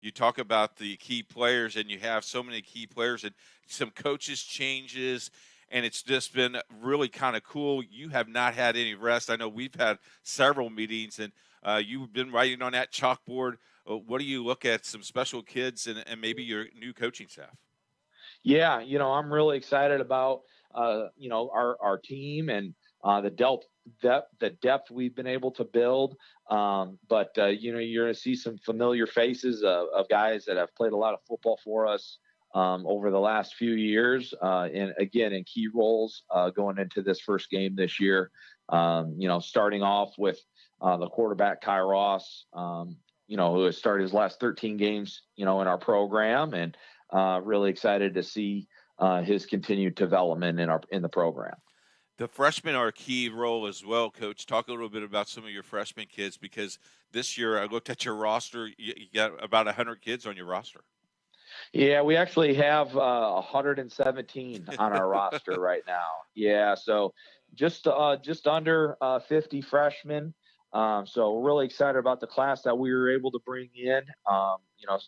you talk about the key players, and you have so many key players and some coaches changes, and it's just been really kind of cool. You have not had any rest. I know we've had several meetings, and you've been writing on that chalkboard. What do you look at, some special kids and maybe your new coaching staff? Yeah, I'm really excited about, our team and the depth we've been able to build. But you're going to see some familiar faces of guys that have played a lot of football for us over the last few years, and again, in key roles going into this first game this year. Starting off with the quarterback, Kai Ross, who has started his last 13 games, in our program, and really excited to see his continued development in the program. The freshmen are a key role as well, Coach. Talk a little bit about some of your freshman kids, because this year I looked at your roster. You got about 100 kids on your roster. Yeah, we actually have 117 on our roster right now. Yeah, so just under 50 freshmen. So we're really excited about the class that we were able to bring in.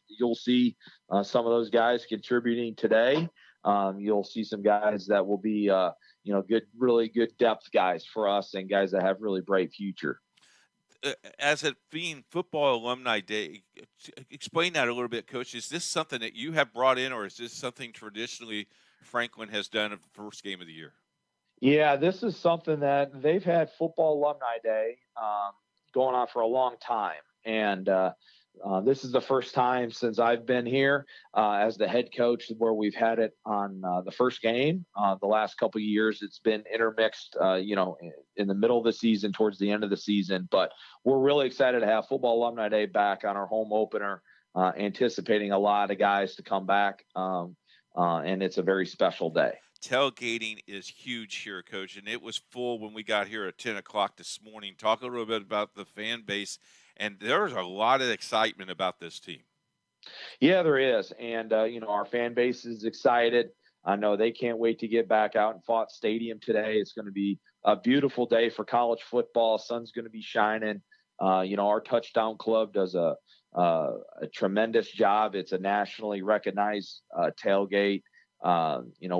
You'll see some of those guys contributing today. You'll see some guys that will be, really good depth guys for us, and guys that have really bright future. As it being Football Alumni Day, explain that a little bit, Coach. Is this something that you have brought in, or is this something traditionally Franklin has done at the first game of the year? Yeah, this is something that they've had Football Alumni Day going on for a long time. And this is the first time since I've been here as the head coach where we've had it on the first game. The last couple of years, it's been intermixed, in the middle of the season, towards the end of the season. But we're really excited to have Football Alumni Day back on our home opener, anticipating a lot of guys to come back. And it's a very special day. Tailgating is huge here, Coach, and it was full when we got here at 10 o'clock this morning. Talk a little bit about the fan base, and there's a lot of excitement about this team. Yeah, there is, and, our fan base is excited. I know they can't wait to get back out in Fott Stadium today. It's going to be a beautiful day for college football. Sun's going to be shining. Our Touchdown Club does a tremendous job. It's a nationally recognized tailgate.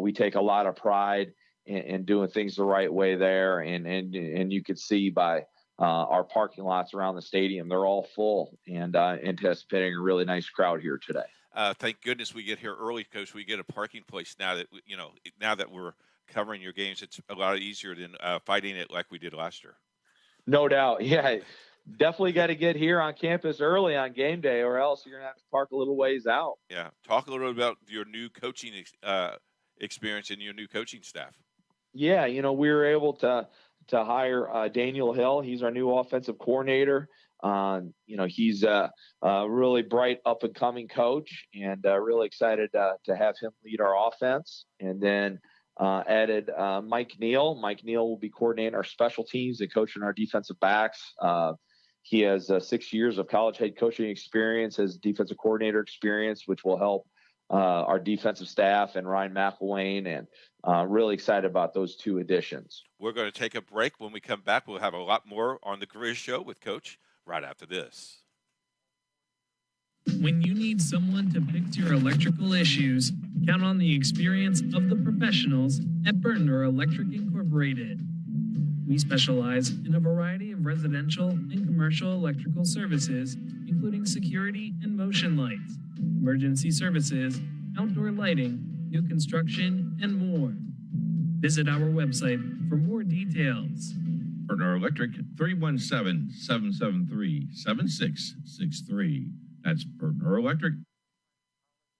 We take a lot of pride in doing things the right way there. And you could see by our parking lots around the stadium, they're all full, and anticipating a really nice crowd here today. Thank goodness we get here early, Coach. We get a parking place now that we're covering your games. It's a lot easier than fighting it like we did last year. No doubt. Yeah. Definitely got to get here on campus early on game day, or else you're going to have to park a little ways out. Yeah. Talk a little bit about your new coaching experience and your new coaching staff. Yeah, we were able to hire Daniel Hill. He's our new offensive coordinator. He's a really bright up-and-coming coach, and really excited to have him lead our offense. And then added Mike Neal. Mike Neal will be coordinating our special teams and coaching our defensive backs. He has 6 years of college head coaching experience, has defensive coordinator experience, which will help our defensive staff and Ryan McElwain, and really excited about those two additions. We're going to take a break. When we come back, we'll have a lot more on the Career Show with Coach right after this. When you need someone to fix your electrical issues, count on the experience of the professionals at Burtner Electric Incorporated. We specialize in a variety of residential and commercial electrical services, including security and motion lights, emergency services, outdoor lighting, new construction, and more. Visit our website for more details. Burtner Electric, 317-773-7663. That's Burtner Electric.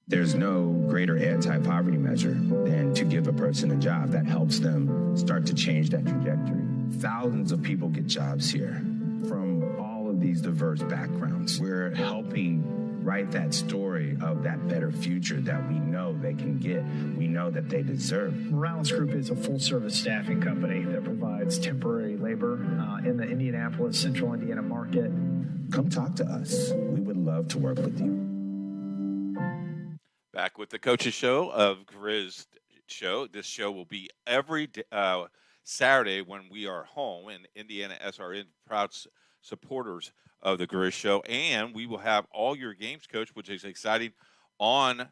There's no greater anti-poverty measure than to give a person a job that helps them start to change that trajectory. Thousands of people get jobs here from all of these diverse backgrounds. We're helping write that story of that better future that we know they can get, we know that they deserve. Morales Group is a full-service staffing company that provides temporary labor in the Indianapolis, Central Indiana market. Come talk to us. We would love to work with you. Back with the Coaches Show of Grizz Show. This show will be every Saturday when we are home, and IndianaSRN proud supporters of the Grizz Show. And we will have all your games, Coach, which is exciting, on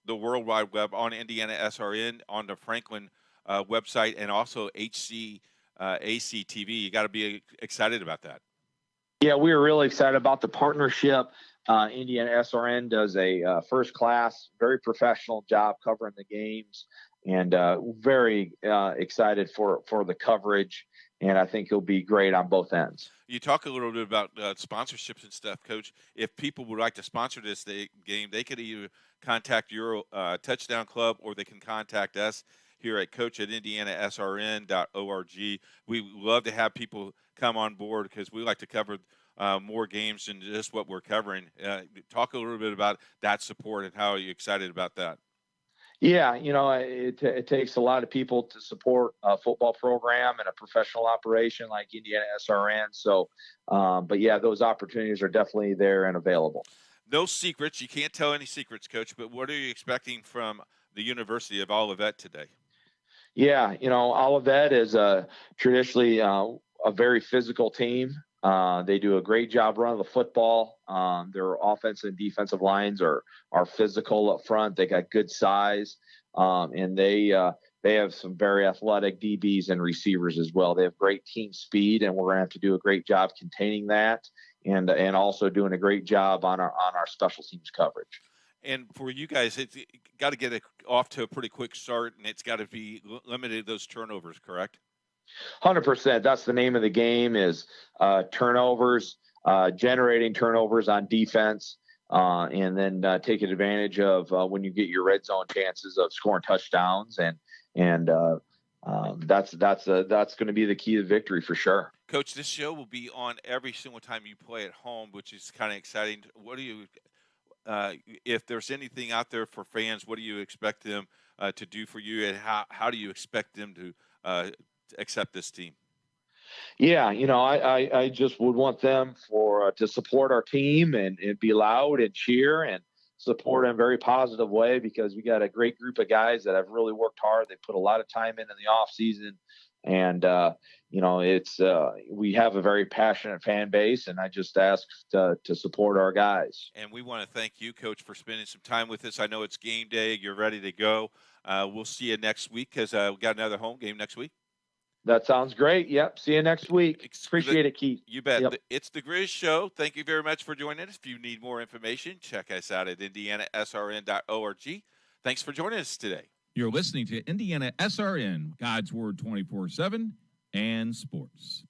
the World Wide Web, on IndianaSRN, on the Franklin website, and also HCAC TV. You got to be excited about that. Yeah, we are really excited about the partnership. IndianaSRN does a first-class, very professional job covering the games, and very excited for the coverage, and I think it'll be great on both ends. You talk a little bit about sponsorships and stuff, Coach. If people would like to sponsor this game, they could either contact your Touchdown Club, or they can contact us here at coach@IndianaSRN.org. We love to have people come on board because we like to cover more games than just what we're covering. Talk a little bit about that support and how you're excited about that. Yeah, it takes a lot of people to support a football program and a professional operation like IndianaSRN. So, but yeah, those opportunities are definitely there and available. No secrets. You can't tell any secrets, Coach, but what are you expecting from the University of Olivet today? Yeah, Olivet is traditionally a very physical team. They do a great job running the football. Their offensive and defensive lines are physical up front. They got good size, and they have some very athletic DBs and receivers as well. They have great team speed, and we're going to have to do a great job containing that, and also doing a great job on our special teams coverage. And for you guys, it's got to get it off to a pretty quick start, and it's got to be limited those turnovers, correct? 100%. That's the name of the game, is turnovers, generating turnovers on defense, and then taking advantage of when you get your red zone chances of scoring touchdowns, and that's going to be the key to victory for sure. Coach, this show will be on every single time you play at home, which is kind of exciting. What do you, if there's anything out there for fans, what do you expect them to do for you, and how do you expect them to accept this team? Yeah, I just would want them to support our team and be loud and cheer and support in a very positive way, because we got a great group of guys that have really worked hard. They put a lot of time in the off season, and we have a very passionate fan base, and I just ask to support our guys. And we want to thank you, Coach, for spending some time with us. I know it's game day. You're ready to go. We'll see you next week, because we got another home game next week. That sounds great. Yep. See you next week. Appreciate it, Keith. You bet. Yep. It's the Grizz Show. Thank you very much for joining us. If you need more information, check us out at IndianaSRN.org. Thanks for joining us today. You're listening to IndianaSRN, God's Word 24/7 and sports.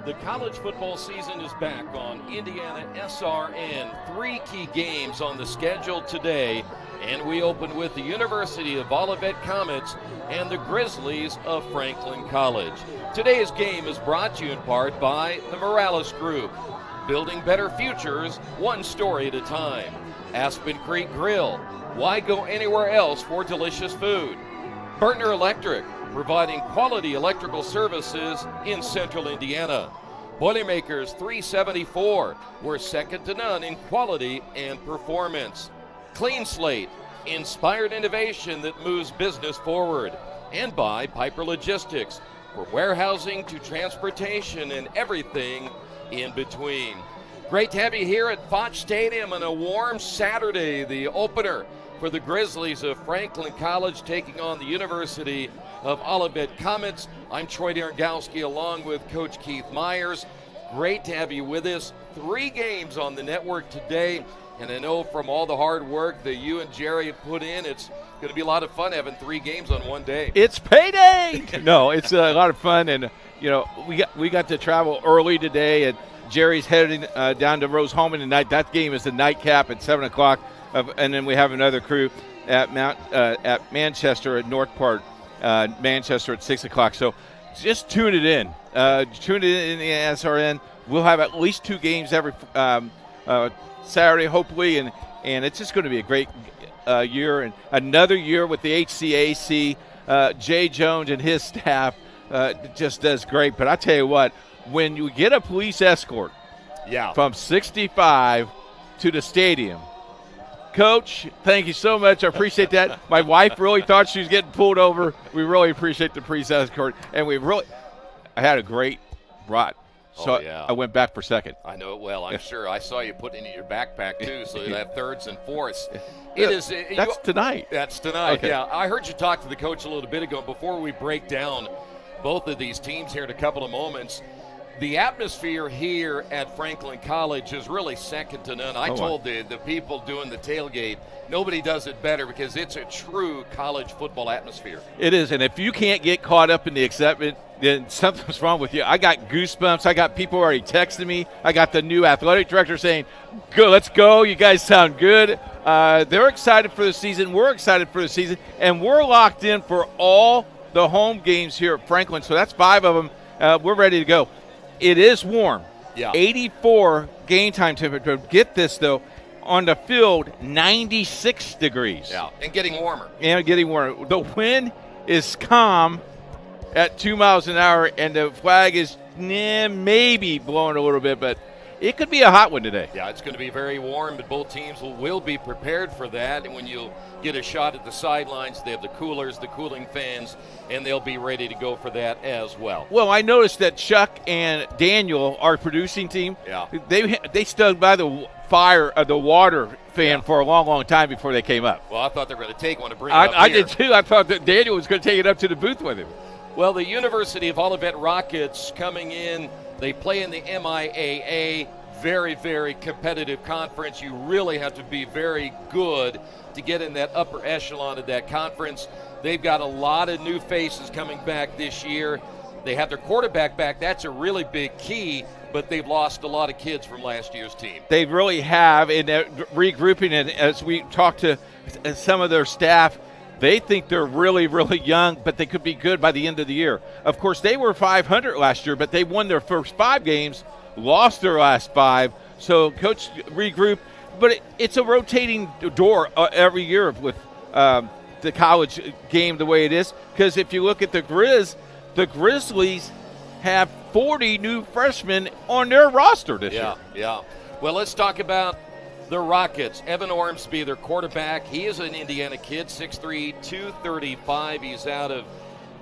The college football season is back on IndianaSRN. 3 key games on the schedule today, and we open with the University of Olivet Comets and the Grizzlies of Franklin College. Today's game is brought to you in part by the Morales Group, building better futures one story at a time. Aspen Creek Grill, why go anywhere else for delicious food? Burtner Electric, providing quality electrical services in central Indiana. Boilermakers 374, we're second to none in quality and performance. Clean Slate, inspired innovation that moves business forward. And by Piper Logistics, for warehousing to transportation and everything in between. Great to have you here at Foch Stadium on a warm Saturday, the opener for the Grizzlies of Franklin College taking on the University of Olivet Comets. I'm Troy Darengowski along with Coach Keith Myers. Great to have you with us. 3 games on the network today, and I know from all the hard work that you and Jerry have put in, it's going to be a lot of fun having 3 games on one day. It's payday! No, it's a lot of fun, and we got to travel early today, and Jerry's heading down to Rose-Hulman tonight. That game is the nightcap at 7 o'clock. and then we have another crew at Manchester at North Park, Manchester at 6 o'clock. So just tune it in. Tune it in the SRN. We'll have at least 2 games every Saturday, hopefully, and it's just going to be a great year and another year with the HCAC. Jay Jones and his staff just does great. But I tell you what, when you get a police escort from 65 to the stadium, Coach, thank you so much. I appreciate that. My wife really thought she was getting pulled over. We really appreciate the police escort, and I had a great ride. So I went back for second. I know it well. I'm sure. I saw you put it in your backpack, too, so you'd have thirds and fourths. That's tonight. That's tonight, okay. Yeah. I heard you talk to the coach a little bit ago. Before we break down both of these teams here in a couple of moments, the atmosphere here at Franklin College is really second to none. I told the people doing the tailgate, nobody does it better because it's a true college football atmosphere. It is, and if you can't get caught up in the excitement, then something's wrong with you. I got goosebumps. I got people already texting me. I got the new athletic director saying, "Go, let's go. You guys sound good." They're excited for the season. We're excited for the season, and we're locked in for all the home games here at Franklin. So that's 5 of them. We're ready to go. It is warm. 84 game time temperature. Get this, though. On the field, 96 degrees. Yeah, and getting warmer. The wind is calm at 2 miles an hour, and the flag is maybe blowing a little bit, but it could be a hot one today. Yeah, it's going to be very warm, but both teams will be prepared for that. And when you get a shot at the sidelines, they have the coolers, the cooling fans, and they'll be ready to go for that as well. Well, I noticed that Chuck and Daniel, our producing team, they stood by the fire of the water fan for a long, long time before they came up. Well, I thought they were going to take one to bring it up I here. did too. I thought that Daniel was going to take it up to the booth with him. Well, the University of Olivet Rockets coming in, they play in the MIAA, very, very competitive conference. You really have to be very good to get in that upper echelon of that conference. They've got a lot of new faces coming back this year. They have their quarterback back. That's a really big key, but they've lost a lot of kids from last year's team. They really have, and regrouping it. As we talk to some of their staff, they think they're really, really young, but they could be good by the end of the year. Of course, they were 500 last year, but they won their first 5 games, lost their last 5. So coach regroup, but it's a rotating door every year with the college game the way it is. Because if you look at the Grizzlies have 40 new freshmen on their roster this year. Yeah. Well, let's talk about the Rockets. Evan Ormsby, their quarterback. He is an Indiana kid, 6'3", 235. He's out of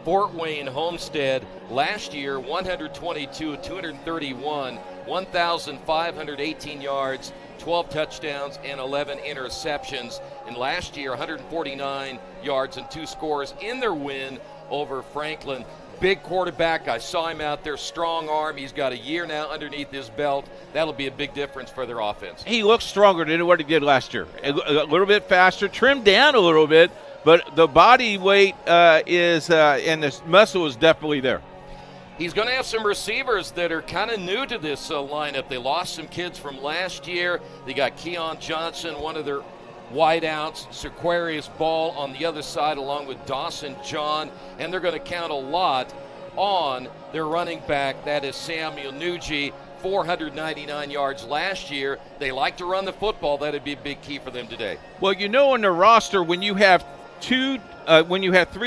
Fort Wayne Homestead. Last year, 122, 231, 1,518 yards, 12 touchdowns, and 11 interceptions. And last year, 149 yards and 2 scores in their win over Franklin. Big quarterback. I saw him out there, strong arm. He's got a year now underneath his belt. That'll be a big difference for their offense. He looks stronger than what he did last year. A little bit faster, trimmed down a little bit, but the body weight is and the muscle is definitely there. He's going to have some receivers that are kind of new to this lineup. They lost some kids from last year. They got Keon Johnson, one of their wideouts, Sequarius Ball on the other side, along with Dawson John, and they're going to count a lot on their running back. That is Samuel Nuji, 499 yards last year. They like to run the football. That'd be a big key for them today. Well, you know, on the roster, when you have 3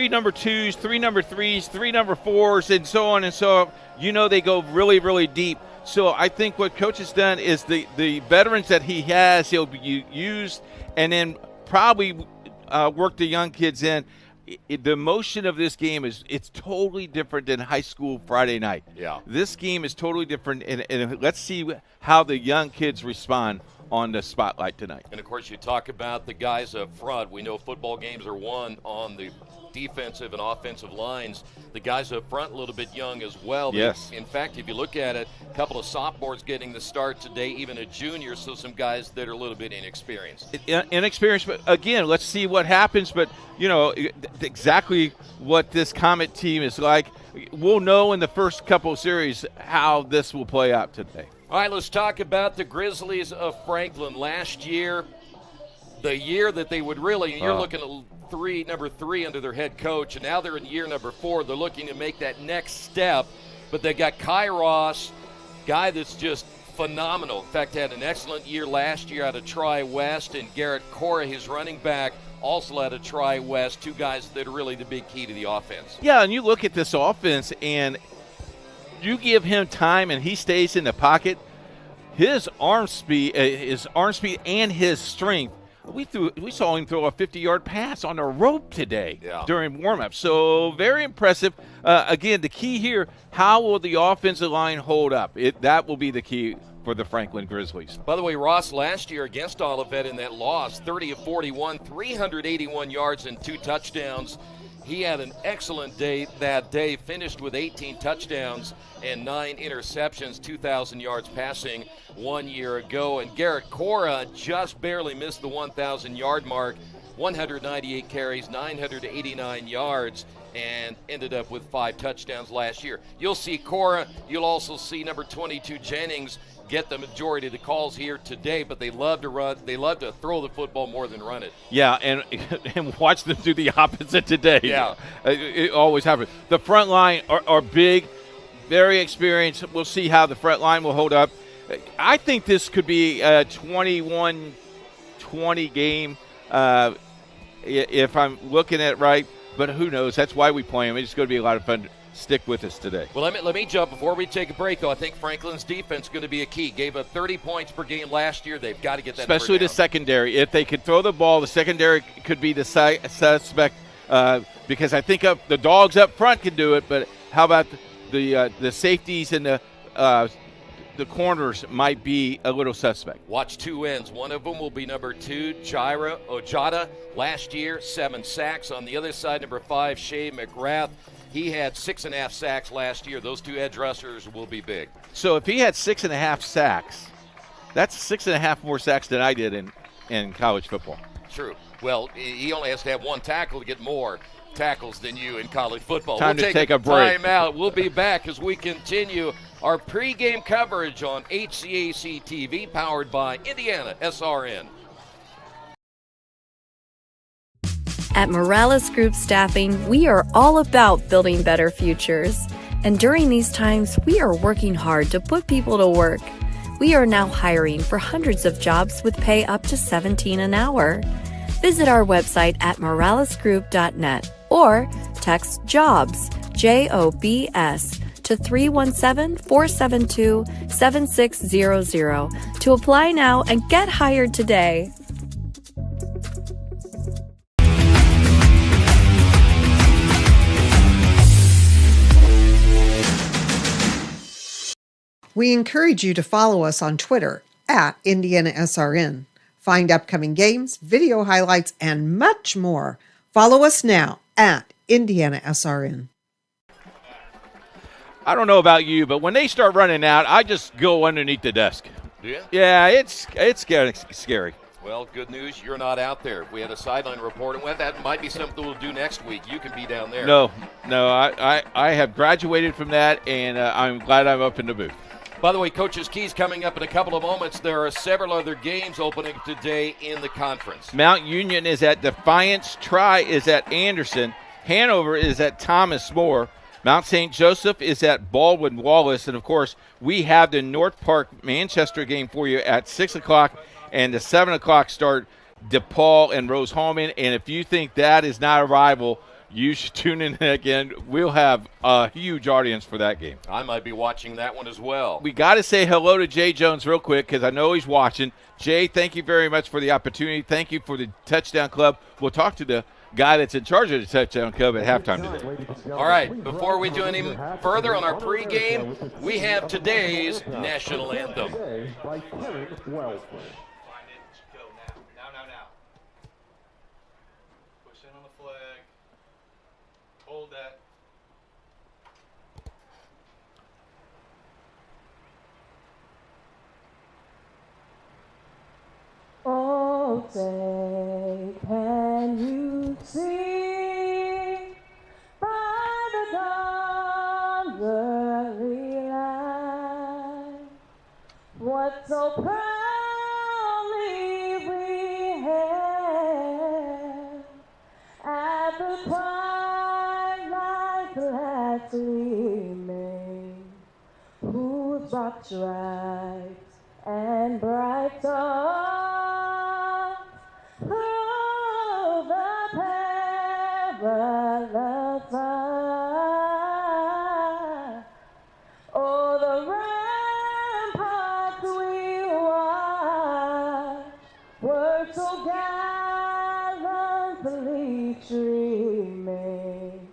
number 2s, 3 number 3s, 3 number 4s, and so on and so on, you know they go really, really deep. So I think what Coach has done is the veterans that he has, he'll be used, and then probably work the young kids in. The motion of this game it's totally different than high school Friday night. Yeah. This game is totally different, and let's see how the young kids respond on the spotlight tonight. And, of course, you talk about the guys up front. We know football games are won on the defensive and offensive lines. The guys up front a little bit young as well. Yes. In fact, if you look at it, a couple of sophomores getting the start today, even a junior, so some guys that are a little bit inexperienced. Inexperienced, but again, let's see what happens. But, you know, exactly what this Comet team is like, we'll know in the first couple of series how this will play out today. All right, let's talk about the Grizzlies of Franklin. Last year, the year that they would really, you're looking at number 3 under their head coach, and now they're in year number 4. They're looking to make that next step, but they got Kairos, guy that's just phenomenal. In fact, had an excellent year last year out of Tri-West, and Garrett Cora, his running back, also out of Tri-West, 2 guys that are really the big key to the offense. Yeah, and you look at this offense, and you give him time, and he stays in the pocket. His arm speed and his strength. We saw him throw a 50-yard pass on a rope today during warm-up. So very impressive. Again, the key here, how will the offensive line hold up? That will be the key for the Franklin Grizzlies. By the way, Ross, last year against Olivet in that loss, 30 of 41, 381 yards and 2 touchdowns. He had an excellent day that day, finished with 18 touchdowns and 9 interceptions, 2,000 yards passing 1 year ago. And Garrett Cora just barely missed the 1,000-yard mark, 198 carries, 989 yards, and ended up with 5 touchdowns last year. You'll see Cora. You'll also see number 22, Jennings, get the majority of the calls here today, but they love to run. They love to throw the football more than run it. Yeah, and watch them do the opposite today. Yeah. It always happens. The front line are big, very experienced. We'll see how the front line will hold up. I think this could be a 21-20 game if I'm looking at it right, but who knows? That's why we play them. It's going to be a lot of fun. Stick with us today. Well, let me jump before we take a break, though. I think Franklin's defense is going to be a key. Gave up 30 points per game last year. They've got to get that especially the secondary. If they could throw the ball, the secondary could be the suspect because I think the dogs up front can do it, but how about the safeties and the corners might be a little suspect. Watch 2 ends. One of them will be number 2, Jaira Ojada. Last year, 7 sacks. On the other side, number 5, Shea McGrath. He had 6.5 sacks last year. Those 2 edge rushers will be big. So if he had 6.5 sacks, that's 6.5 more sacks than I did in college football. True. Well, he only has to have 1 tackle to get more tackles than you in college football. Time to take a break. Time out. We'll be back as we continue our pregame coverage on HCAC TV, powered by IndianaSRN. At Morales Group Staffing, we are all about building better futures. And during these times, we are working hard to put people to work. We are now hiring for hundreds of jobs with pay up to $17 an hour. Visit our website at moralesgroup.net or text JOBS, JOBS, to 317-472-7600 to apply now and get hired today. We encourage you to follow us on Twitter at IndianaSRN. Find upcoming games, video highlights, and much more. Follow us now at IndianaSRN. I don't know about you, but when they start running out, I just go underneath the desk. Yeah? Yeah, it's scary. Well, good news, you're not out there. We had a sideline report, and that might be something we'll do next week. You can be down there. No, I have graduated from that, and I'm glad I'm up in the booth. By the way, Coach's Keys coming up in a couple of moments. There are several other games opening today in the conference. Mount Union is at Defiance. Tri is at Anderson. Hanover is at Thomas More. Mount St. Joseph is at Baldwin Wallace. And, of course, we have the North Park Manchester game for you at 6 o'clock. And the 7 o'clock start, DePaul and Rose-Hulman. And if you think that is not a rival, you should tune in again. We'll have a huge audience for that game. I might be watching that one as well. We got to say hello to Jay Jones real quick because I know he's watching. Jay, thank you very much for the opportunity. Thank you for the Touchdown Club. We'll talk to the guy that's in charge of the Touchdown Club at halftime today. All right, before we do any further on our pregame, we have today's national anthem. Hold that. Oh, say, can you see by the dawn's early light what so proudly we held? that we made, whose broad stripes and bright stars through the perilous fight. Oh, the ramparts we watched were so gallantly streaming,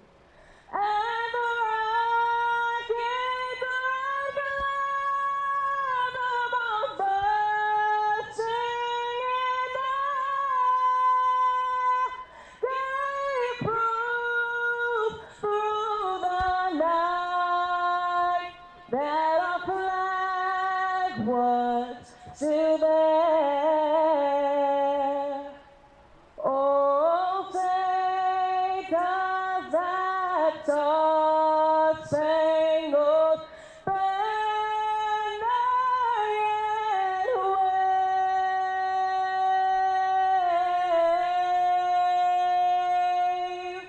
and the rockets above bursting in air, gave proof through the night that our flag was still there. Oh, take us that star-spangled banner yet wave.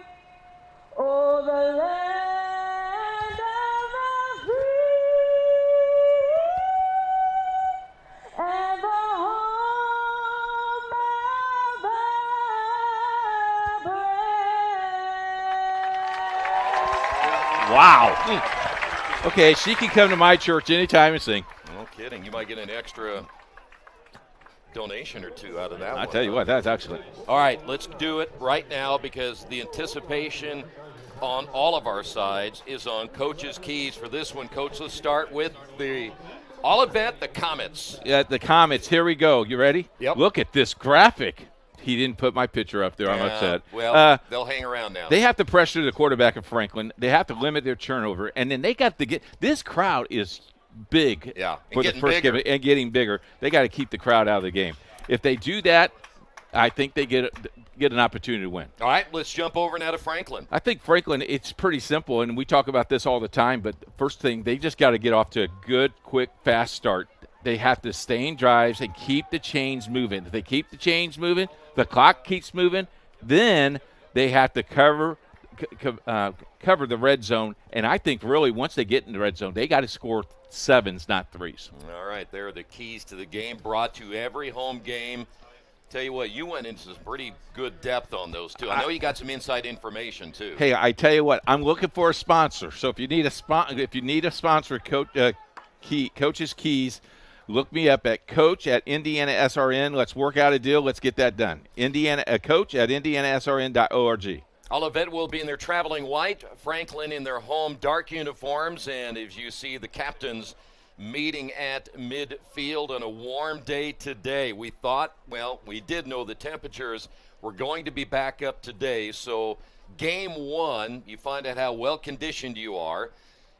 Oh, the land of the free and the home of the brave. Wow. Okay, she can come to my church anytime and sing. No kidding. You might get an extra donation or two out of that one. I tell you what, that's excellent. All right, let's do it right now because the anticipation on all of our sides is on Coach's keys for this one. Coach, let's start with the Olivet, the Comets. Yeah, the Comets. Here we go. You ready? Yep. Look at this graphic. He didn't put my picture up there. I'm upset. Well, they'll hang around now. They have to pressure the quarterback of Franklin. They have to limit their turnover. And then they got to get – this crowd is big for the first game and getting bigger. They got to keep the crowd out of the game. If they do that, I think they get an opportunity to win. All right, let's jump over now to Franklin. I think Franklin, it's pretty simple, and we talk about this all the time, but first thing, they just got to get off to a good, quick, fast start. They have to stay in drives and keep the chains moving. If they keep the chains moving, the clock keeps moving, then they have to cover the red zone. And I think really once they get in the red zone, they got to score 7s, not 3s. All right, there are the keys to the game brought to every home game. Tell you what, you went into some pretty good depth on those, too. I know you got some inside information, too. Hey, I tell you what, I'm looking for a sponsor. So if you need a sponsor, Coach's Keys, look me up at coach@IndianaSRN. Let's work out a deal. Let's get that done. Coach@IndianaSRN.org. Olivet will be in their traveling white, Franklin in their home dark uniforms, and as you see, the captains meeting at midfield on a warm day today. We thought, well, we did know the temperatures were going to be back up today, so game one, you find out how well conditioned you are.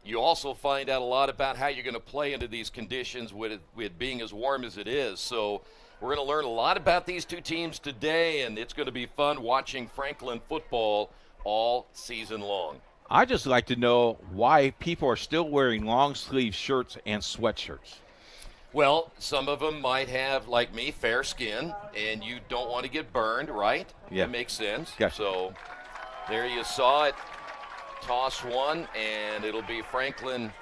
You also find out a lot about how you're going to play into these conditions with it being as warm as it is. So we're going to learn a lot about these two teams today, and it's going to be fun watching Franklin football all season long. I just like to know why people are still wearing long-sleeve shirts and sweatshirts. Well, some of them might have, like me, fair skin, and you don't want to get burned, right? Yeah. That makes sense. Gotcha. So there you saw it. Toss one, and it'll be Franklin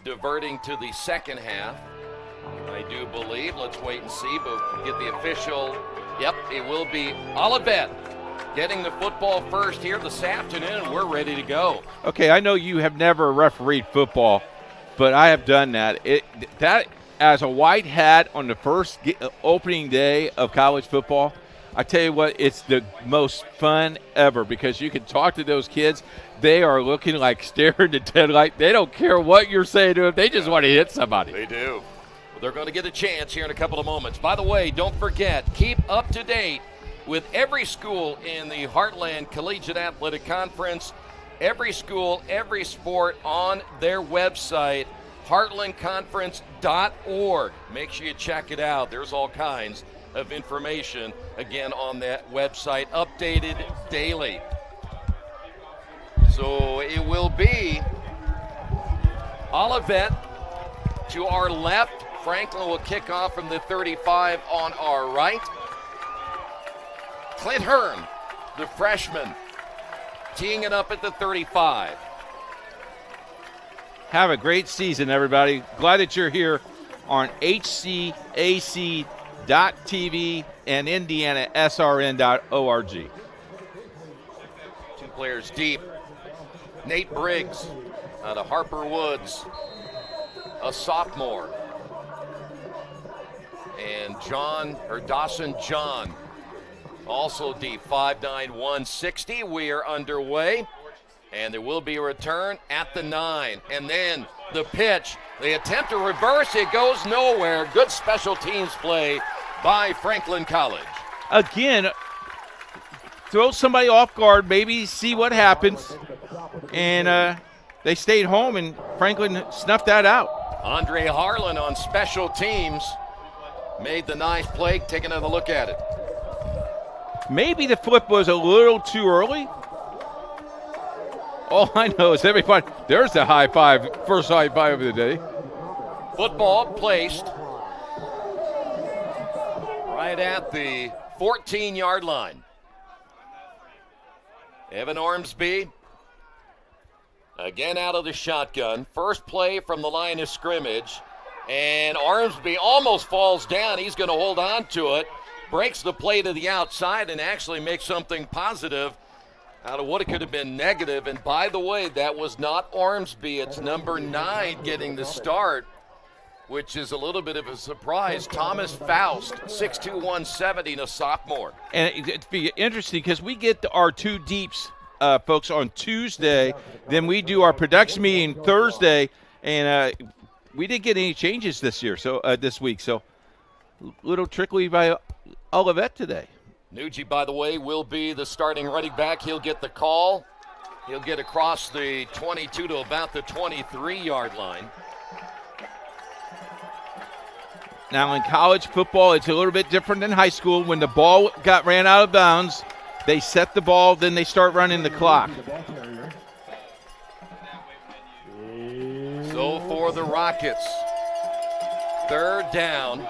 diverting to the second half. I do believe. Let's wait and see, but get the official. Yep, it will be Olivet getting the football first here this afternoon. We're ready to go. Okay, I know you have never refereed football, but I have done that. That as a white hat on the first opening day of college football, I tell you what, it's the most fun ever because you can talk to those kids. They are looking like staring to deadlight. They don't care what you're saying to them. They just want to hit somebody. They do. Well, they're going to get a chance here in a couple of moments. By the way, don't forget, keep up to date with every school in the Heartland Collegiate Athletic Conference. Every school, every sport on their website, heartlandconference.org. Make sure you check it out. There's all kinds of information, again, on that website, updated daily. So it will be Olivet to our left. Franklin will kick off from the 35 on our right. Clint Hearn, the freshman, teeing it up at the 35. Have a great season, everybody. Glad that you're here on HCAC.TV and IndianaSRN.org. 2 players deep. Nate Briggs out of Harper Woods, a sophomore. And Dawson John, also deep, 5'9", 160. We are underway. And there will be a return at the 9. And then the pitch. They attempt to reverse. It goes nowhere. Good special teams play by Franklin College. Again, throw somebody off guard, maybe see what happens. And they stayed home, and Franklin snuffed that out. Andre Harlan on special teams made the nice play. Take another look at it. Maybe the flip was a little too early. All I know is everybody, there's the high five, first high five of the day. Football placed right at the 14-yard line. Evan Ormsby again out of the shotgun. First play from the line of scrimmage. And Ormsby almost falls down. He's going to hold on to it. Breaks the play to the outside and actually makes something positive out of what it could have been negative. And by the way, that was not Ormsby. It's number 9 getting the start, which is a little bit of a surprise. Thomas Faust, 6'2", 170, and a sophomore. And it'd be interesting because we get our 2 deeps, folks, on Tuesday. Then we do our production meeting Thursday, and we didn't get any changes this week. So little trickly by Olivet today. Nucci, by the way, will be the starting running back. He'll get the call. He'll get across the 22 to about the 23-yard line. Now, in college football, it's a little bit different than high school. When the ball ran out of bounds, they set the ball, then they start running the clock. So for the Rockets, 3rd down.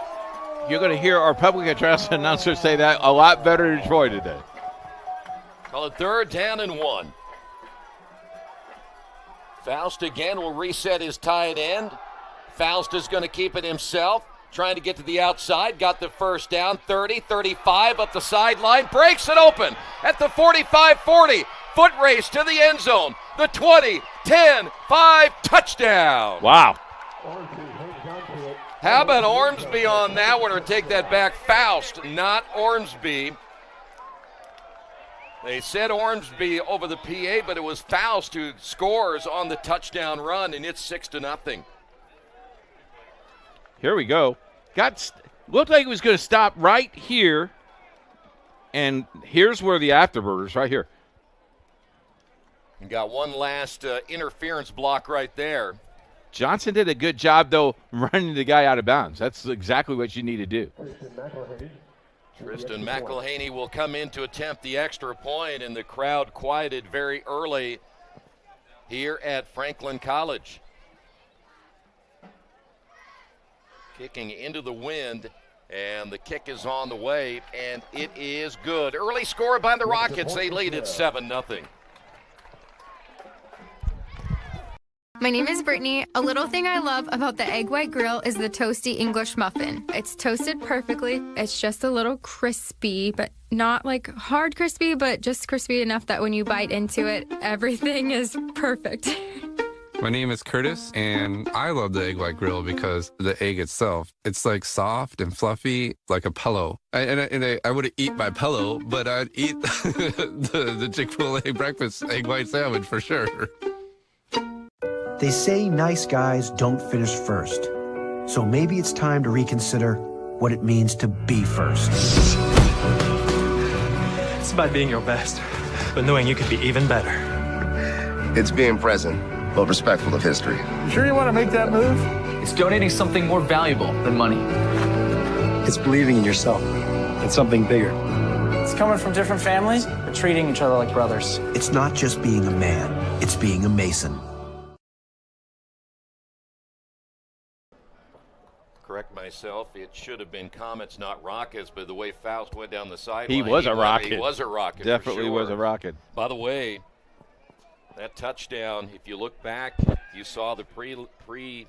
You're going to hear our public address announcer say that a lot better than Troy today. Call it 3rd down and 1. Faust again will reset his tight end. Faust is going to keep it himself, trying to get to the outside. Got the first down, 30, 35, up the sideline. Breaks it open at the 45-40. Foot race to the end zone. The 20, 10, 5, touchdown. Wow. How about Ormsby on that one, or take that back? Faust, not Ormsby. They said Ormsby over the PA, but it was Faust who scores on the touchdown run, and it's 6-0. Here we go. Looked like it was going to stop right here, and here's where the afterburners, right here. And got one last interference block right there. Johnson did a good job, though, running the guy out of bounds. That's exactly what you need to do. Tristan McElhaney will come in to attempt the extra point, and the crowd quieted very early here at Franklin College. Kicking into the wind, and the kick is on the way, and it is good. Early score by the Rockets. They lead at 7-0. My name is Brittany. A little thing I love about the Egg White Grill is the toasty English muffin. It's toasted perfectly. It's just a little crispy, but not like hard crispy, but just crispy enough that when you bite into it, everything is perfect. My name is Curtis, and I love the Egg White Grill because the egg itself, it's like soft and fluffy, like a pillow. I wouldn't eat my pillow, but I'd eat the Chick-fil-A breakfast egg white sandwich for sure. They say nice guys don't finish first. So maybe it's time to reconsider what it means to be first. It's about being your best, but knowing you could be even better. It's being present, but respectful of history. Sure you want to make that move? It's donating something more valuable than money. It's believing in yourself and something bigger. It's coming from different families, but treating each other like brothers. It's not just being a man, it's being a Mason. Correct myself. It should have been Comets, not Rockets, but the way Faust went down the sideline. He was a Rocket. He was a Rocket. Definitely for sure. was a Rocket. By the way, That touchdown, if you look back, you saw the replay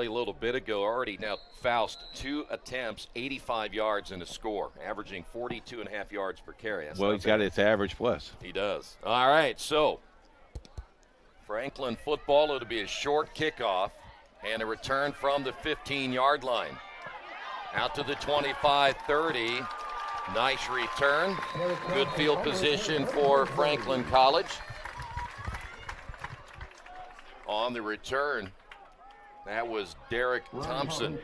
a little bit ago. Already now Faust, 2 attempts, 85 yards and a score, averaging 42.5 yards per carry. Well, he's got his average plus. He does. All right, so Franklin football, it'll be a short kickoff and a return from the 15-yard line. Out to the 25-30. Nice return. Good field position for Franklin College. On the return, that was Derek Thompson.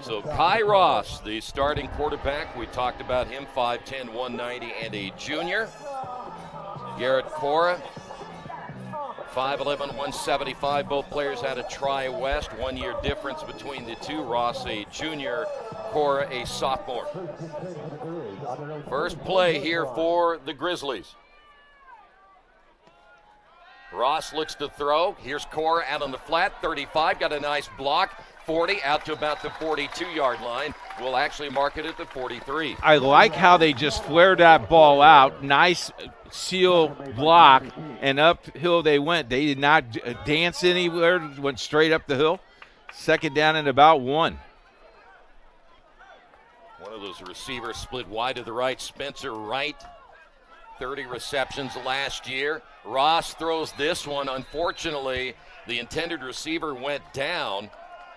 So Kai Ross, the starting quarterback, we talked about him, 5'10", 190, and a junior. Garrett Cora, 5'11", 175. Both players out of Tri-West. 1 year difference between the two. Ross, a junior, Cora, a sophomore. First play here for the Grizzlies. Ross looks to throw. Here's Cora out on the flat, 35, got a nice block. 40, out to about the 42-yard line. We'll actually mark it at the 43. I like how they just flared that ball out. Nice seal block, and uphill they went. They did not dance anywhere, went straight up the hill. Second down and about 1. One of those receivers split wide to the right. Spencer Wright, 30 receptions last year. Ross throws this one. Unfortunately, the intended receiver went down.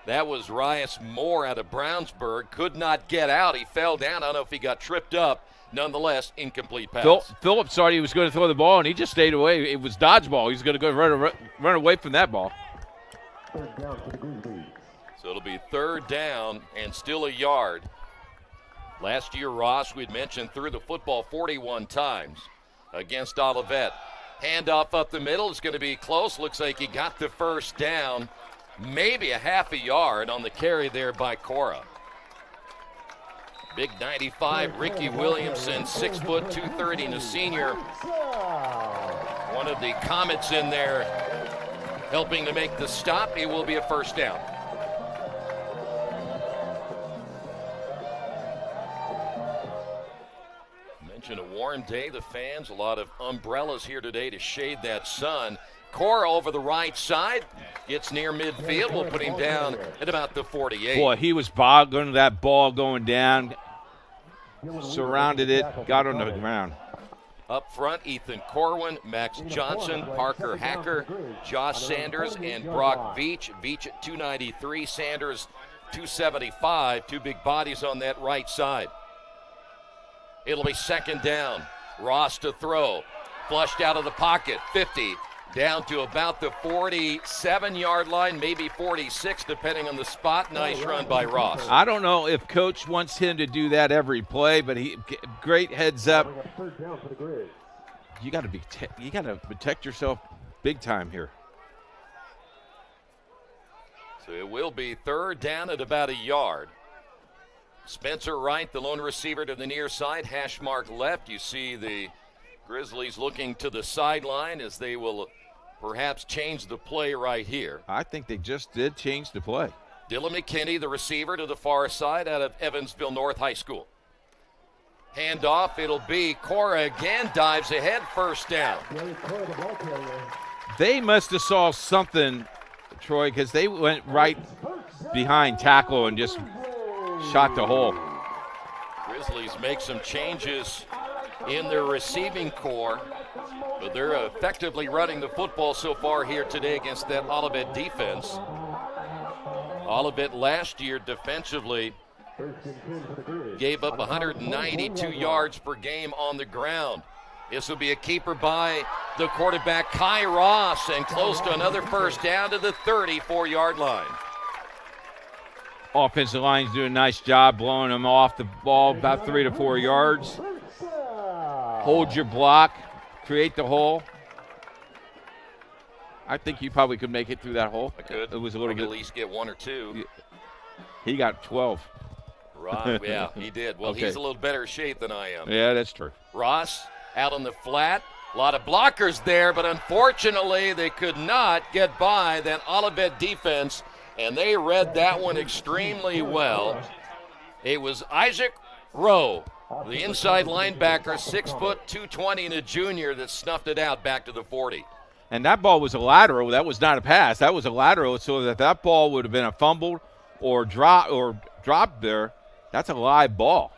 That was Rias Moore out of Brownsburg. Could not get out. He fell down. I don't know if he got tripped up. Nonetheless, incomplete pass. Phillips thought he was going to throw the ball, and he just stayed away. It was dodgeball. He was going to go run away from that ball. So it'll be third down and still a yard. Last year, Ross, we'd mentioned, threw the football 41 times against Olivet. Handoff up the middle is going to be close. Looks like he got the first down. Maybe a half a yard on the carry there by Cora. Big 95, Ricky Williamson, 6 foot 230, and a senior. One of the Comets in there helping to make the stop. It will be a first down. Mention a warm day, the fans, a lot of umbrellas here today to shade that sun. Cora over the right side, gets near midfield. We'll put him down at about the 48. Boy, he was boggling that ball going down, surrounded it, got on the ground. Up front, Ethan Corwin, Max Johnson, Parker Hacker, Josh Sanders, and Brock Veach. Veach at 293, Sanders 275. Two big bodies on that right side. It'll be second down. Ross to throw. Flushed out of the pocket, 50. Down to about the 47-yard line, maybe 46, depending on the spot. Nice run by Ross. I don't know if Coach wants him to do that every play, but great heads up. You got to protect yourself big time here. So it will be third down at about a yard. Spencer Wright, the lone receiver to the near side, hash mark left. You see the Grizzlies looking to the sideline as they will perhaps change the play right here. I think they just did change the play. Dylan McKinney, the receiver to the far side out of Evansville North High School. Handoff, it'll be Cora again, dives ahead, first down. They must have saw something, Troy, because they went right behind tackle and just shot the hole. Grizzlies make some changes in their receiving core, but they're effectively running the football so far here today against that Olivet defense. Olivet last year defensively gave up 192 yards per game on the ground. This will be a keeper by the quarterback, Kai Ross, and close to another first down to the 34-yard line. Offensive line's doing a nice job blowing them off the ball about 3 to 4 yards. Hold your block, create the hole. I think you probably could make it through that hole. I could. It was a little bit. At least get 1 or 2. He got 12. Right, yeah, he did. Well, Okay. He's a little better shape than I am. Yeah, that's true. Ross out on the flat. A lot of blockers there, but unfortunately they could not get by that Olivet defense, and they read that one extremely well. It was Isaac Rowe The inside linebacker, 6 foot 220, and a junior that snuffed it out back to the 40. And that ball was a lateral. That was not a pass. That was a lateral, so that ball would have been a fumble or dropped there. That's a live ball.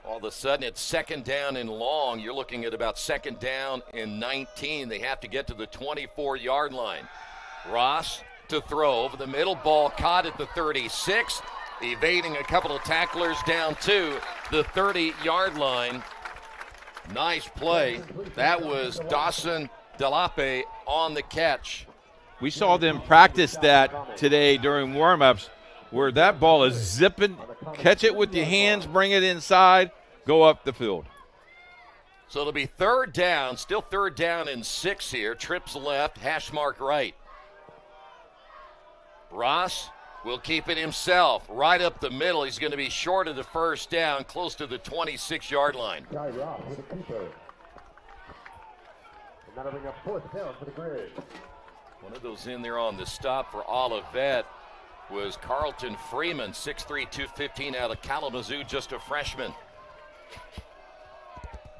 All of a sudden, it's second down and long. You're looking at about second down and 19. They have to get to the 24-yard line. Ross to throw over the middle. Ball caught at the 36, evading a couple of tacklers down to the 30-yard line. Nice play. That was Dawson Delape on the catch. We saw them practice that today during warm-ups, where that ball is zipping, catch it with your hands, bring it inside, go up the field. So it'll be third down, still third down and 6 here. Trips left, hash mark right. Ross will keep it himself, right up the middle. He's going to be short of the first down, close to the 26-yard line. One of those in there on the stop for Olivet was Carlton Freeman, 6'3", 215 out of Kalamazoo, just a freshman.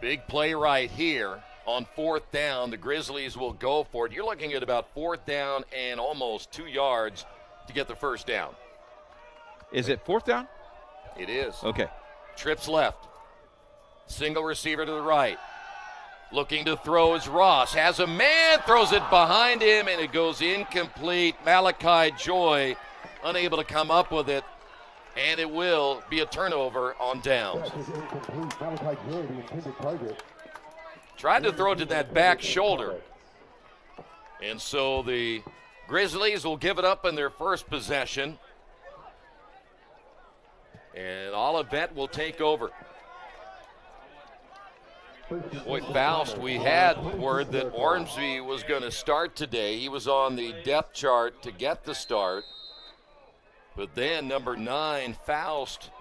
Big play right here on fourth down. The Grizzlies will go for it. You're looking at about fourth down and almost 2 yards to get the first down. Is it fourth down? It is. Okay. Trips left. Single receiver to the right. Looking to throw is Ross. Has a man, throws it behind him, and it goes incomplete. Malachi Joy unable to come up with it, and it will be a turnover on downs. Tried to throw it to that back shoulder. And so the Grizzlies will give it up in their first possession. And Olivet will take over. Boy, Faust, we had word that Ormsby was going to start today. He was on the depth chart to get the start. But then number 9, Faust,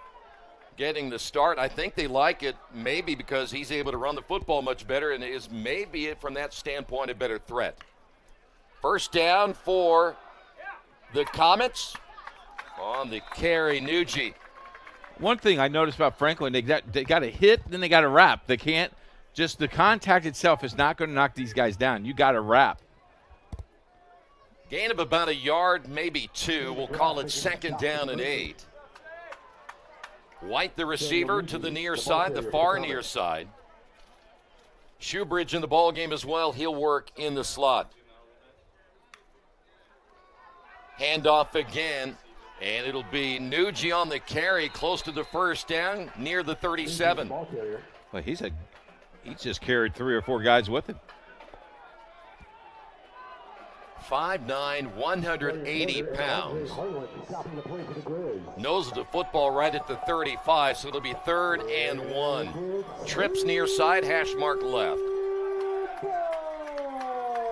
getting the start. I think they like it maybe because he's able to run the football much better and is maybe, from that standpoint, a better threat. First down for the Comets on the carry, Nucci. One thing I noticed about Franklin, they got a hit, then they got a wrap. They can't, just the contact itself is not going to knock these guys down. You got to wrap. Gain of about a yard, maybe 2. We'll call it second down and 8. White, the receiver, to the near side, the far near side. Shoebridge in the ball game as well. He'll work in the slot. Handoff again, and it'll be Nucci on the carry, close to the first down, near the 37. Well, he's just carried 3 or 4 guys with him. 5'9", 180 pounds. Nose of the football right at the 35, so it'll be third and 1. Trips near side, hash mark left.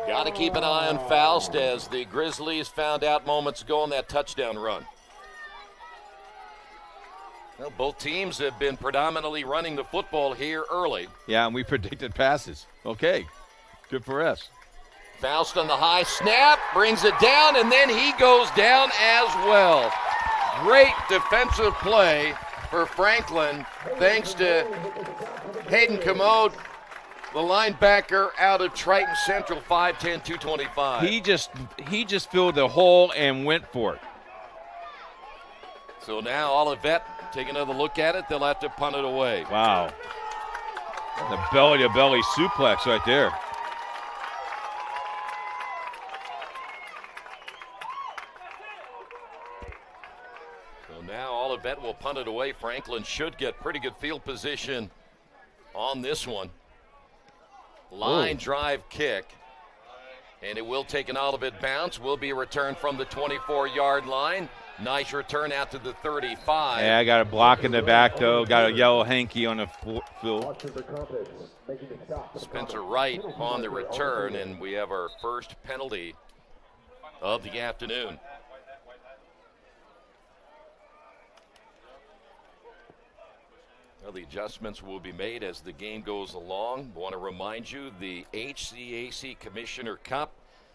Got to keep an eye on Faust as the Grizzlies found out moments ago on that touchdown run. Well, both teams have been predominantly running the football here early. Yeah, and we predicted passes. Okay, good for us. Faust on the high snap, brings it down, and then he goes down as well. Great defensive play for Franklin, thanks to Hayden Commode, the linebacker out of Triton Central, 5'10", 225. He just filled the hole and went for it. So now Olivet take another look at it. They'll have to punt it away. Wow. The belly-to-belly suplex right there. So now Olivet will punt it away. Franklin should get pretty good field position on this one. Line drive kick. And it will take an Olivet bounce. Will be a return from the 24-yard line. Nice return out to the 35. Yeah, I got a block in the back, though. Got a yellow hanky on the field. Spencer Wright on the return, and we have our first penalty of the afternoon. Well, the adjustments will be made as the game goes along. I want to remind you the HCAC Commissioner Cup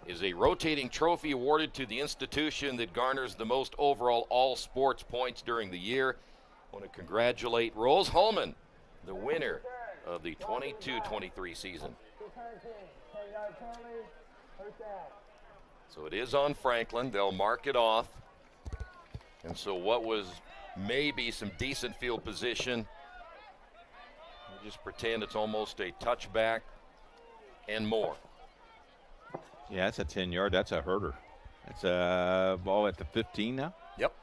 is a rotating trophy awarded to the institution that garners the most overall all sports points during the year. I want to congratulate Rose Holman the winner of the 22-23 season. So it is on Franklin. They'll mark it off. And so what was maybe some decent field position, we'll just pretend it's almost a touchback and more. Yeah, that's a 10-yard. That's a herder. That's a ball at the 15 now? Yep.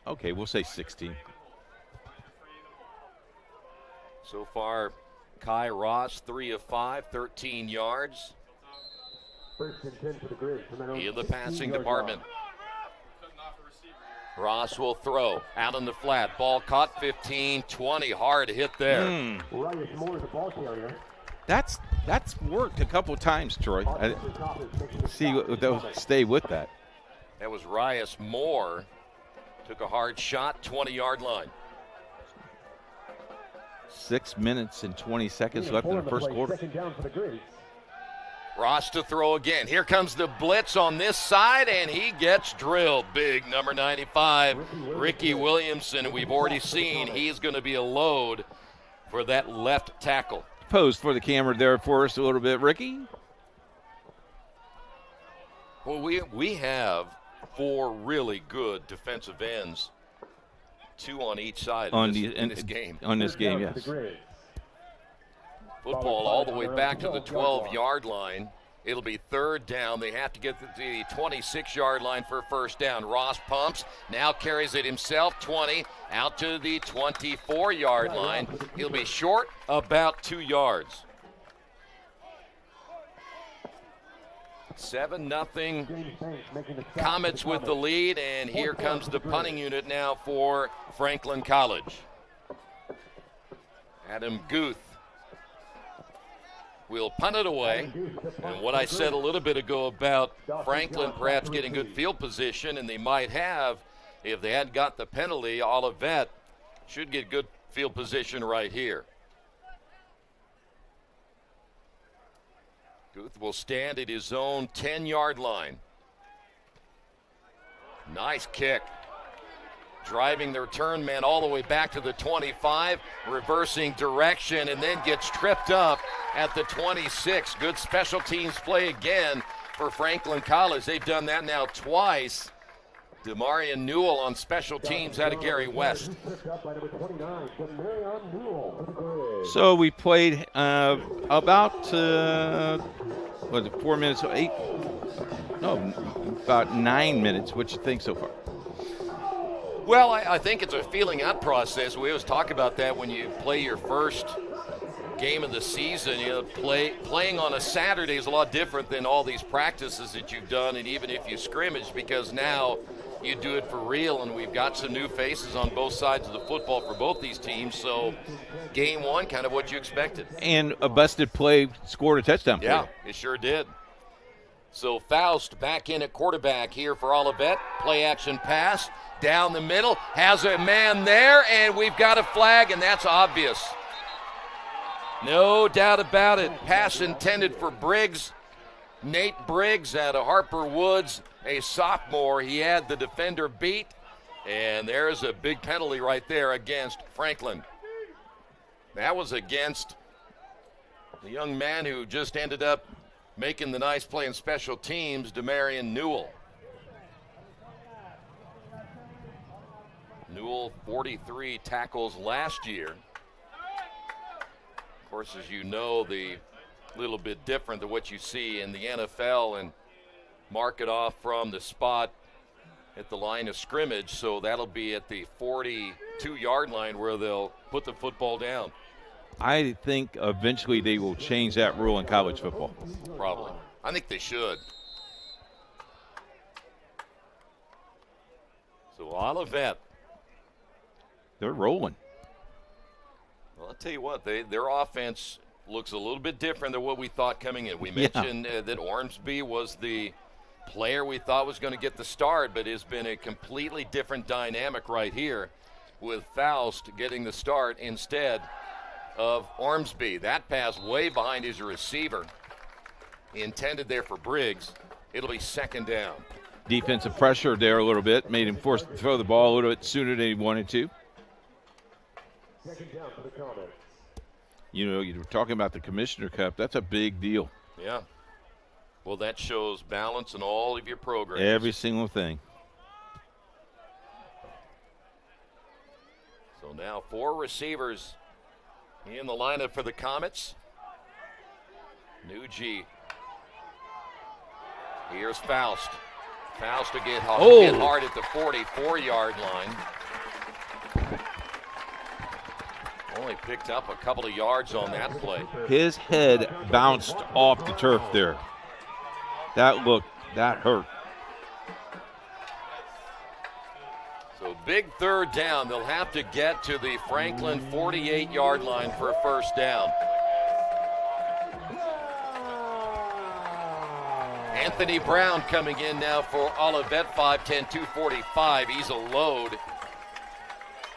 Okay, we'll say 16. So far, Kai Ross, 3 of 5, 13 yards. In the passing department. Ross will throw out on the flat. Ball caught, 15, 20. Hard hit there. That's worked a couple times, Troy. See what they'll stay with that. That was Rias Moore. Took a hard shot, 20-yard line. 6 minutes and 20 seconds left in the first quarter. Ross to throw again. Here comes the blitz on this side, and he gets drilled. Big number 95, Ricky Williamson. We've already seen he's going to be a load for that left tackle. Pose for the camera there for us a little bit, Ricky. Well, we have 4 really good defensive ends, 2 on each side in this game. On this game, yes. Football all the way back to the 12-yard line. It'll be 3rd down. They have to get to the 26-yard line for a first down. Ross pumps, now carries it himself, 20, out to the 24-yard line. He'll be short about 2 yards. 7-0. Comets with the lead, and here comes the punting unit now for Franklin College. Adam Guth will punt it away. And what I said a little bit ago about Franklin perhaps getting good field position, and they might have, if they hadn't got the penalty, Olivet should get good field position right here. Guth will stand at his own 10-yard line. Nice kick. Driving the return man all the way back to the 25, reversing direction, and then gets tripped up at the 26. Good special teams play again for Franklin College. They've done that now twice. Demarion Newell on special teams out of Gary West. So we played about 4 minutes, about 9 minutes. What you think so far? Well, I think it's a feeling out process. We always talk about that when you play your first game of the season. You know, playing on a Saturday is a lot different than all these practices that you've done, and even if you scrimmage, because now you do it for real, and we've got some new faces on both sides of the football for both these teams. So game one, kind of what you expected. And a busted play scored a touchdown. Yeah, it sure did. So Faust back in at quarterback here for Olivet. Play action pass down the middle, has a man there, and we've got a flag, and that's obvious. No doubt about it. Pass intended for Briggs. Nate Briggs out of Harper Woods, a sophomore. He had the defender beat, and there's a big penalty right there against Franklin. That was against the young man who just ended up making the nice play in special teams, Demarion Newell. Newell, 43 tackles last year. Of course, as you know, the little bit different than what you see in the NFL, and mark it off from the spot at the line of scrimmage, so that'll be at the 42-yard line where they'll put the football down. I think eventually they will change that rule in college football. Probably. I think they should. So Olivet. They're rolling. Well, I'll tell you what, their offense looks a little bit different than what we thought coming in. We mentioned that Ormsby was the player we thought was going to get the start, but it's been a completely different dynamic right here with Faust getting the start instead of Ormsby. That pass way behind his receiver, intended there for Briggs. It'll be 2nd down. Defensive pressure there a little bit, made him forced to throw the ball a little bit sooner than he wanted to. You know, you were talking about the Commissioner Cup. That's a big deal. Yeah. Well, that shows balance in all of your programs. Every single thing. So now 4 receivers in the lineup for the Comets. Nucci. Here's Faust. Faust to get hard at the 44-yard line. Only picked up a couple of yards on that play. His head bounced off the turf there. That hurt. So big third down. They'll have to get to the Franklin 48-yard line for a first down. Anthony Brown coming in now for Olivet, 5'10", 245. He's a load.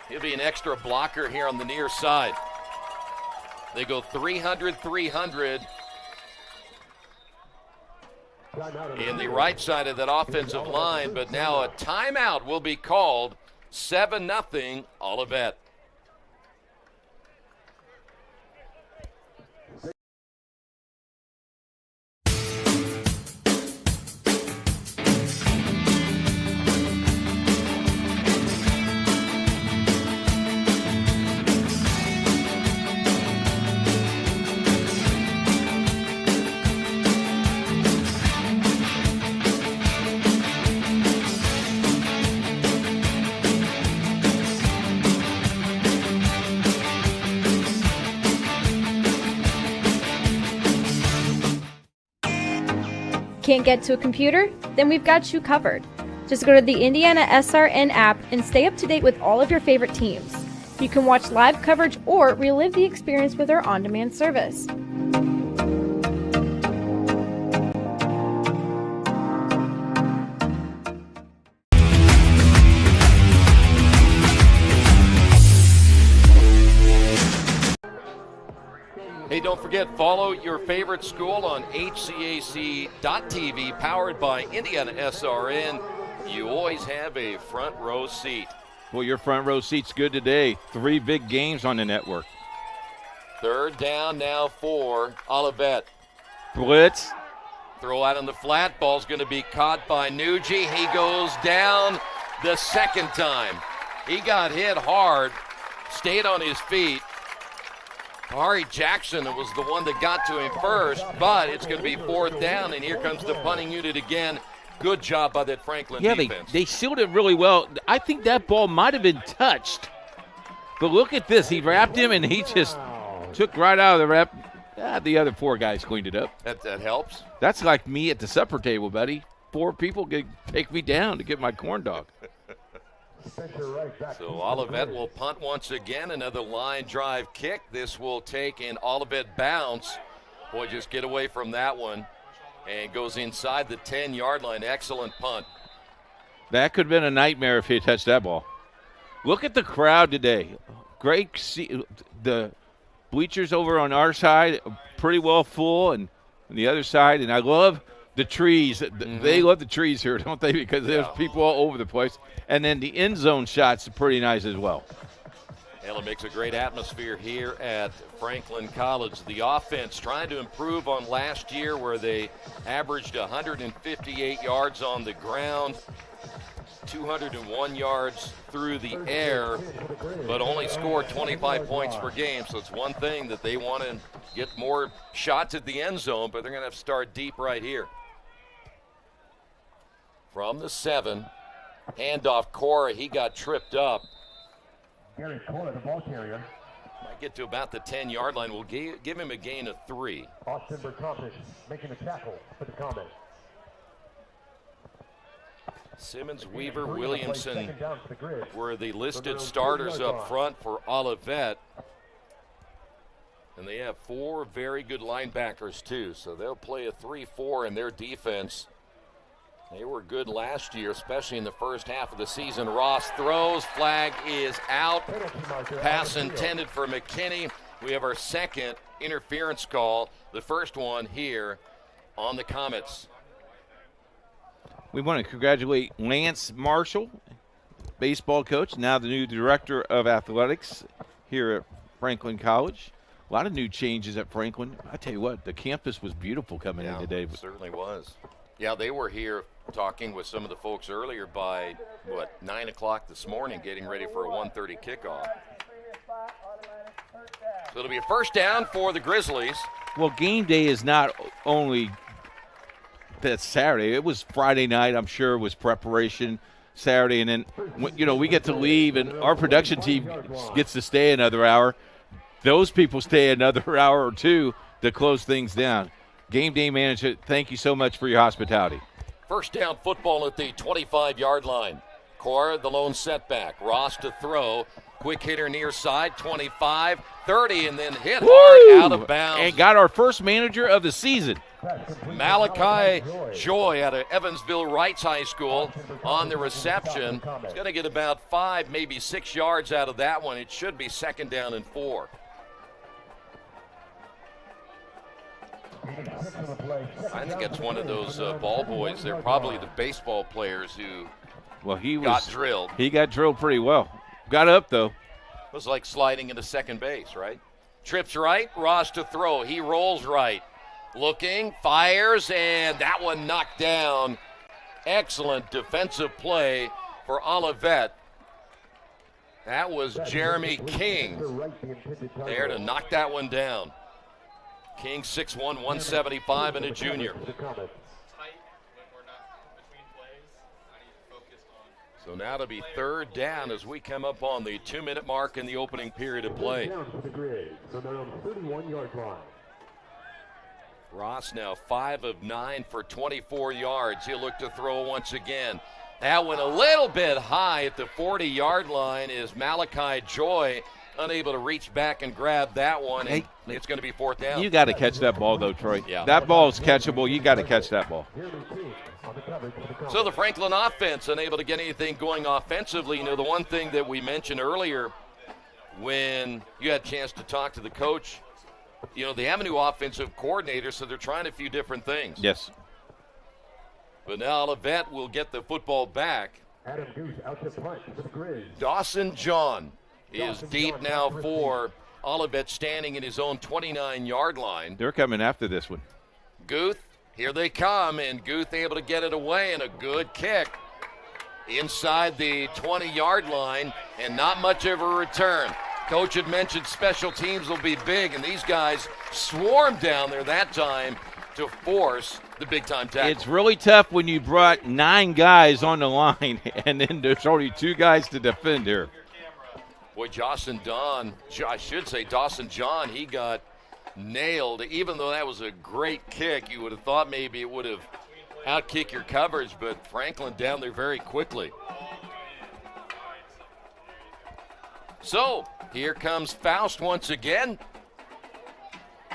He'll be an extra blocker here on the near side. They go 300-300 in the right side of that offensive line, but now a timeout will be called. 7-0 Olivet. Can't get to a computer? Then we've got you covered. Just go to the IndianaSRN app and stay up to date with all of your favorite teams. You can watch live coverage or relive the experience with our on-demand service. Hey, don't forget, follow your favorite school on HCAC.TV, powered by IndianaSRN. You always have a front row seat. Well, your front row seat's good today. 3 big games on the network. Third down now for Olivet. Blitz. Throw out on the flat. Ball's going to be caught by Nucci. He goes down the second time. He got hit hard, stayed on his feet. Ari Jackson was the one that got to him first, but it's going to be 4th down, and here comes the punting unit again. Good job by that Franklin defense. They sealed it really well. I think that ball might have been touched. But look at this. He wrapped him, and he just took right out of the wrap. The other 4 guys cleaned it up. That helps. That's like me at the supper table, buddy. 4 people could take me down to get my corn dog. So Olivet will punt once again. Another line drive kick. This will take an Olivet bounce. Boy, just get away from that one. And goes inside the 10-yard line. Excellent punt. That could have been a nightmare if he had touched that ball. Look at the crowd today. Great. The bleachers over on our side pretty well full, and on the other side. And I love the trees. They love the trees here, don't they? Because there's people all over the place. And then the end zone shots are pretty nice as well. Well, it makes a great atmosphere here at Franklin College. The offense trying to improve on last year, where they averaged 158 yards on the ground, 201 yards through the air, but only scored 25 points per game. So it's one thing that they want to get more shots at the end zone, but they're going to have to start deep right here. From the 7, handoff Cora. He got tripped up. Gary Cora, the ball carrier. Might get to about the 10-yard line. We'll give him a gain of 3. Austin Bertompich making a tackle for the Comets. Simmons, Weaver, Williamson were the listed starters up front for Olivet. And they have 4 very good linebackers, too. So they'll play a 3-4 in their defense. They were good last year, especially in the first half of the season. Ross throws. Flag is out. Pass intended for McKinney. We have our second interference call, the first one here on the Comets. We want to congratulate Lance Marshall, baseball coach, now the new director of athletics here at Franklin College. A lot of new changes at Franklin. I tell you what, the campus was beautiful coming in today. It certainly was. Yeah, they were here talking with some of the folks earlier by, 9 o'clock this morning, getting ready for a 1:30 kickoff. So it'll be a first down for the Grizzlies. Well, game day is not only that Saturday. It was Friday night, I'm sure, was preparation Saturday. And then, we get to leave, and our production team gets to stay another hour. Those people stay another hour or two to close things down. Game day manager, thank you so much for your hospitality. First down football at the 25-yard line. Cora, the lone setback. Ross to throw. Quick hitter near side, 25, 30, and then hit hard out of bounds. And got our first manager of the season. Malachi Joy out of Evansville Wrights High School on the reception. He's going to get about 5, maybe 6 yards out of that one. It should be second down and 4. I think it's one of those ball boys. They're probably the baseball players who got drilled. He got drilled pretty well. Got up, though. It was like sliding into second base, right? Trips right, Ross to throw. He rolls right. Looking, fires, and that one knocked down. Excellent defensive play for Olivet. That was Jeremy King there to knock that one down. King 6'1", 175, and a junior. So now to be third down as we come up on the 2-minute mark in the opening period of play. Ross now 5 of 9 for 24 yards. He'll look to throw once again. That went a little bit high at the 40-yard line. Is Malachi Joy unable to reach back and grab that one, and it's going to be fourth down. You got to catch that ball, though, Troy. Yeah. That ball is catchable. You got to catch that ball. So the Franklin offense unable to get anything going offensively. The one thing that we mentioned earlier when you had a chance to talk to the coach, they have a new offensive coordinator, so they're trying a few different things. Yes. But now Olivet will get the football back. Dawson John is deep now for Olivet, standing in his own 29-yard line. They're coming after this one. Guth, here they come, and Guth able to get it away, and a good kick inside the 20-yard line, and not much of a return. Coach had mentioned special teams will be big, and these guys swarmed down there that time to force the big-time tackle. It's really tough when you brought 9 guys on the line, and then there's only 2 guys to defend here. Boy, Dawson John, he got nailed. Even though that was a great kick, you would have thought maybe it would have outkicked your coverage, but Franklin down there very quickly. So, here comes Faust once again.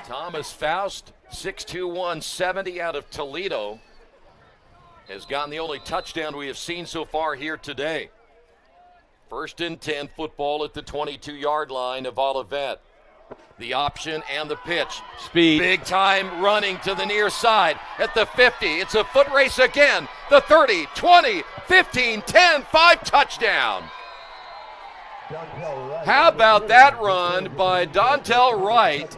Thomas Faust, 6'2", 170 out of Toledo, has gotten the only touchdown we have seen so far here today. First and 10 football at the 22-yard line of Olivet. The option and the pitch. Speed. Big time running to the near side at the 50. It's a foot race again. The 30, 20, 15, 10, 5 touchdown. How about that run by Dontel Wright?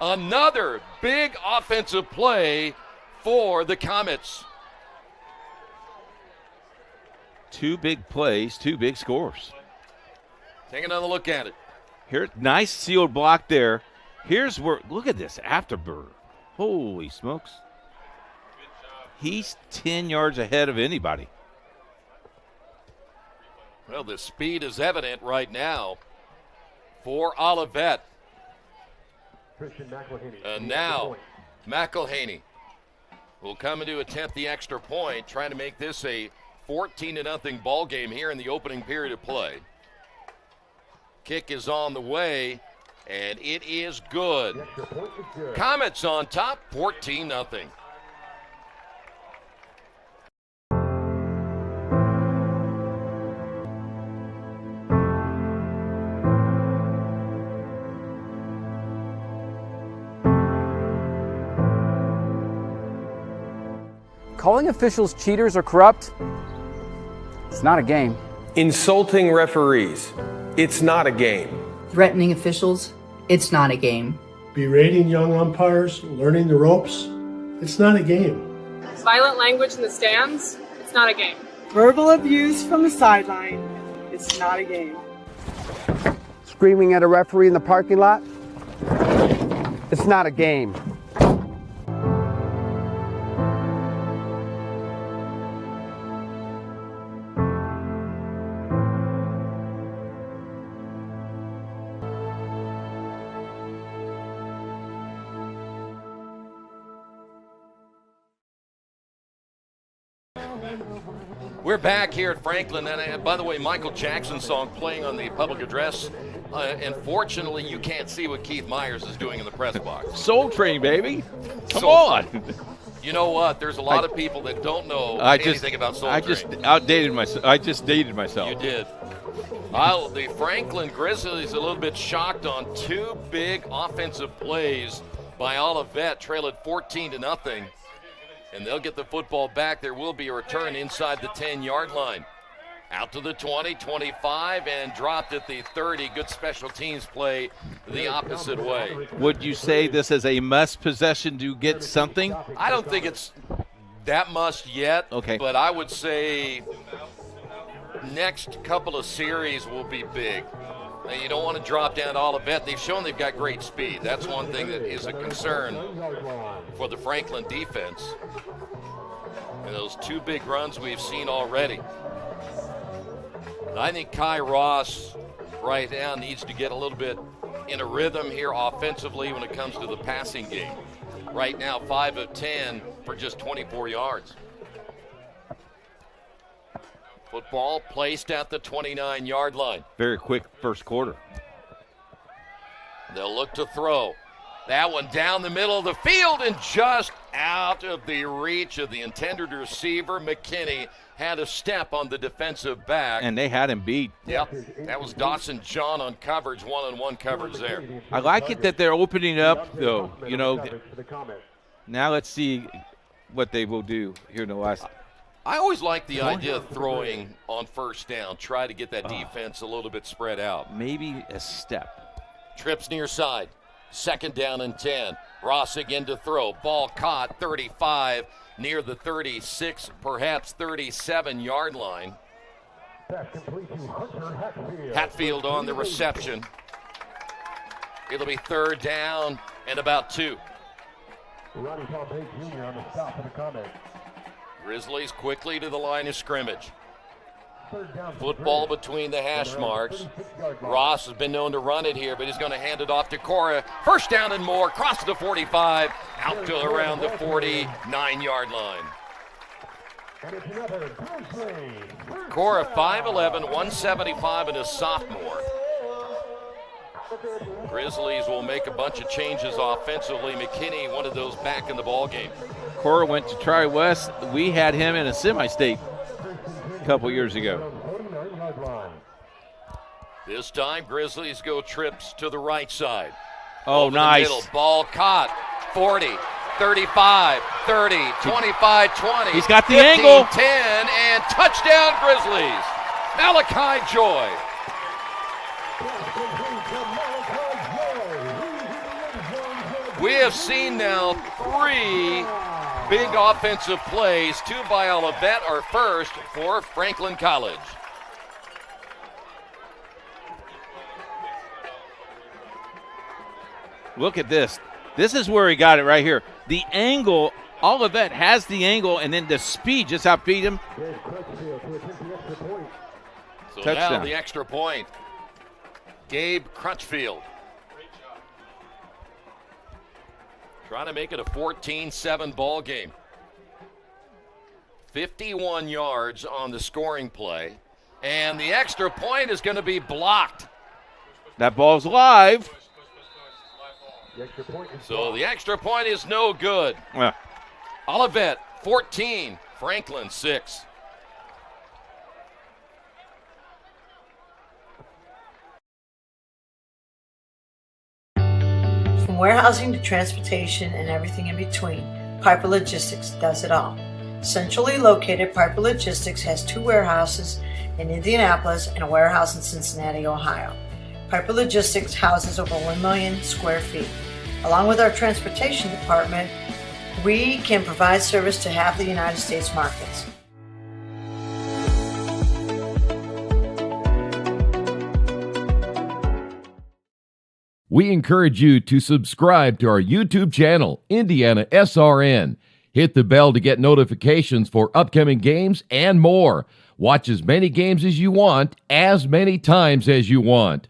Another big offensive play for the Comets. 2 big plays, 2 big scores. Take another look at it. Here, nice sealed block there. Here's where, look at this afterburner. Holy smokes. He's 10 yards ahead of anybody. Well, the speed is evident right now for Olivet. And now McElhaney will come in to attempt the extra point, trying to make this a 14-0 ball game here in the opening period of play. Kick is on the way, and it is good. Comets on top, 14-0. Calling officials cheaters or corrupt, it's not a game. Insulting referees, it's not a game. threatening officials, it's not a game. Berating young umpires, learning the ropes, it's not a game. Violent language in the stands, it's not a game. Verbal abuse from the sideline, it's not a game. Screaming at a referee in the parking lot, it's not a game. We're back here at Franklin, and by the way, Michael Jackson's song playing on the public address. Unfortunately, you can't see what Keith Myers is doing in the press box. Soul Train, baby. Come on. You know what? There's a lot of people that don't know anything about Soul Train. I just dated myself. You did. The Franklin Grizzlies a little bit shocked on two big offensive plays by Olivet, trailing 14-0. And they'll get the football back. There will be a return inside the 10-yard line. Out to the 20, 25, and dropped at the 30. Good special teams play the opposite way. Would you say this is a must possession to get something? I don't think it's that must yet. Okay. But I would say next couple of series will be big. Now, you don't want to drop down to Olivet. They've shown they've got great speed. That's one thing that is a concern for the Franklin defense. And those two big runs we've seen already. I think Kai Ross right now needs to get a little bit in a rhythm here offensively when it comes to the passing game. Right now, 5 of 10 for just 24 yards. Football placed at the 29-yard line. Very quick first quarter. They'll look to throw. That one down the middle of the field and just out of the reach of the intended receiver. McKinney had a step on the defensive back. And they had him beat. Yep, that was Dawson John on coverage, one-on-one coverage there. I like it that they're opening up, though. You know, now let's see what they will do here in the last. I always like the idea of throwing on first down. Try to get that defense a little bit spread out. Maybe a step. Trips near side. 2nd down and 10. Ross again to throw. Ball caught 35 near the 36, perhaps 37-yard line. Hatfield on the reception. It'll be 3rd down and about 2. Ronnie Pompey Jr. on the stop for the comment. Grizzlies quickly to the line of scrimmage. Football between the hash marks. Ross has been known to run it here, but he's going to hand it off to Cora. 1st down and more, across the 45, out to around the 49-yard line. Cora 5'11", 175, and a sophomore. Grizzlies will make a bunch of changes offensively. McKinney, one of those back in the ball game. Cora went to Tri-West. We had him in a semi-state a couple years ago. This time, Grizzlies go trips to the right side. Oh, over nice. The middle. Ball caught. 40, 35, 30, 25, 20. He's got the 15, angle. 10, and touchdown Grizzlies. Malachi Joy. We have seen now 3 big offensive plays. 2 by Olivet, our first for Franklin College. Look at this. This is where he got it right here. The angle, Olivet has the angle, and then the speed just outbeat him. So Touchdown. now the extra point. Gabe Crutchfield. Trying to make it a 14-7 ball game. 51 yards on the scoring play. And the extra point is going to be blocked. That ball's live. So the extra point is no good. Yeah. Olivet 14, Franklin 6. From warehousing to transportation and everything in between, Piper Logistics does it all. Centrally located, Piper Logistics has 2 warehouses in Indianapolis and a warehouse in Cincinnati, Ohio. Piper Logistics houses over 1 million square feet. Along with our transportation department, we can provide service to half the United States markets. We encourage you to subscribe to our YouTube channel, IndianaSRN. Hit the bell to get notifications for upcoming games and more. Watch as many games as you want, as many times as you want.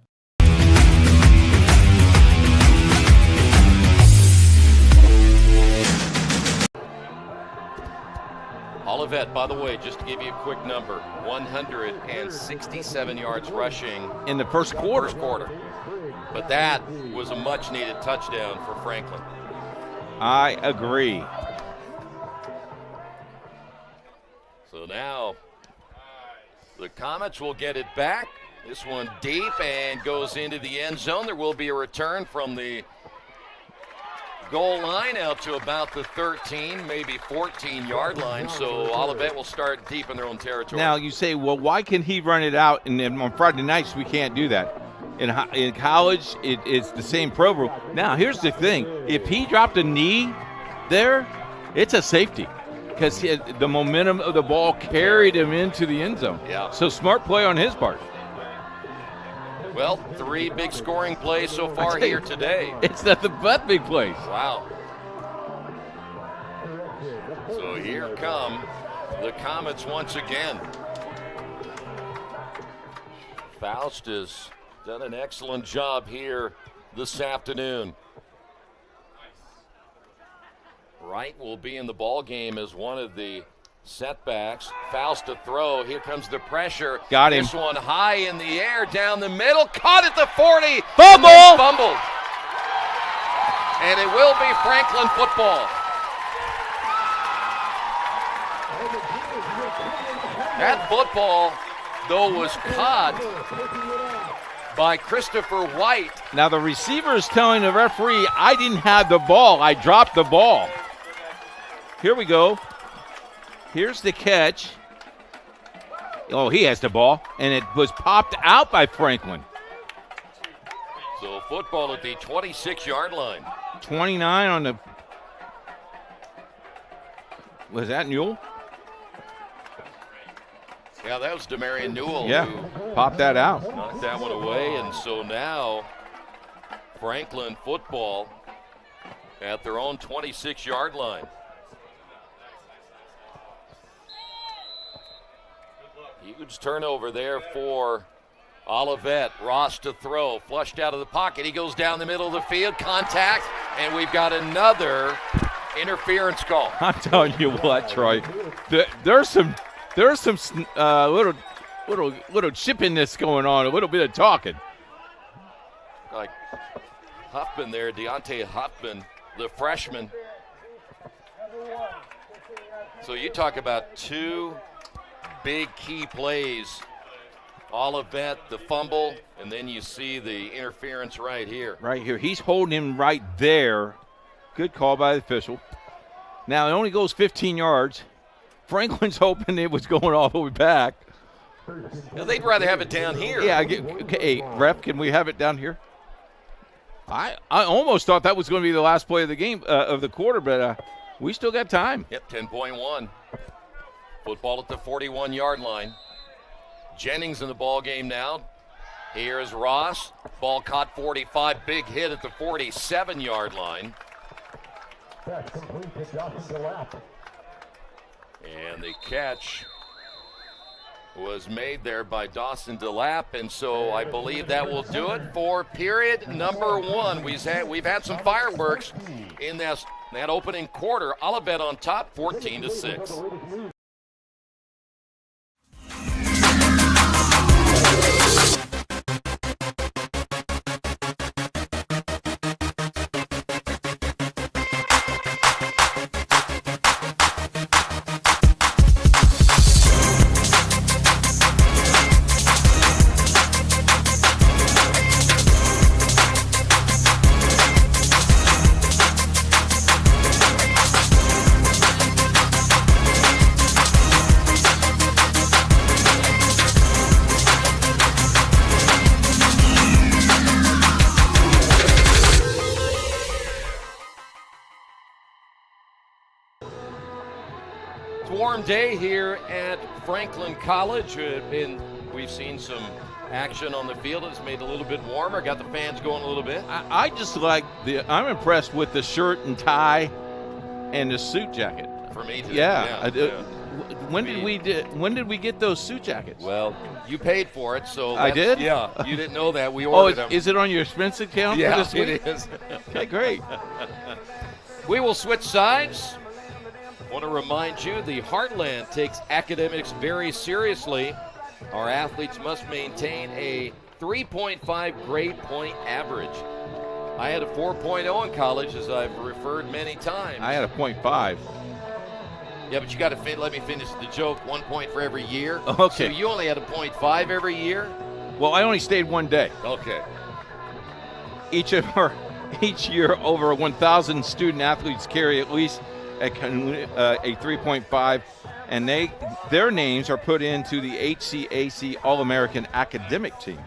Olivet, by the way, just to give you a quick number, 167 yards rushing in the first quarter. But that was a much-needed touchdown for Franklin. I agree. So now the Comets will get it back. This one deep and goes into the end zone. There will be a return from the goal line out to about the 13, maybe 14-yard line. So Olivet will start deep in their own territory. Now you say, well, why can he run it out? And then on Friday nights we can't do that. In college, it's the same program. Now here's the thing: if he dropped a knee there, it's a safety because the momentum of the ball carried him into the end zone. Yeah. So smart play on his part. Well, 3 big scoring plays so far here today. It's nothing but big plays. Wow. So here come the Comets once again. Faust has done an excellent job here this afternoon. Wright will be in the ball game as one of the setbacks. Faust to throw. Here comes the pressure. Got him. This one high in the air, down the middle. Caught at the 40. Fumble! Fumbled. And it will be Franklin football. That football, though, was caught by Christopher White. Now the receiver is telling the referee, I didn't have the ball. I dropped the ball. Here we go. Here's the catch. Oh, he has the ball, and it was popped out by Franklin. So football at the 26-yard line. 29 on the. Was that Newell? Yeah, that was Demarion Newell. Yeah, who popped that out. Knocked that one away, and so now Franklin football at their own 26-yard line. Huge turnover there for Olivet. Ross to throw, flushed out of the pocket. He goes down the middle of the field, contact, and we've got another interference call. I'm telling you what, Troy, there's some little chippiness going on, a little bit of talking. Like Huffman there, Deontay Huffman, the freshman. So you talk about 2 big key plays. Olivet, the fumble, and then you see the interference right here. Right here. He's holding him right there. Good call by the official. Now it only goes 15 yards. Franklin's hoping it was going all the way back. Now, they'd rather have it down here. Yeah, hey, ref, can we have it down here? I almost thought that was going to be the last play of the game, of the quarter, but we still got time. Yep, 10.1. Football at the 41-yard line. Jennings in the ball game now. Here's Ross. Ball caught 45. Big hit at the 47-yard line. That's complete to Dawson DeLapp. And the catch was made there by Dawson DeLapp, and so I believe that will do it for period number 1. We've had some fireworks in that opening quarter. Olivet on top, 14-6. first warm day here at Franklin College, and we've seen some action on the field. It's made it a little bit warmer, got the fans going a little bit. I just like I'm impressed with the shirt and tie and the suit jacket. For me too. Yeah. Yeah. When did we get those suit jackets? Well, you paid for it, so I did? Yeah, you didn't know that. We ordered them. Is it on your expense account Yeah, for this week? it is. Okay, great. We will switch sides. Want to remind you, the Heartland takes academics very seriously. Our athletes must maintain a 3.5 grade point average. I had a 4.0 in college, as I've referred many times. I had a 0.5. Yeah, but you got to let me finish the joke. 1 point for every year. Okay. So you only had a 0.5 every year? Well, I only stayed one day. Okay. Each year, over 1,000 student athletes carry at least a 3.5, and their names are put into the HCAC All-American Academic Team.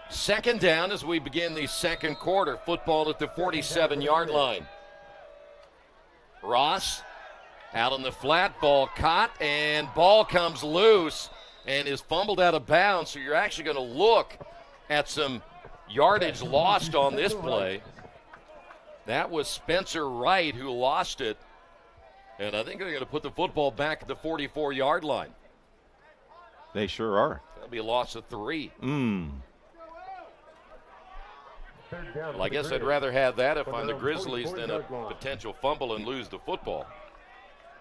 Second down as we begin the second quarter. Football at the 47-yard line. Ross out on the flat, ball caught, and ball comes loose and is fumbled out of bounds. So you're actually going to look at some yardage lost on this play. That was Spencer Wright who lost it. And I think they're going to put the football back at the 44-yard line. They sure are. That'll be a loss of 3. Well, I guess I'd rather have that if I'm the Grizzlies than a potential fumble and lose the football.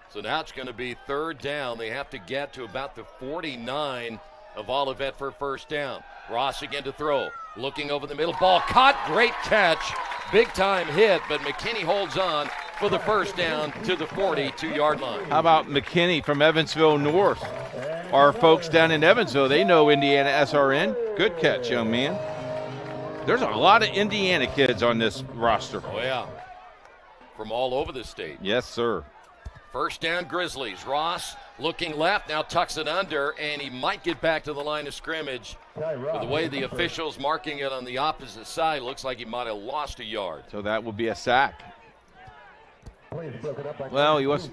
So now it's going to be third down. They have to get to about the 49 of Olivet for first down. Ross again to throw. Looking over the middle. Ball caught. Great catch. Big time hit, but McKinney holds on for the first down to the 42-yard line. How about McKinney from Evansville North? Our folks down in Evansville, they know IndianaSRN. Good catch, young man. There's a lot of Indiana kids on this roster. Oh, yeah. From all over the state. Yes, sir. First down, Grizzlies. Ross looking left, now tucks it under, and he might get back to the line of scrimmage. But the way the official's marking it on the opposite side, looks like he might have lost a yard. So that will be a sack. Well, he was.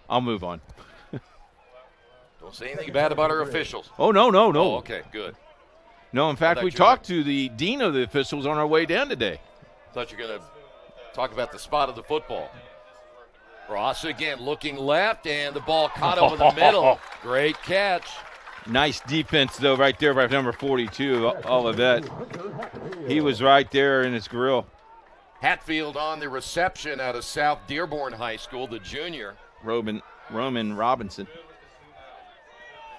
I'll move on. Don't say anything bad about our officials. Oh, no. Oh, okay, good. No, in fact, we talked to the dean of the officials on our way down today. Thought you were going to talk about the spot of the football. Ross again looking left, and the ball caught over the middle. Great catch. Nice defense, though, right there by number 42, Olivet. He was right there in his grill. Hatfield on the reception out of South Dearborn High School, the junior. Roman Robinson.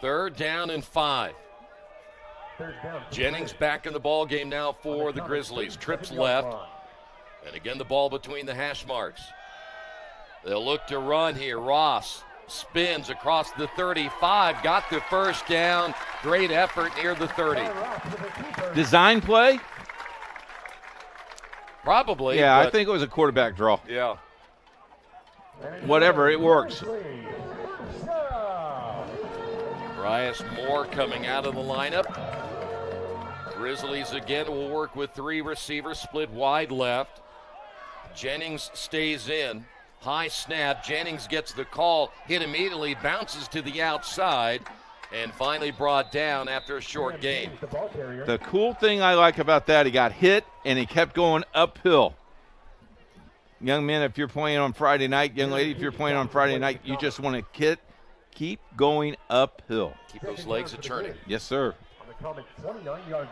Third down and 5. Jennings back in the ball game now for the Grizzlies. Trips left, and again the ball between the hash marks. They'll look to run here. Ross spins across the 35, got the first down. Great effort near the 30. Design play? Probably. Yeah, I think it was a quarterback draw. Yeah. Whatever, it works. Bryce Moore coming out of the lineup. Grizzlies again will work with 3 receivers split wide left. Jennings stays in. High snap. Jennings gets the call. Hit immediately. Bounces to the outside. And finally brought down after a short gain. The cool thing I like about that, he got hit and he kept going uphill. Young men, if you're playing on Friday night, young lady, if you're playing on Friday night, you just want to keep going uphill. Keep those legs a-churning. Yes, sir.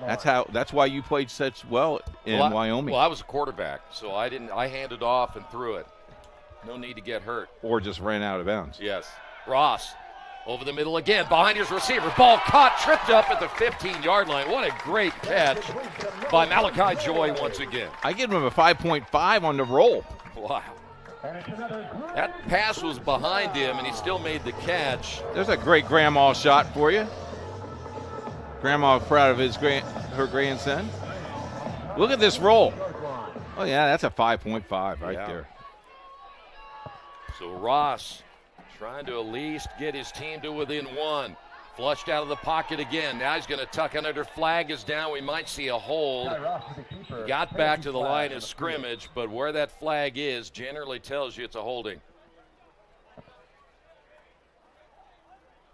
That's why you played such well in Wyoming. Well, I was a quarterback, so I handed off and threw it. No need to get hurt. Or just ran out of bounds. Yes. Ross over the middle again, behind his receiver. Ball caught, tripped up at the 15-yard line. What a great catch by Malachi Joy once again. I give him a 5.5 on the roll. Wow. That pass was behind him, and he still made the catch. There's a great grandma shot for you. Grandma proud of her grandson. Look at this roll. Oh, yeah, that's a 5.5 right there. So Ross trying to at least get his team to within 1. Flushed out of the pocket again. Now he's going to tuck it under. Flag is down. We might see a hold. He got back to the line of scrimmage, but where that flag is generally tells you it's a holding.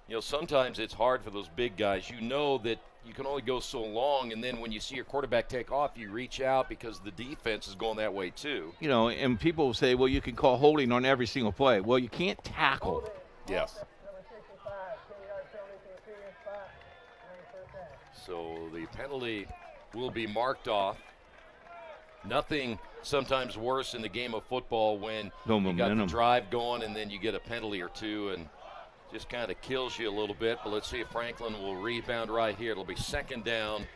You know, sometimes it's hard for those big guys. You know that you can only go so long, and then when you see your quarterback take off, you reach out because the defense is going that way too. You know, and people will say, well, you can call holding on every single play. Well, you can't tackle. Yes. So the penalty will be marked off. Nothing sometimes worse in the game of football when you got the drive going and then you get a penalty or two and just kind of kills you a little bit. But let's see if Franklin will rebound right here. It'll be second down.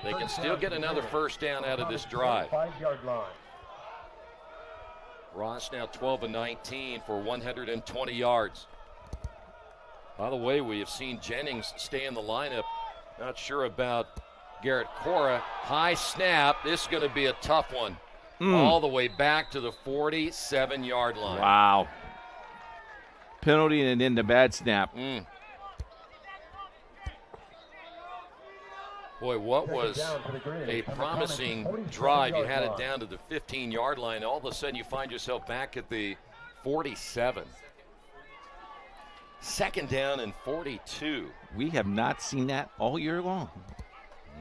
They can still get another first down out of this drive. 5-yard line. Ross now 12 and 19 for 120 yards. By the way, we have seen Jennings stay in the lineup. Not sure about Garrett Cora. High snap. This is going to be a tough one. All the way back to the 47-yard line. Wow. Penalty and then the bad snap. Boy, what was a promising drive. You had it down to the 15-yard line. All of a sudden, you find yourself back at the 47. Second down and 42. We have not seen that all year long.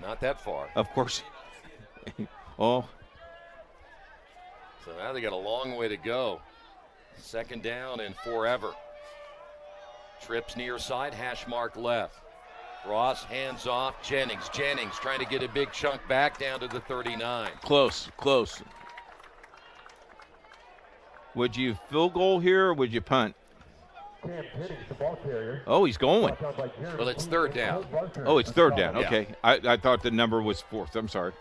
Not that far. Of course. Oh. So now they got a long way to go. Second down and forever. Trips near side, hash mark left. Ross hands off. Jennings trying to get a big chunk back down to the 39. Close. Would you field goal here or would you punt? Oh, he's going. Well, it's third down. Oh, it's third down. Okay. Yeah. I thought the number was fourth. I'm sorry.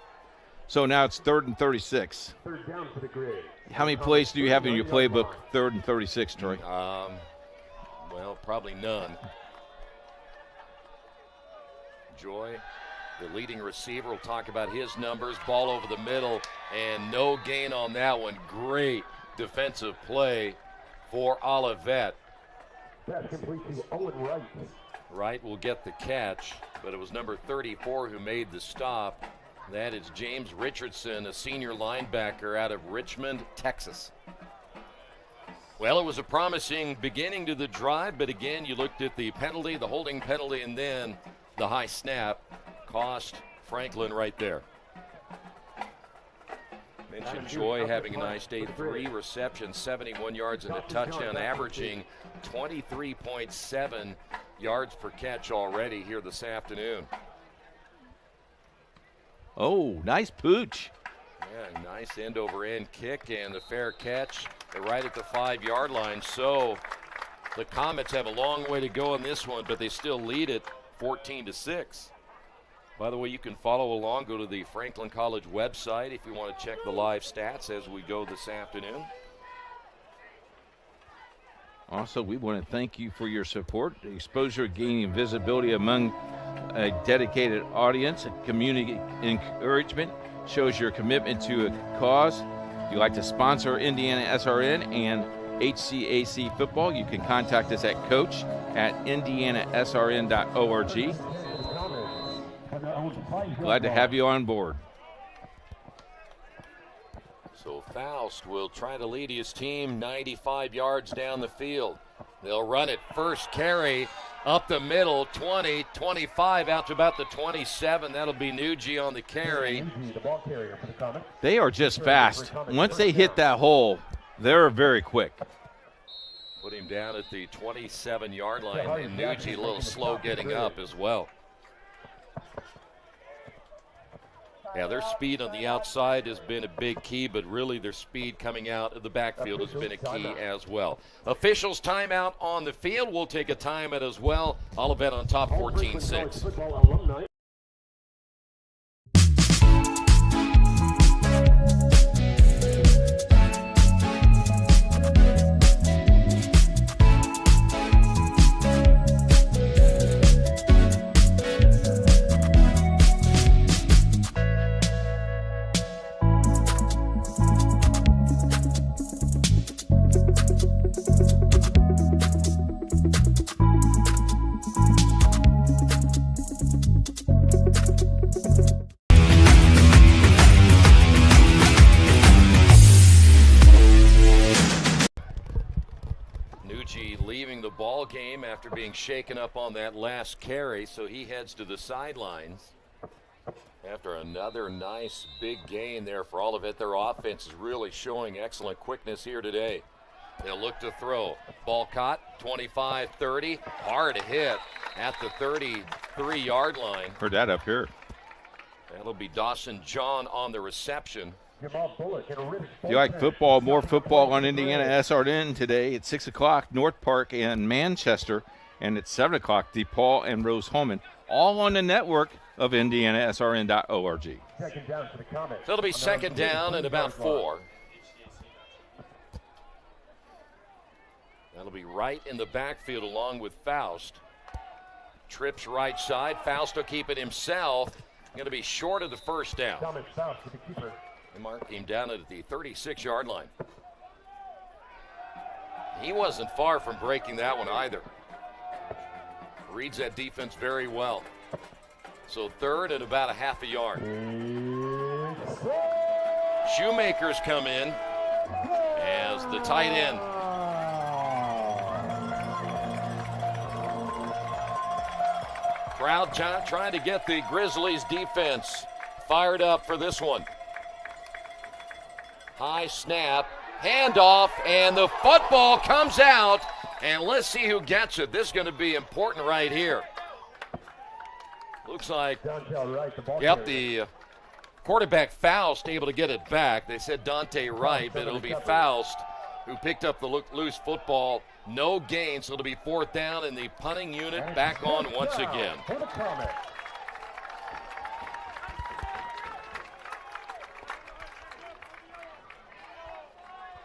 So now it's 3rd and 36. Third down for the grid. How many plays do you have in your playbook, 3rd and 36, Troy? Well, probably none. Joy, the leading receiver, will talk about his numbers. Ball over the middle, and no gain on that one. Great defensive play for Olivet. Pass complete to Owen Wright. Wright will get the catch, but it was number 34 who made the stop. That is James Richardson, a senior linebacker out of Richmond, Texas. Well, it was a promising beginning to the drive, but again, you looked at the penalty, the holding penalty, and then the high snap cost Franklin right there. Mentioned Joy having a nice day, 3 receptions, 71 yards and a touchdown, averaging 23.7 yards per catch already here this afternoon. Oh, nice pooch. Yeah, nice end-over-end kick and the fair catch right at the 5-yard line. So the Comets have a long way to go in this one, but they still lead it 14-6. By the way, you can follow along. Go to the Franklin College website if you want to check the live stats as we go this afternoon. Also, we want to thank you for your support. The exposure, gaining visibility among a dedicated audience and community encouragement shows your commitment to a cause. If you'd like to sponsor IndianaSRN and HCAC football, you can contact us at coach@indianasrn.org. Glad to have you on board. So Faust will try to lead his team 95 yards down the field. They'll run it first carry up the middle, 20, 25, out to about the 27. That'll be Nuji on the carry. They are just fast. Once they hit that hole, they're very quick. Put him down at the 27-yard line, and Nuji a little slow getting up as well. Yeah, their speed on the outside has been a big key, but really their speed coming out of the backfield has been a key as well. Officials timeout on the field. We'll take a timeout as well. Olivet on top 14-6. Nucci leaving the ball game after being shaken up on that last carry, so he heads to the sidelines. After another nice big gain there for Olivet, their offense is really showing excellent quickness here today. They'll look to throw. Ball caught, 25-30. Hard hit at the 33-yard line. Heard that up here. That'll be Dawson John on the reception. If you like football, more football on IndianaSRN today at 6 o'clock, North Park and Manchester, and at 7 o'clock, DePaul and Rose-Hulman, all on the network of IndianaSRN.org. So it'll be second down and about 4. That'll be right in the backfield along with Faust. Trips right side. Faust will keep it himself. Going to be short of the first down. They mark him down at the 36-yard line. He wasn't far from breaking that one either. Reads that defense very well. So third and about a half a yard. Shoemakers come in as the tight end. Crowd trying to get the Grizzlies defense fired up for this one. High snap, handoff, and the football comes out. And let's see who gets it. This is going to be important right here. Looks like, the quarterback Faust able to get it back. They said Dante Wright, but it'll be Faust who picked up the loose football. No gain, so it'll be fourth down, and the punting unit back on once again.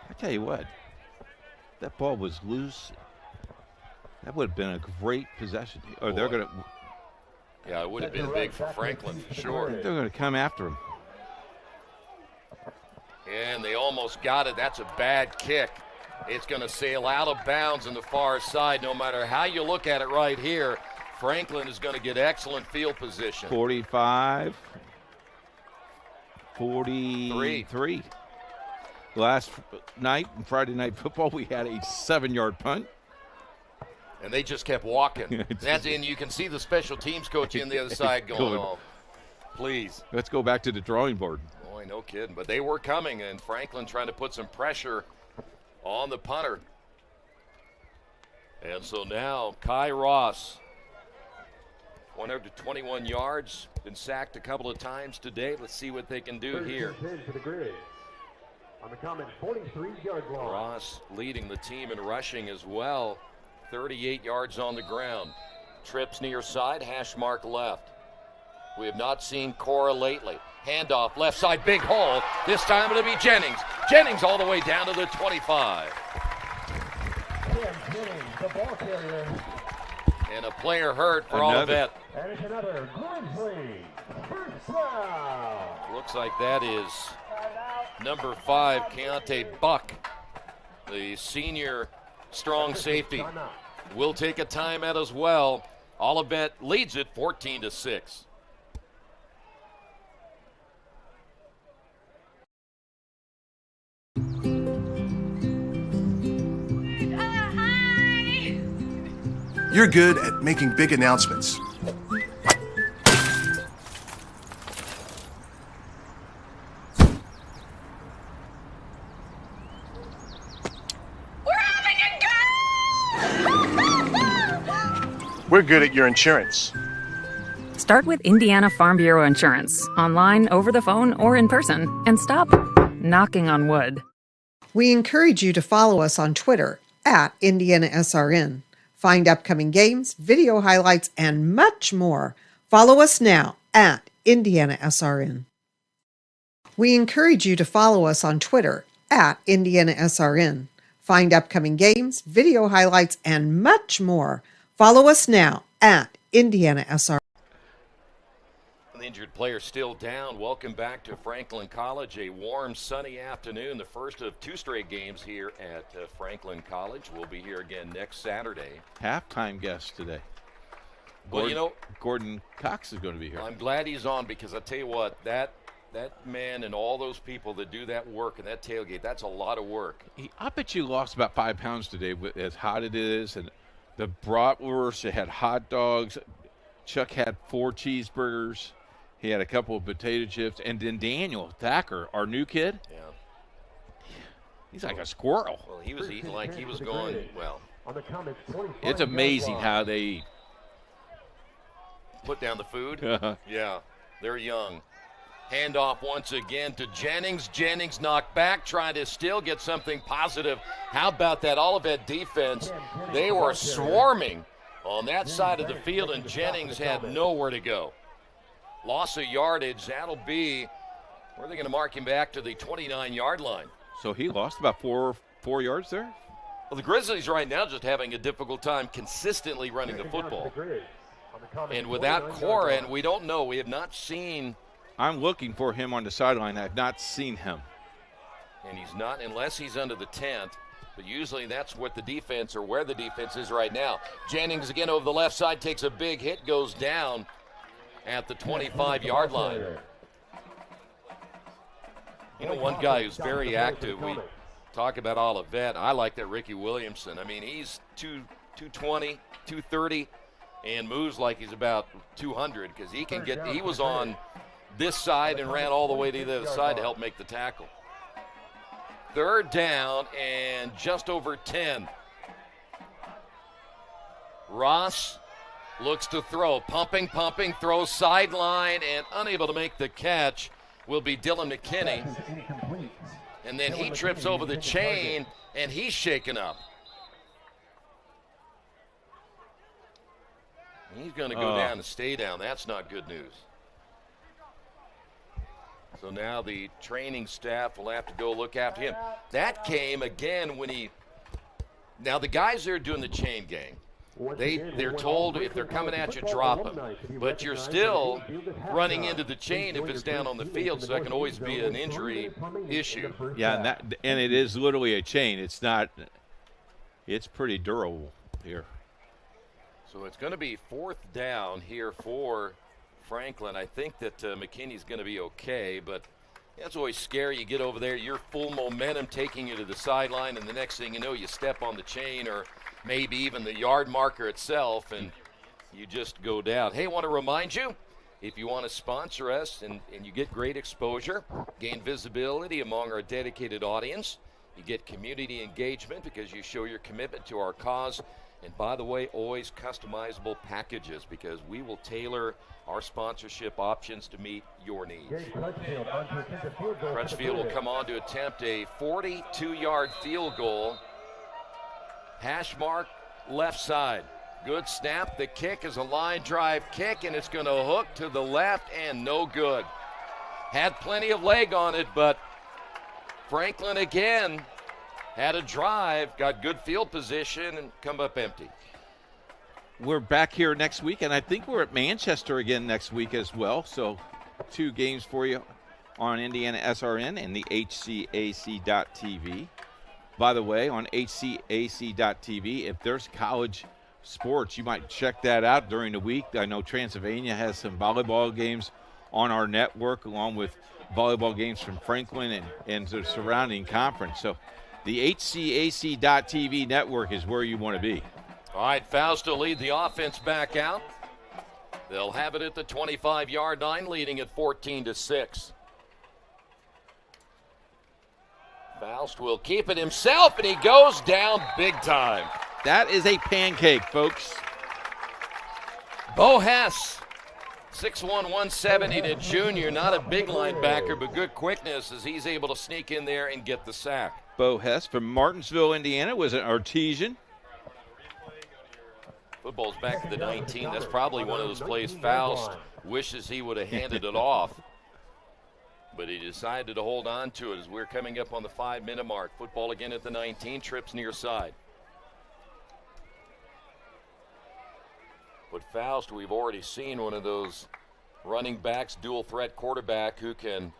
I tell you what, that ball was loose. That would have been a great possession. Or they're going to. Yeah, it would have been big for Franklin, for sure. They're going to come after him. And they almost got it. That's a bad kick. It's going to sail out of bounds on the far side. No matter how you look at it right here, Franklin is going to get excellent field position. 45, 43. Last night, Friday Night Football, we had a 7-yard punt. And they just kept walking. And you can see the special teams coach on the other side going, oh, please. Let's go back to the drawing board. Boy, no kidding. But they were coming, and Franklin trying to put some pressure on the punter. And so now Kai Ross, 121 yards, been sacked a couple of times today. Let's see what they can do here. On the common 43-yard line. Ross leading the team in rushing as well. 38 yards on the ground. Trips near side, hash mark left. We have not seen Cora lately. Handoff left side, big hole. This time it'll be Jennings. Jennings all the way down to the 25. Jennings, the ball carrier. And a player hurt for Olivet. And it's another Grizzly first down. Looks like that is number 5, Keontae Buck, the senior strong safety. Will take a timeout as well. Olivet leads it 14-6. You're good at making big announcements. We're good at your insurance. Start with Indiana Farm Bureau Insurance, online, over the phone, or in person, and stop knocking on wood. We encourage you to follow us on Twitter at IndianaSRN. Find upcoming games, video highlights, and much more. Follow us now at IndianaSRN. We encourage you to follow us on Twitter at IndianaSRN. Find upcoming games, video highlights, and much more. Follow us now at IndianaSRN. The injured player still down. Welcome back to Franklin College. A warm, sunny afternoon. The first of 2 straight games here at Franklin College. We'll be here again next Saturday. Halftime guest today. Well, Gordon Cox is going to be here. I'm glad he's on because I tell you what, that That man and all those people that do that work and that tailgate, that's a lot of work. I bet you lost about 5 pounds today with as hot it is. And the bratwurst, they had hot dogs. Chuck had 4 cheeseburgers. He had a couple of potato chips. And then Daniel Thacker, our new kid. Yeah. He's like a squirrel. Well, he was eating like he was going, well. It's amazing how they put down the food. Yeah, they're young. Handoff once again to Jennings. Jennings knocked back, trying to still get something positive. How about that Olivet defense? They were swarming on that side of the field, and Jennings had nowhere to go. Loss of yardage. That'll be, where are they going to mark him back to the 29-yard line? So he lost about four yards there? Well, the Grizzlies right now just having a difficult time consistently running the football. And without Corin, we don't know. We have not seen. I'm looking for him on the sideline. I've not seen him. And he's not unless he's under the tent. But usually that's what the defense or where the defense is right now. Jennings again over the left side takes a big hit, goes down at the 25-yard line. You know, one guy who's very active, we talk about Olivet. I like that Ricky Williamson. I mean, he's 220, 230, and moves like he's about 200 because he can get. He was on this side and ran all the way to the other side to help make the tackle. 3rd down and just over 10. Ross looks to throw, pumping, throws sideline, and unable to make the catch will be Dylan McKinney. And then he trips over the chain, and he's shaken up. He's going to go down and stay down. That's not good news. So now the training staff will have to go look after him. That came again when he – now the guys there doing the chain gang, they're told if they're coming at you, drop them. But you're still running into the chain if it's down on the field, so that can always be an injury issue. Yeah, and it is literally a chain. It's not – it's pretty durable here. So it's going to be 4th down here for Franklin. I think that McKinney's going to be okay, but that's always scary. You get over there, you're full momentum taking you to the sideline, and the next thing you know, you step on the chain or maybe even the yard marker itself, and you just go down. Hey, I want to remind you, if you want to sponsor us and you get great exposure, gain visibility among our dedicated audience, you get community engagement because you show your commitment to our cause. And by the way, always customizable packages because we will tailor our sponsorship options to meet your needs. Crutchfield will come on to attempt a 42-yard field goal. Hash mark left side. Good snap. The kick is a line drive kick, and it's going to hook to the left and no good. Had plenty of leg on it, but Franklin again had a drive, got good field position, and come up empty. We're back here next week, and I think we're at Manchester again next week as well. So 2 games for you on IndianaSRN and the HCAC.TV. By the way, on HCAC.TV, if there's college sports, you might check that out during the week. I know Transylvania has some volleyball games on our network, along with volleyball games from Franklin and the surrounding conference. So the HCAC.TV network is where you want to be. All right, Faust will lead the offense back out. They'll have it at the 25-yard line, leading at 14-6. Faust will keep it himself, and he goes down big time. That is a pancake, folks. Bo Hess, 6'1", 170, the junior, not a big linebacker, but good quickness as he's able to sneak in there and get the sack. Bo Hess from Martinsville, Indiana, was an artesian. Football's back to the 19. That's probably one of those plays Faust wishes he would have handed it off. But he decided to hold on to it as we're coming up on the 5-minute mark. Football again at the 19, trips near side. But Faust, we've already seen one of those running backs, dual threat quarterback who can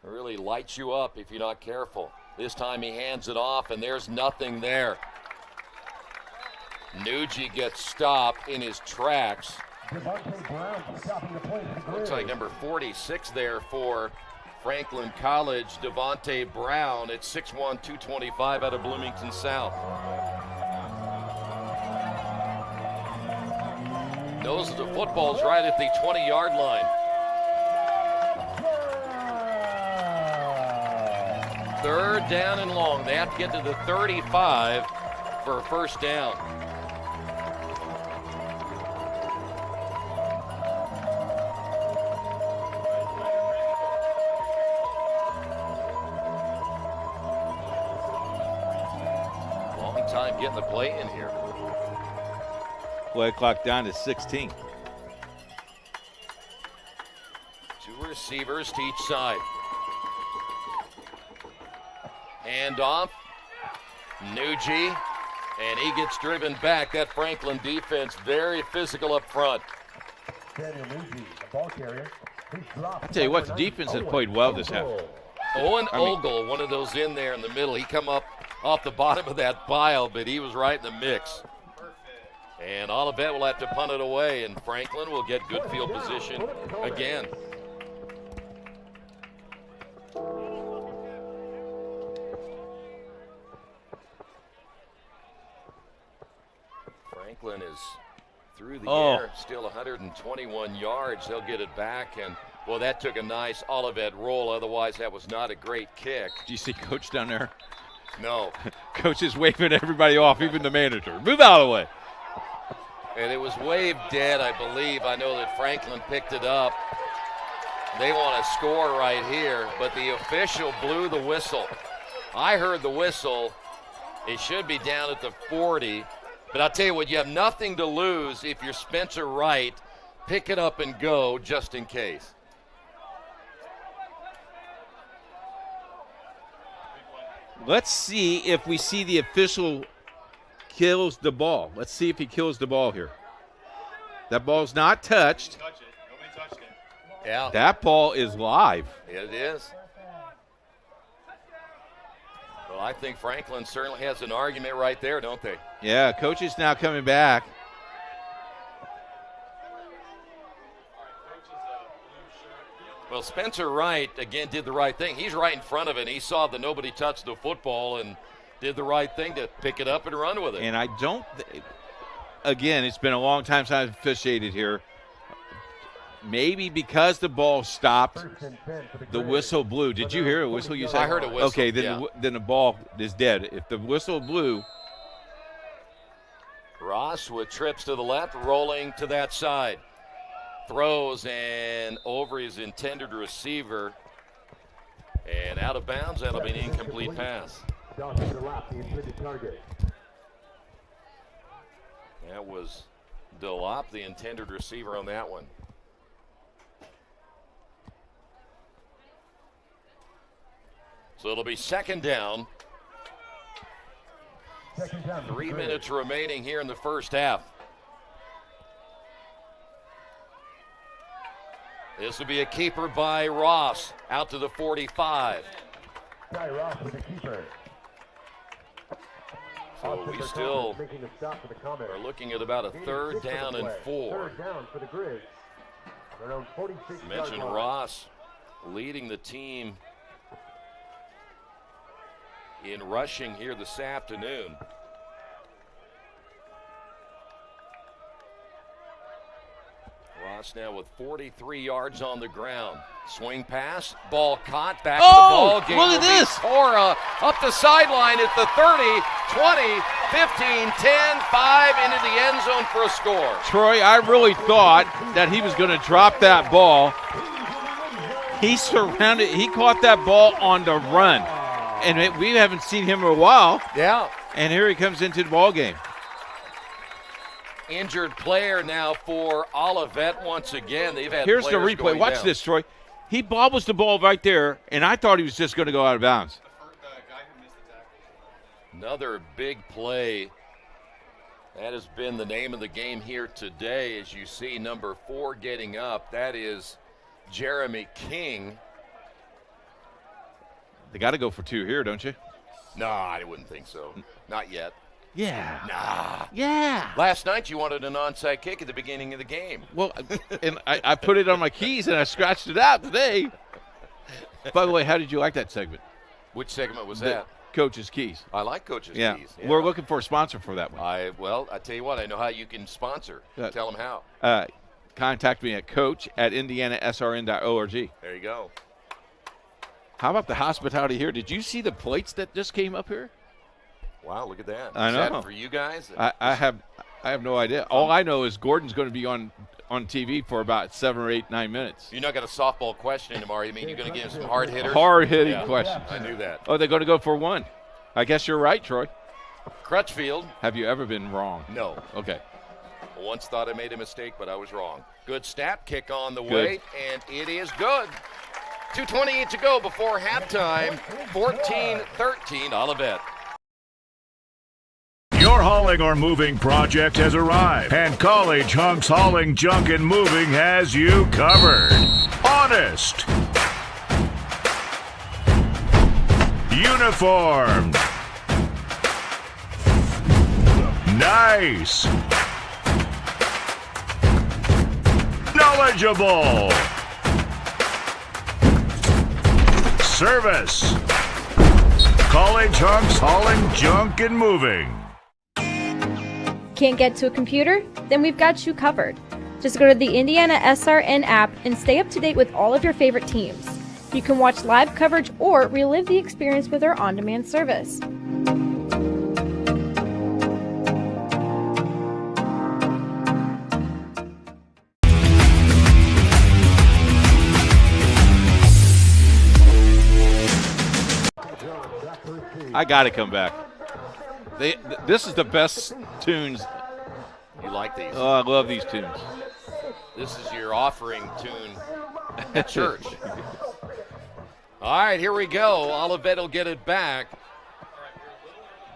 really light you up if you're not careful. This time he hands it off, and there's nothing there. Nugie gets stopped in his tracks. Looks like number 46 there for Franklin College, Devontae Brown at 6'1", 225 out of Bloomington South. Knows the football's right at the 20-yard line. Third down and long. They have to get to the 35 for a first down. Long time getting the play in here. Play clock down to 16. Two receivers to each side. Hand off, Nugie, and he gets driven back. That Franklin defense very physical up front. Daniel Nugie, the ball carrier. I tell you what, the defense has played well this half. Owen Ogle, one of those in there in the middle. He come up off the bottom of that pile, but he was right in the mix. And Olivet will have to punt it away, and Franklin will get good field position again. Franklin is through the air, still 121 yards. They'll get it back, and well, that took a nice Olivet roll. Otherwise, that was not a great kick. Do you see Coach down there? No. Coach is waving everybody off, even the manager. Move out of the way. And it was waved dead, I believe. I know that Franklin picked it up. They want to score right here, but the official blew the whistle. I heard the whistle. It should be down at the 40. But I'll tell you what, you have nothing to lose if you're Spencer Wright. Pick it up and go just in case. Let's see if we see the official kills the ball. Let's see if he kills the ball here. That ball's not touched. Nobody touched it. Yeah. That ball is live. It is. Well, I think Franklin certainly has an argument right there, don't they? Yeah, Coach is now coming back. Well, Spencer Wright, again, did the right thing. He's right in front of it. He saw that nobody touched the football and did the right thing to pick it up and run with it. And I don't, again, it's been a long time since I've officiated here. Maybe because the ball stopped, the whistle blew. Did you hear a whistle? You said I heard a whistle. Okay, then, then the ball is dead. If the whistle blew. Ross with trips to the left, rolling to that side. Throws and over his intended receiver. And out of bounds, that'll be an incomplete pass. That was Delop, the intended receiver on that one. So it'll be second down. 3 minutes remaining here in the first half. This will be a keeper by Ross out to the 45. Guy Ross with the keeper. So we still are looking at about a third down and 4. Third down for the Grizz. Around 46 Mentioned Ross leading the team in rushing here this afternoon. Ross now with 43 yards on the ground. Swing pass, ball caught, back to the ball game. Look at this. Cora up the sideline at the 30, 20, 15, 10, 5 into the end zone for a score. Troy, I really thought that he was going to drop that ball. He surrounded, he caught that ball on the run. And we haven't seen him in a while. Yeah. And here he comes into the ball game. Injured player now for Olivet once again. They've had Here's the players replay. going Watch down. this, Troy. He bobbles the ball right there, and I thought he was just going to go out of bounds. Another big play. That has been the name of the game here today. As you see, number 4 getting up. That is Jeremy King. They got to go for 2 here, don't you? No, I wouldn't think so. Not yet. Yeah. Nah. Yeah. Last night you wanted an onside kick at the beginning of the game. Well, and I put it on my keys and I scratched it out today. By the way, how did you like that segment? Which segment was that? Coach's Keys. I like Coach's Yeah. Keys. We're looking for a sponsor for that one. I tell you what, I know how you can sponsor. Tell them how. Contact me at coach@IndianaSRN.org. There you go. How about the hospitality here? Did you see the plates that just came up here? Wow, look at that. I Is know. that for you guys? I have no idea. All I know is Gordon's going to be on TV for about 7 or 8, 9 minutes. You're not got a softball question tomorrow. You mean you're going to give him some hard hitters? Hard-hitting questions. I knew that. Oh, they're going to go for one. I guess you're right, Troy. Crutchfield. Have you ever been wrong? No. Okay. I once thought I made a mistake, but I was wrong. Good snap, kick on the way, and it is good. 2:28 to go before halftime. 14-13, Olivet. Your hauling or moving project has arrived, and College Hunks Hauling, Junk, and Moving has you covered. Honest. Uniformed. Nice. Knowledgeable. Service. College Hunks Hauling, Junk, and Moving. Can't get to a computer? Then we've got you covered. Just go to the IndianaSRN app and stay up to date with all of your favorite teams. You can watch live coverage or relive the experience with our on-demand service. I got to come back. This is the best tunes. You like these? Oh, I love these tunes. This is your offering tune at church. All right, here we go. Olivet will get it back.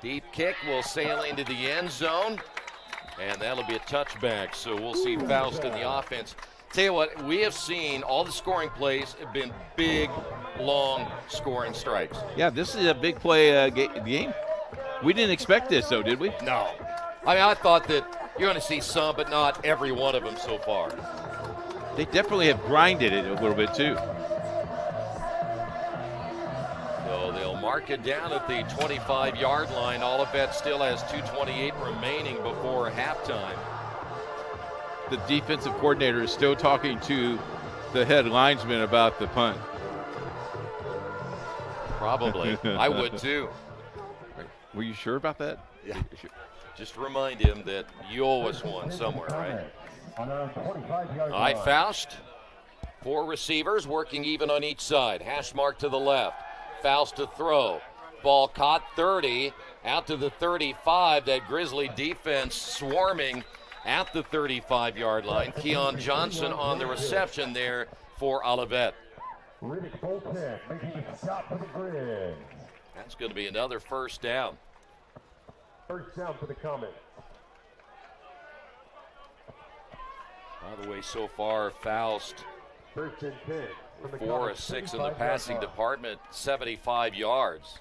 Deep kick will sail into the end zone, and that'll be a touchback. So we'll see Faust in the offense. Tell you what, we have seen all the scoring plays have been big, long scoring strikes. Yeah, this is a big play game. We didn't expect this, though, did we? No. I mean, I thought that you're going to see some, but not every one of them so far. They definitely have grinded it a little bit, too. So they'll mark it down at the 25-yard line. Olivet still has 2:28 remaining before halftime. The defensive coordinator is still talking to the head linesman about the punt. Probably. I would, too. Were you sure about that? Yeah. Just remind him that you owe us one somewhere, right? All right, Faust. 4 receivers working even on each side. Hash mark to the left. Faust to throw. Ball caught 30. Out to the 35. That Grizzly defense swarming at the 35-yard line. Keon Johnson on the reception there for Olivet. That's going to be another first down. First down for the Comets. By the way, so far, Faust, 4 of 6 in the passing department, 75 yards.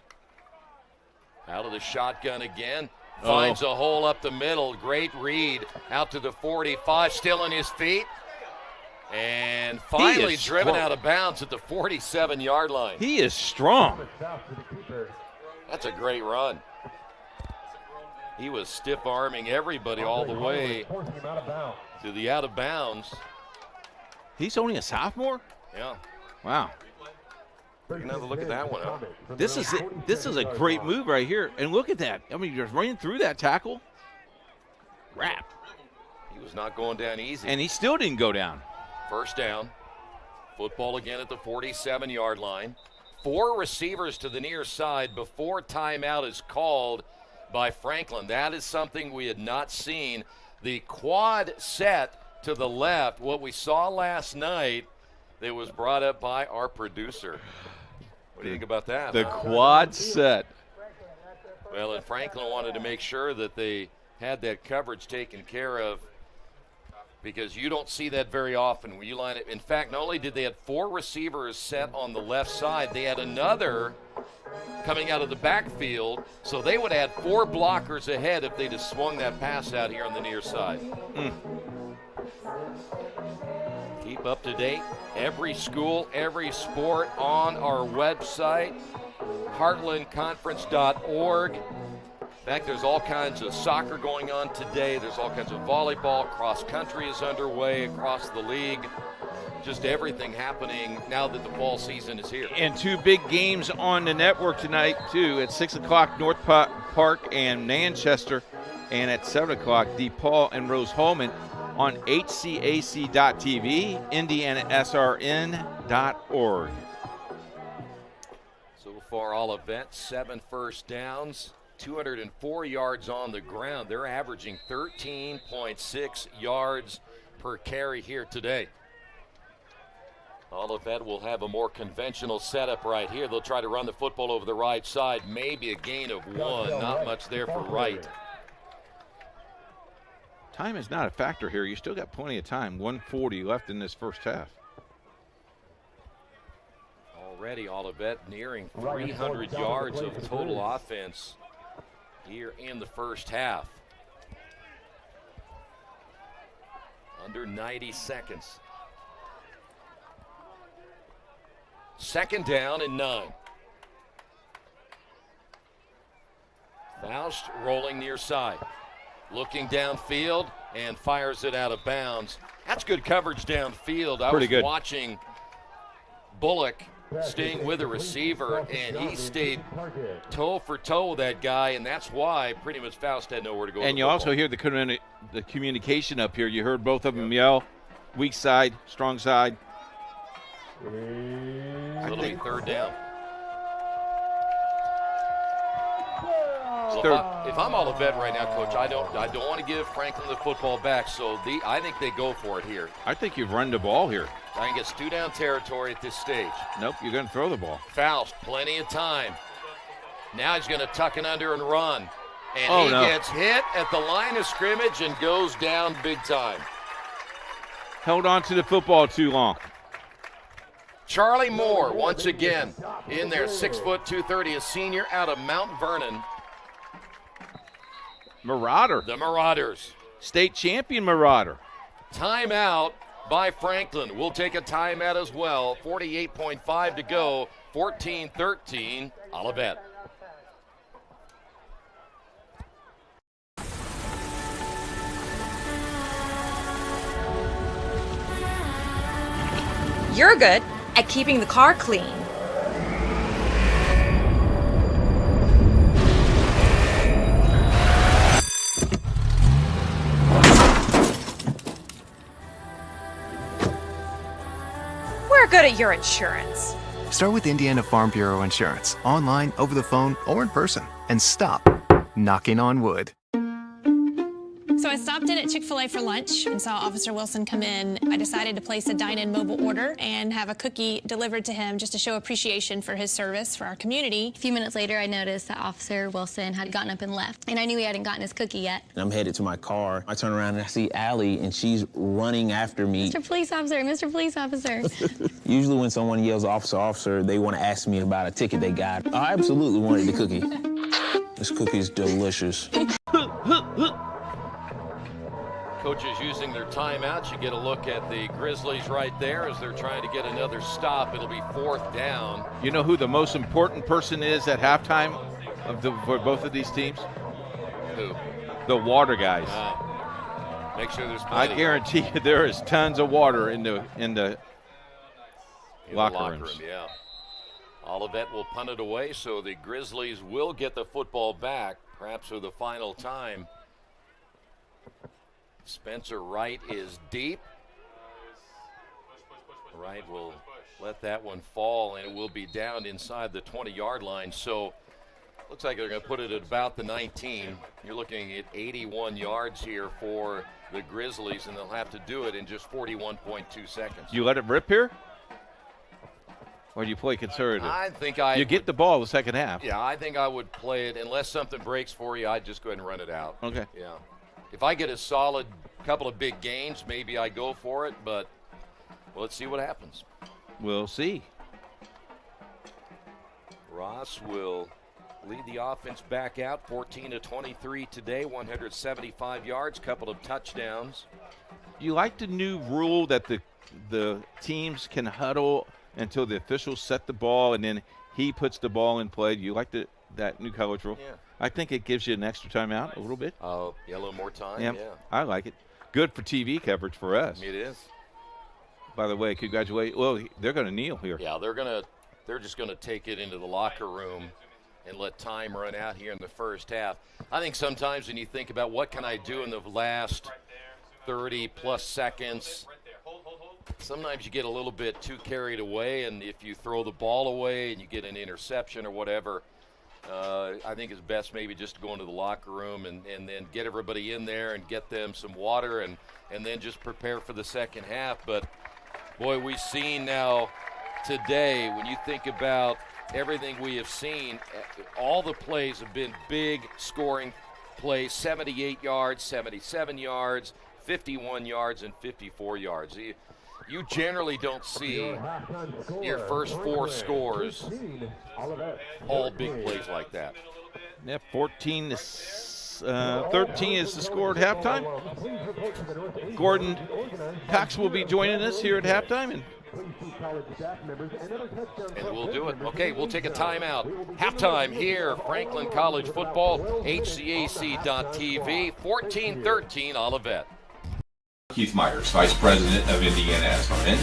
Out of the shotgun again. Finds a hole up the middle. Great read out to the 45, still on his feet. And finally driven out of bounds at the 47-yard line. He is strong. That's a great run. He was stiff-arming everybody all the way to the out of bounds. He's only a sophomore? Yeah. Wow. Take another look at that one. Huh? This is a great move right here. And look at that. I mean, you're running through that tackle. Wrap. He was not going down easy. And he still didn't go down. First down. Football again at the 47-yard line. 4 receivers to the near side before timeout is called by Franklin. That is something we had not seen. The quad set to the left, what we saw last night, that was brought up by our producer. What do you think about that? The quad set. Well, and Franklin wanted to make sure that they had that coverage taken care of, because you don't see that very often when you line it. In fact, not only did they have 4 receivers set on the left side, they had another coming out of the backfield, so they would add 4 blockers ahead if they just swung that pass out here on the near side. Mm. Keep Keep up to date. Every school, every sport on our website, heartlandconference.org. In fact, there's all kinds of soccer going on today. There's all kinds of volleyball. Cross country is underway across the league. Just everything happening now that the fall season is here. And 2 big games on the network tonight, too. At 6 o'clock, North Park and Manchester. And at 7 o'clock, DePaul and Rose-Hulman on HCAC.tv, IndianaSRN.org. So far, Olivet, 7 first downs, 204 yards on the ground. They're averaging 13.6 yards per carry here today. Olivet will have a more conventional setup right here. They'll try to run the football over the right side. Maybe a gain of 1. Not much there for Wright. Time is not a factor here. You still got plenty of time. 1:40 left in this first half. Already Olivet nearing 300 yards of total offense here in the first half. Under 90 seconds. 2nd down and 9. Faust rolling near side. Looking downfield and fires it out of bounds. That's good coverage downfield. I was watching Bullock staying with a receiver, and he stayed toe for toe with that guy, and that's why pretty much Faust had nowhere to go. And you also hear the communication up here. You heard both of them yell, weak side, strong side. It'll be 3rd down. So if I'm Olivet right now, Coach, I don't want to give Franklin the football back. So I think they go for it here. I think you've run the ball here. I think it's 2-down territory at this stage. Nope, you're going to throw the ball. Faust, plenty of time. Now he's going to tuck it under and run. And he gets hit at the line of scrimmage and goes down big time. Held on to the football too long. Charlie Moore, once again, in there, 6 foot 230, a senior out of Mount Vernon. Marauder. The Marauders. State champion Marauder. Timeout by Franklin. We'll take a timeout as well. 48.5 to go. 14-13, Olivet. You're good at keeping the car clean. We're good at your insurance. Start with Indiana Farm Bureau Insurance, online, over the phone, or in person, and stop knocking on wood. So I stopped in at Chick-fil-A for lunch and saw Officer Wilson come in. I decided to place a dine-in mobile order and have a cookie delivered to him just to show appreciation for his service for our community. A few minutes later, I noticed that Officer Wilson had gotten up and left, and I knew he hadn't gotten his cookie yet. And I'm headed to my car. I turn around and I see Allie, and she's running after me. Mr. Police Officer, Mr. Police Officer. Usually when someone yells, officer, officer, they want to ask me about a ticket they got. I absolutely wanted the cookie. This cookie's delicious. Coaches using their timeouts. You get a look at the Grizzlies right there as they're trying to get another stop. It'll be 4th down. You know who the most important person is at halftime for both of these teams? Who? The water guys. Make sure there's plenty. I guarantee you there is tons of water in the locker rooms. Yeah. Olivet will punt it away, so the Grizzlies will get the football back, perhaps for the final time. Spencer Wright is deep. Wright will let that one fall, and it will be down inside the 20-yard line. So looks like they're going to put it at about the 19. You're looking at 81 yards here for the Grizzlies, and they'll have to do it in just 41.2 seconds. You let it rip here? Or do you play conservative? I think you get the ball the second half. Yeah, I think I would play it. Unless something breaks for you, I'd just go ahead and run it out. Okay. Yeah. If I get a solid couple of big gains, maybe I go for it, but let's see what happens. We'll see. Ross will lead the offense back out, 14-23 today, 175 yards, couple of touchdowns. You like the new rule that the the teams can huddle until the officials set the ball, and then he puts the ball in play. Do you like that new college rule? Yeah. I think it gives you an extra timeout a little bit. Oh, yeah, a little more time. Yeah, I like it. Good for TV coverage for us. It is. By the way, congratulations. Well, they're going to kneel here. Yeah, they're just gonna take it into the locker room and let time run out here in the first half. I think sometimes when you think about what can I do in the last 30-plus seconds, sometimes you get a little bit too carried away, and if you throw the ball away and you get an interception or whatever, I think it's best maybe just to go into the locker room and then get everybody in there and get them some water and then just prepare for the second half. But, boy, we've seen now today, when you think about everything we have seen, all the plays have been big scoring plays, 78 yards, 77 yards, 51 yards, and 54 yards. You generally don't see your first four scores all big plays like that. Yeah, 13 is the score at halftime. Gordon Cox will be joining us here at halftime, and we'll do it. Okay, we'll take a timeout. Halftime here, Franklin College Football, HCAC.TV, 14-13 Olivet. Keith Myers, Vice President of IndianaSRN.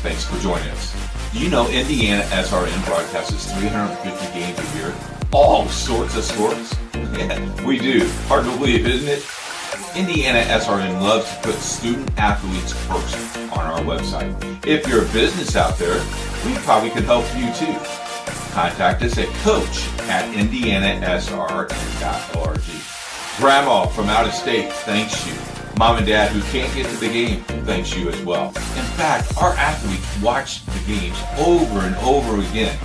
Thanks for joining us. Do you know IndianaSRN broadcasts 350 games a year? All sorts of sports? Yeah, we do. Hard to believe, isn't it? IndianaSRN loves to put student athletes first on our website. If you're a business out there, we probably could help you too. Contact us at coach@indianasrn.org. Grandma from out of state thanks you. Mom and Dad who can't get to the game thanks you as well. In fact, our athletes watch the games over and over again.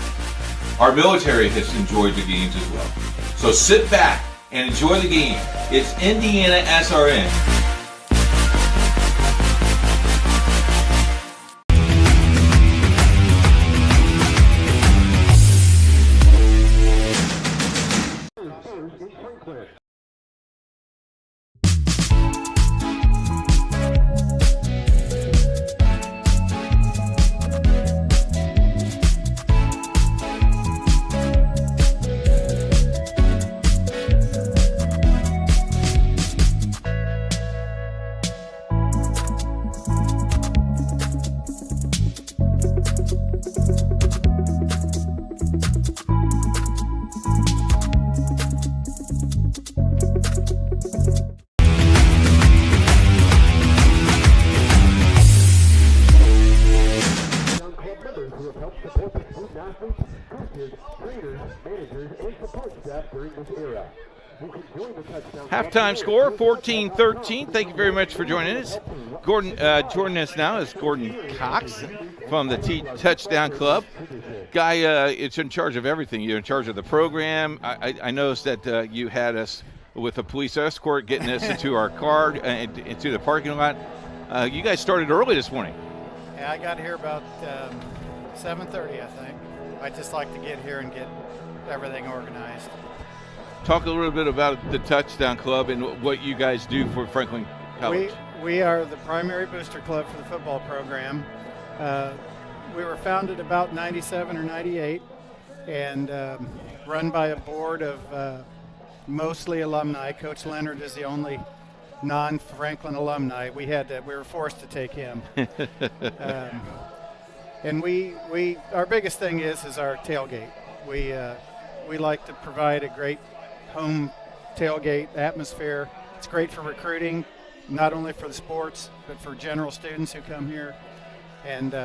Our military has enjoyed the games as well. So sit back and enjoy the game. It's IndianaSRN. halftime score, 14-13. Thank you very much for joining us. Joining us now is Gordon Cox from the Touchdown Club. Guy, it's in charge of everything. You're in charge of the program. I noticed that you had us with a police escort getting us into our car, into the parking lot. You guys started early this morning. Yeah, I got here about 7:30, I think. I just like to get here and get everything organized. Talk a little bit about the Touchdown Club and what you guys do for Franklin College. We are the primary booster club for the football program. We were founded about 97 or 98 and run by a board of mostly alumni. Coach Leonard is the only non-Franklin alumni. We were forced to take him. And our biggest thing is our tailgate. We like to provide a great home tailgate atmosphere. It's great for recruiting, not only for the sports, but for general students who come here. And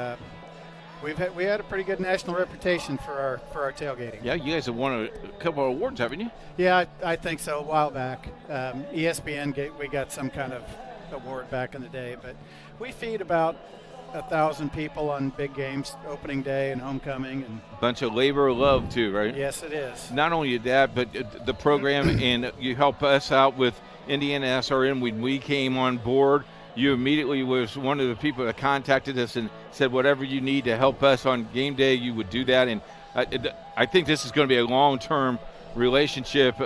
we had a pretty good national reputation for our tailgating. Yeah, you guys have won a couple of awards, haven't you? Yeah, I think so. A while back, ESPN we got some kind of award back in the day. But we feed about 1,000 people on big games, opening day and homecoming, and bunch of labor of love too, right? Yes, it is. Not only that, but the program, and you help us out with IndianaSRN. When we came on board, you immediately was one of the people that contacted us and said whatever you need to help us on game day, you would do that. And I think this is going to be a long-term relationship.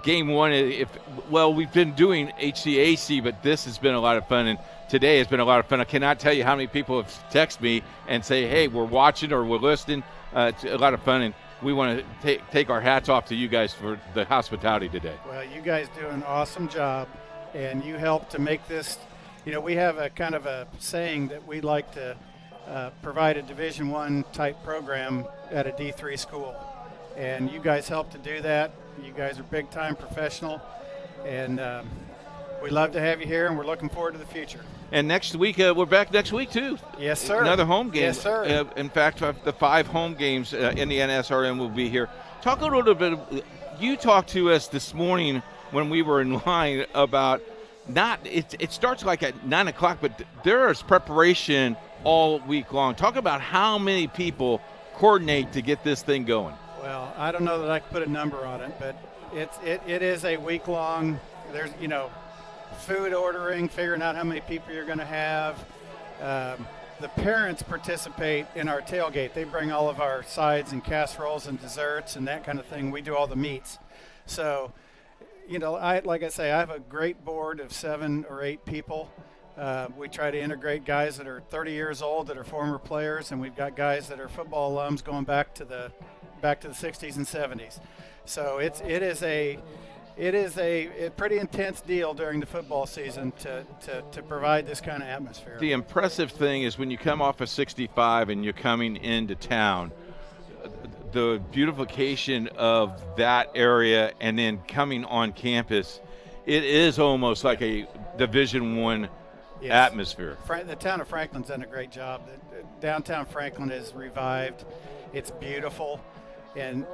Game one, we've been doing HCAC, but this has been a lot of fun, and today has been a lot of fun. I cannot tell you how many people have texted me and say, hey, we're watching or we're listening. It's a lot of fun, and we want to take our hats off to you guys for the hospitality today. Well, you guys do an awesome job, and you help to make this, we have a kind of a saying that we like to provide a Division I type program at a D3 school. And you guys help to do that. You guys are big-time professional, and we love to have you here, and we're looking forward to the future. And next week, we're back next week, too. Yes, sir. Another home game. Yes, sir. In fact, the 5 home games, IndianaSRN will be here. Talk a little bit. You talked to us this morning when we were in line about it starts like at 9 o'clock, but there is preparation all week long. Talk about how many people coordinate to get this thing going. Well, I don't know that I can put a number on it, but it is a week-long. There's, food ordering, figuring out how many people you're going to have. The parents participate in our tailgate. They bring all of our sides and casseroles and desserts and that kind of thing. We do all the meats. So, like I say, I have a great board of 7 or 8 people. We try to integrate guys that are 30 years old that are former players, and we've got guys that are football alums going back to the 60s and 70s. So it is a pretty intense deal during the football season to provide this kind of atmosphere. The impressive thing is when you come off of 65 and you're coming into town, the beautification of that area and then coming on campus, it is almost like a Division I atmosphere. The town of Franklin's done a great job. Downtown Franklin is revived. It's beautiful. And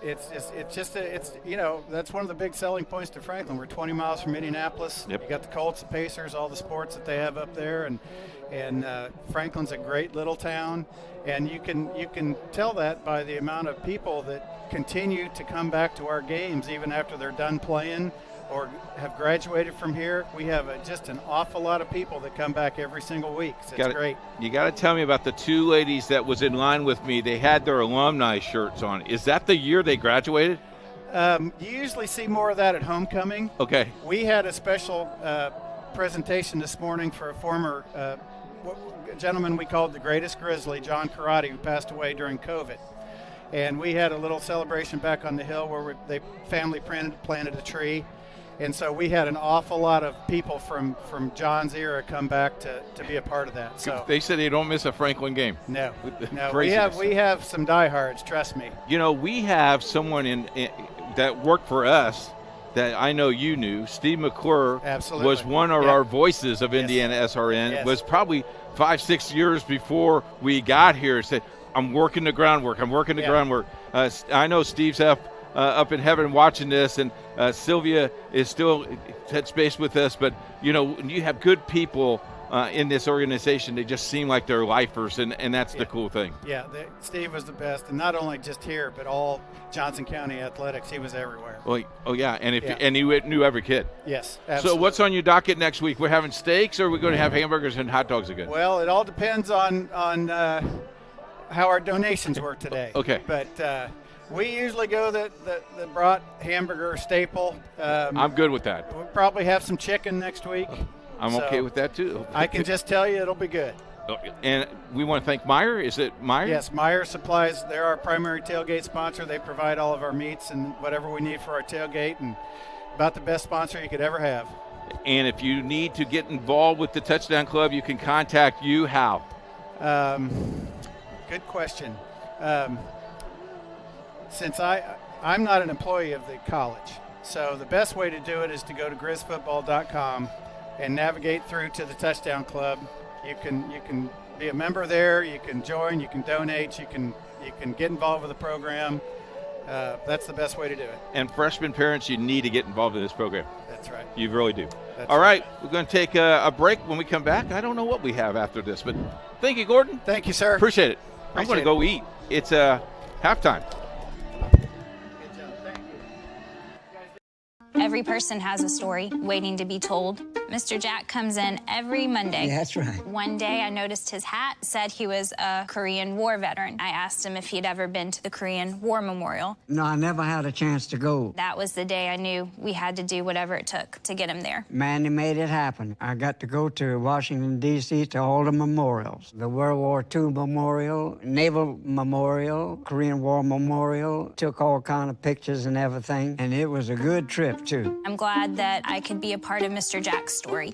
it's that's one of the big selling points to Franklin. We're 20 miles from Indianapolis. Yep. You got the Colts, the Pacers, all the sports that they have up there, and Franklin's a great little town, and you can tell that by the amount of people that continue to come back to our games even after they're done playing or have graduated from here. We have just an awful lot of people that come back every single week. So it's great. You got to tell me about the 2 ladies that was in line with me. They had their alumni shirts on. Is that the year they graduated? You usually see more of that at homecoming. Okay. We had a special presentation this morning for a former gentleman we called the Greatest Grizzly, John Karate, who passed away during COVID. And we had a little celebration back on the hill where they family planted a tree. And so we had an awful lot of people from John's era come back to be a part of that. So they said they don't miss a Franklin game. No. We have some diehards, trust me. We have someone that worked for us that I know you knew. Steve McClure was one of our voices of IndianaSRN. Yes. Was probably 5-6 years before we got here. Said, I'm working the groundwork. Groundwork. I know Steve's up in heaven watching this, and Sylvia is still touch space with us. But when you have good people in this organization, they just seem like they're lifers, and that's the cool thing. Yeah, Steve was the best, and not only just here, but all Johnson County athletics. He was everywhere. Well, and he knew every kid. Yes, absolutely. So what's on your docket next week? We're having steaks, or are we going to have hamburgers and hot dogs again? Well, it all depends on how our donations work today. Okay. But we usually go the brat hamburger staple. I'm good with that. We'll probably have some chicken next week. I'm okay with that too. I can just tell you it'll be good. And we want to thank Meyer. Is it Meyer? Yes, Meyer Supplies. They're our primary tailgate sponsor. They provide all of our meats and whatever we need for our tailgate, and about the best sponsor you could ever have. And if you need to get involved with the Touchdown Club, you can contact you. How? Good question. Since I'm not an employee of the college, so the best way to do it is to go to grizzfootball.com and navigate through to the Touchdown Club. You can be a member there. You can join. You can donate. You can get involved with the program. That's the best way to do it. And freshman parents, you need to get involved in this program. That's right. You really do. That's All right, we're going to take a break. When we come back, I don't know what we have after this, but thank you, Gordon. Thank you, sir. Appreciate it. I'm going to go eat. It's halftime. Every person has a story waiting to be told. Mr. Jack comes in every Monday. Yeah, that's right. One day I noticed his hat said he was a Korean War veteran. I asked him if he'd ever been to the Korean War Memorial. No, I never had a chance to go. That was the day I knew we had to do whatever it took to get him there. Manny made it happen. I got to go to Washington, D.C. to all the memorials. The World War II Memorial, Naval Memorial, Korean War Memorial. Took all kind of pictures and everything, and it was a good trip, too. I'm glad that I could be a part of Mr. Jack's story.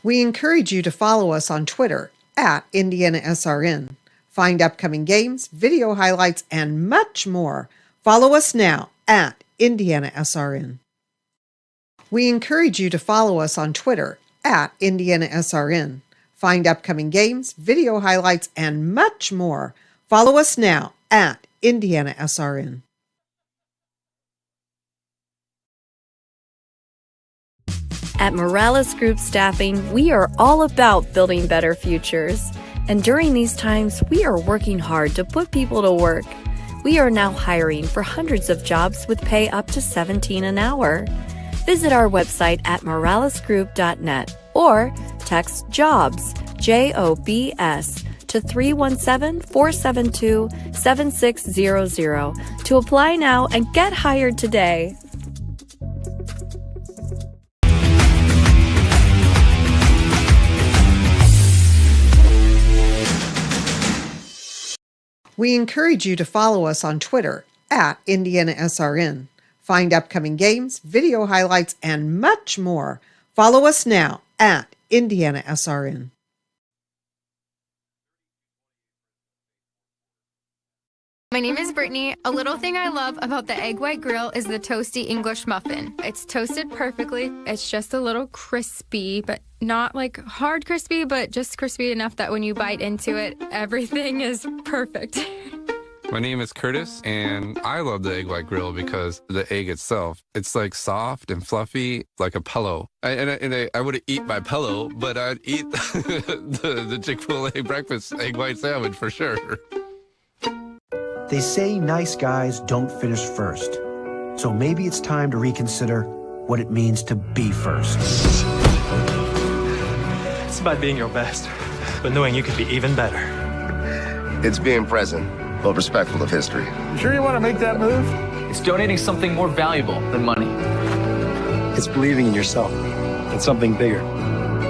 We encourage you to follow us on Twitter at IndianaSRN. Find upcoming games, video highlights, and much more. Follow us now at IndianaSRN. We encourage you to follow us on Twitter at IndianaSRN. Find upcoming games, video highlights, and much more. Follow us now at IndianaSRN. At Morales Group Staffing, we are all about building better futures. And during these times, we are working hard to put people to work. We are now hiring for hundreds of jobs with pay up to $17 an hour. Visit our website at moralesgroup.net or text JOBS, JOBS, to 317-472-7600 to apply now and get hired today. We encourage you to follow us on Twitter at IndianaSRN. Find upcoming games, video highlights, and much more. Follow us now at IndianaSRN. My name is Brittany. A little thing I love about the egg white grill is the toasty English muffin. It's toasted perfectly. It's just a little crispy, but not like hard crispy, but just crispy enough that when you bite into it, everything is perfect. My name is Curtis, and I love the egg white grill because the egg itself, it's like soft and fluffy, like a pillow. I wouldn't eat my pillow, but I'd eat the Chick-fil-A breakfast egg white sandwich for sure. They say nice guys don't finish first. So maybe it's time to reconsider what it means to be first. It's about being your best, but knowing you could be even better. It's being present, but respectful of history. You sure you want to make that move? It's donating something more valuable than money. It's believing in yourself and something bigger.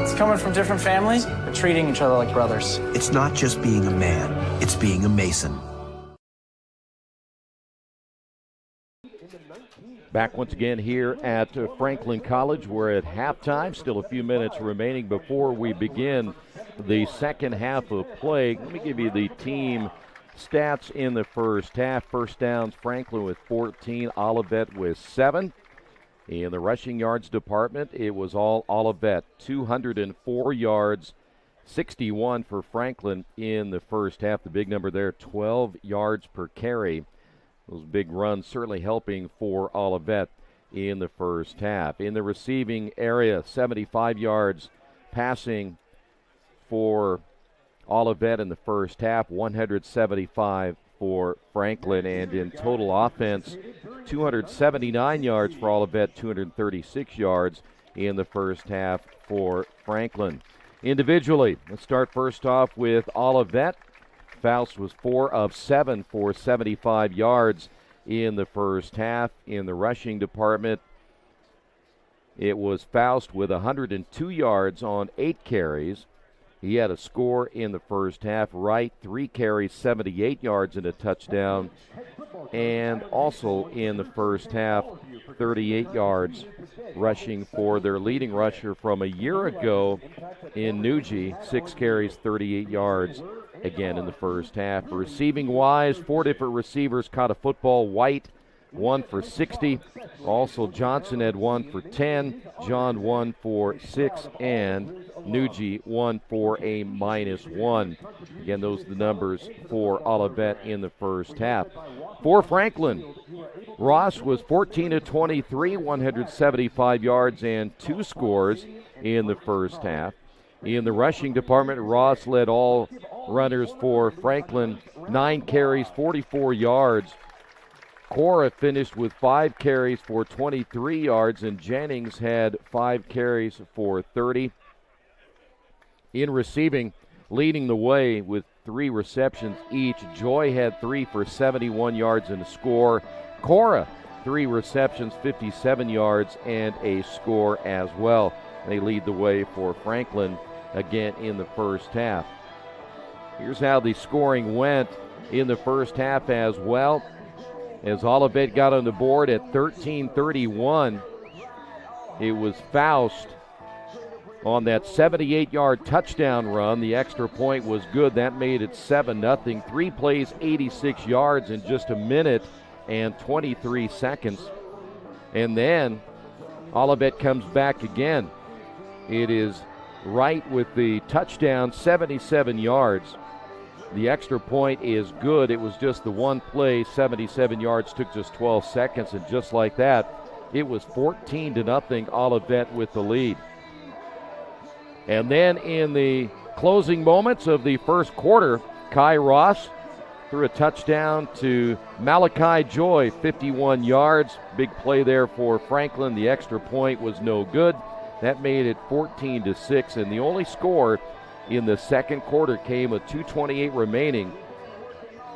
It's coming from different families, but treating each other like brothers. It's not just being a man, it's being a Mason. Back once again here at Franklin College. We're at halftime. Still a few minutes remaining before we begin the second half of play. Let me give you the team stats in the first half. First downs, Franklin with 14, Olivet with 7. In the rushing yards department, it was all Olivet. 204 yards, 61 for Franklin in the first half. The big number there, 12 yards per carry. Those big runs certainly helping for Olivet in the first half. In the receiving area, 75 yards passing for Olivet in the first half, 175 for Franklin. And in total offense, 279 yards for Olivet, 236 yards in the first half for Franklin. Individually, let's start first off with Olivet. Faust was 4 of 7 for 75 yards in the first half. In the rushing department, it was Faust with 102 yards on 8 carries. He had a score in the first half. Wright, 3 carries, 78 yards and a touchdown. And also in the first half, 38 yards rushing for their leading rusher from a year ago in Nuji. 6 carries, 38 yards again in the first half. Receiving-wise, 4 different receivers caught a football. White, 1 for 60. Also, Johnson had 1 for 10. John, 1 for 6. And Nuji, 1 for a -1. Again, those are the numbers for Olivet in the first half. For Franklin, Ross was 14 of 23, 175 yards and 2 scores in the first half. In the rushing department, Ross led all runners for Franklin, 9 carries, 44 yards. Cora finished with 5 carries for 23 yards, and Jennings had 5 carries for 30. In receiving, leading the way with 3 receptions each, Joy had 3 for 71 yards and a score. Cora, 3 receptions, 57 yards, and a score as well. They lead the way for Franklin again in the first half. Here's how the scoring went in the first half as well. As Olivet got on the board at 13:31, it was Faust on that 78-yard touchdown run. The extra point was good. That made it 7-0. 3 plays, 86 yards in just a minute and 23 seconds. And then Olivet comes back again. It is Wright with the touchdown, 77 yards. The extra point is good. It was just the one play, 77 yards, took just 12 seconds, and just like that, it was 14-0, Olivet with the lead. And then in the closing moments of the first quarter, Kai Ross threw a touchdown to Malachi Joy, 51 yards. Big play there for Franklin. The extra point was no good. That made it 14-6, and the only score in the second quarter came with 2:28 remaining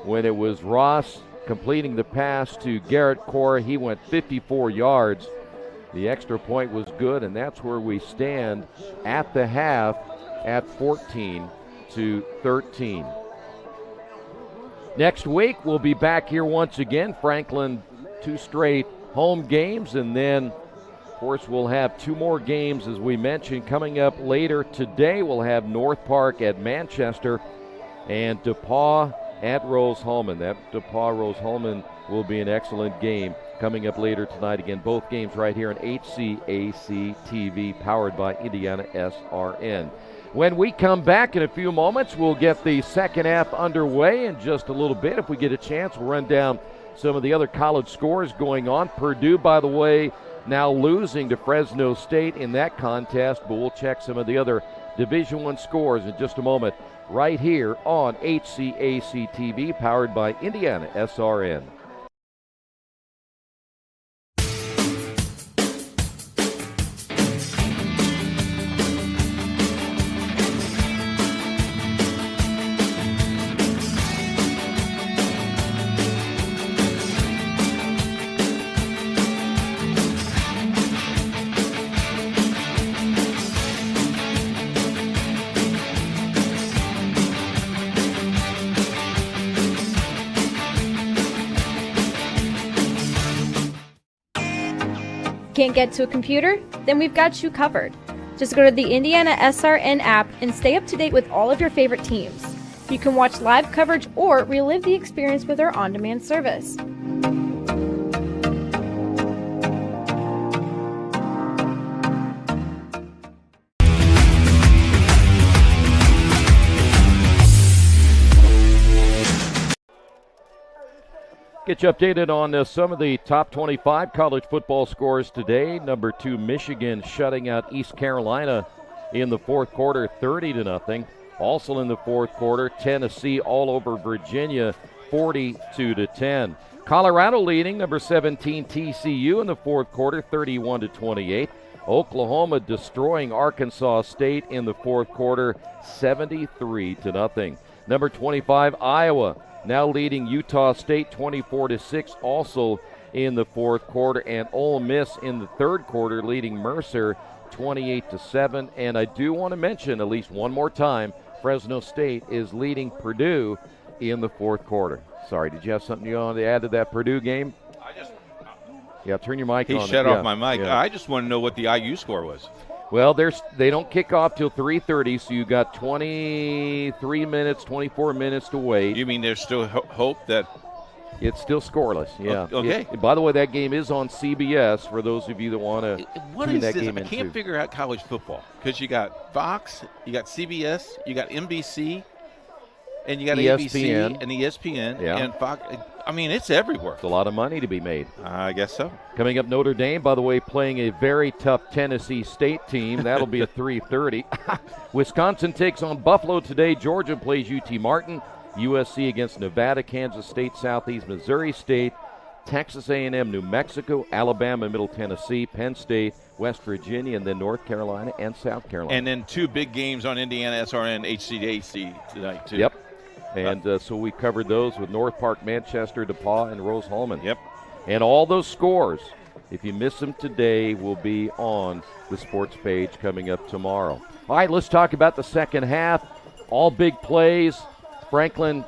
when it was Ross completing the pass to Garrett Cora. He went 54 yards. The extra point was good, and that's where we stand at the half at 14-13. Next week, we'll be back here once again. Franklin, 2 straight home games, and then of course, we'll have 2 more games, as we mentioned, coming up later today. We'll have North Park at Manchester and DePauw at Rose-Hulman. That DePauw-Rose-Hulman will be an excellent game coming up later tonight. Again, both games right here on HCAC TV, powered by IndianaSRN. When we come back in a few moments, we'll get the second half underway in just a little bit. If we get a chance, we'll run down some of the other college scores going on. Purdue, by the way, now losing to Fresno State in that contest, but we'll check some of the other Division I scores in just a moment right here on HCAC TV, powered by IndianaSRN. Can't get to a computer? Then we've got you covered. Just go to the IndianaSRN app and stay up to date with all of your favorite teams. You can watch live coverage or relive the experience with our on-demand service. Get you updated on some of the top 25 college football scores today. Number 2, Michigan shutting out East Carolina in the fourth quarter, 30-0. Also in the fourth quarter, Tennessee all over Virginia, 42-10. Colorado leading number 17 TCU in the fourth quarter, 31-28. Oklahoma destroying Arkansas State in the fourth quarter, 73-0. Number 25 Iowa now leading Utah State 24-6, also in the fourth quarter, and Ole Miss in the third quarter leading Mercer 28-7. And I do want to mention at least one more time, Fresno State is leading Purdue in the fourth quarter. Sorry, did you have something you wanted to add to that Purdue game? Turn your mic on. He shut off my mic. Yeah. I just want to know what the IU score was. Well, they don't kick off till 3:30, so you got 23 minutes, 24 minutes to wait. You mean there's still hope that it's still scoreless? Yeah. Okay. By the way, that game is on CBS for those of you that want to tune that game into. I can't figure out college football because you got Fox, you got CBS, you got NBC, and you got ESPN. ABC and ESPN and Fox. I mean, it's everywhere. It's a lot of money to be made. I guess so. Coming up, Notre Dame, by the way, playing a very tough Tennessee State team. That'll be at 3:30. Wisconsin takes on Buffalo today. Georgia plays UT Martin. USC against Nevada, Kansas State, Southeast Missouri State, Texas A&M, New Mexico, Alabama, Middle Tennessee, Penn State, West Virginia, and then North Carolina and South Carolina. And then 2 big games on IndianaSRN, HCAC tonight, too. Yep. And so we covered those with North Park, Manchester, DePauw, and Rose-Hulman. Yep. And all those scores, if you miss them today, will be on the sports page coming up tomorrow. All right, let's talk about the second half. All big plays. Franklin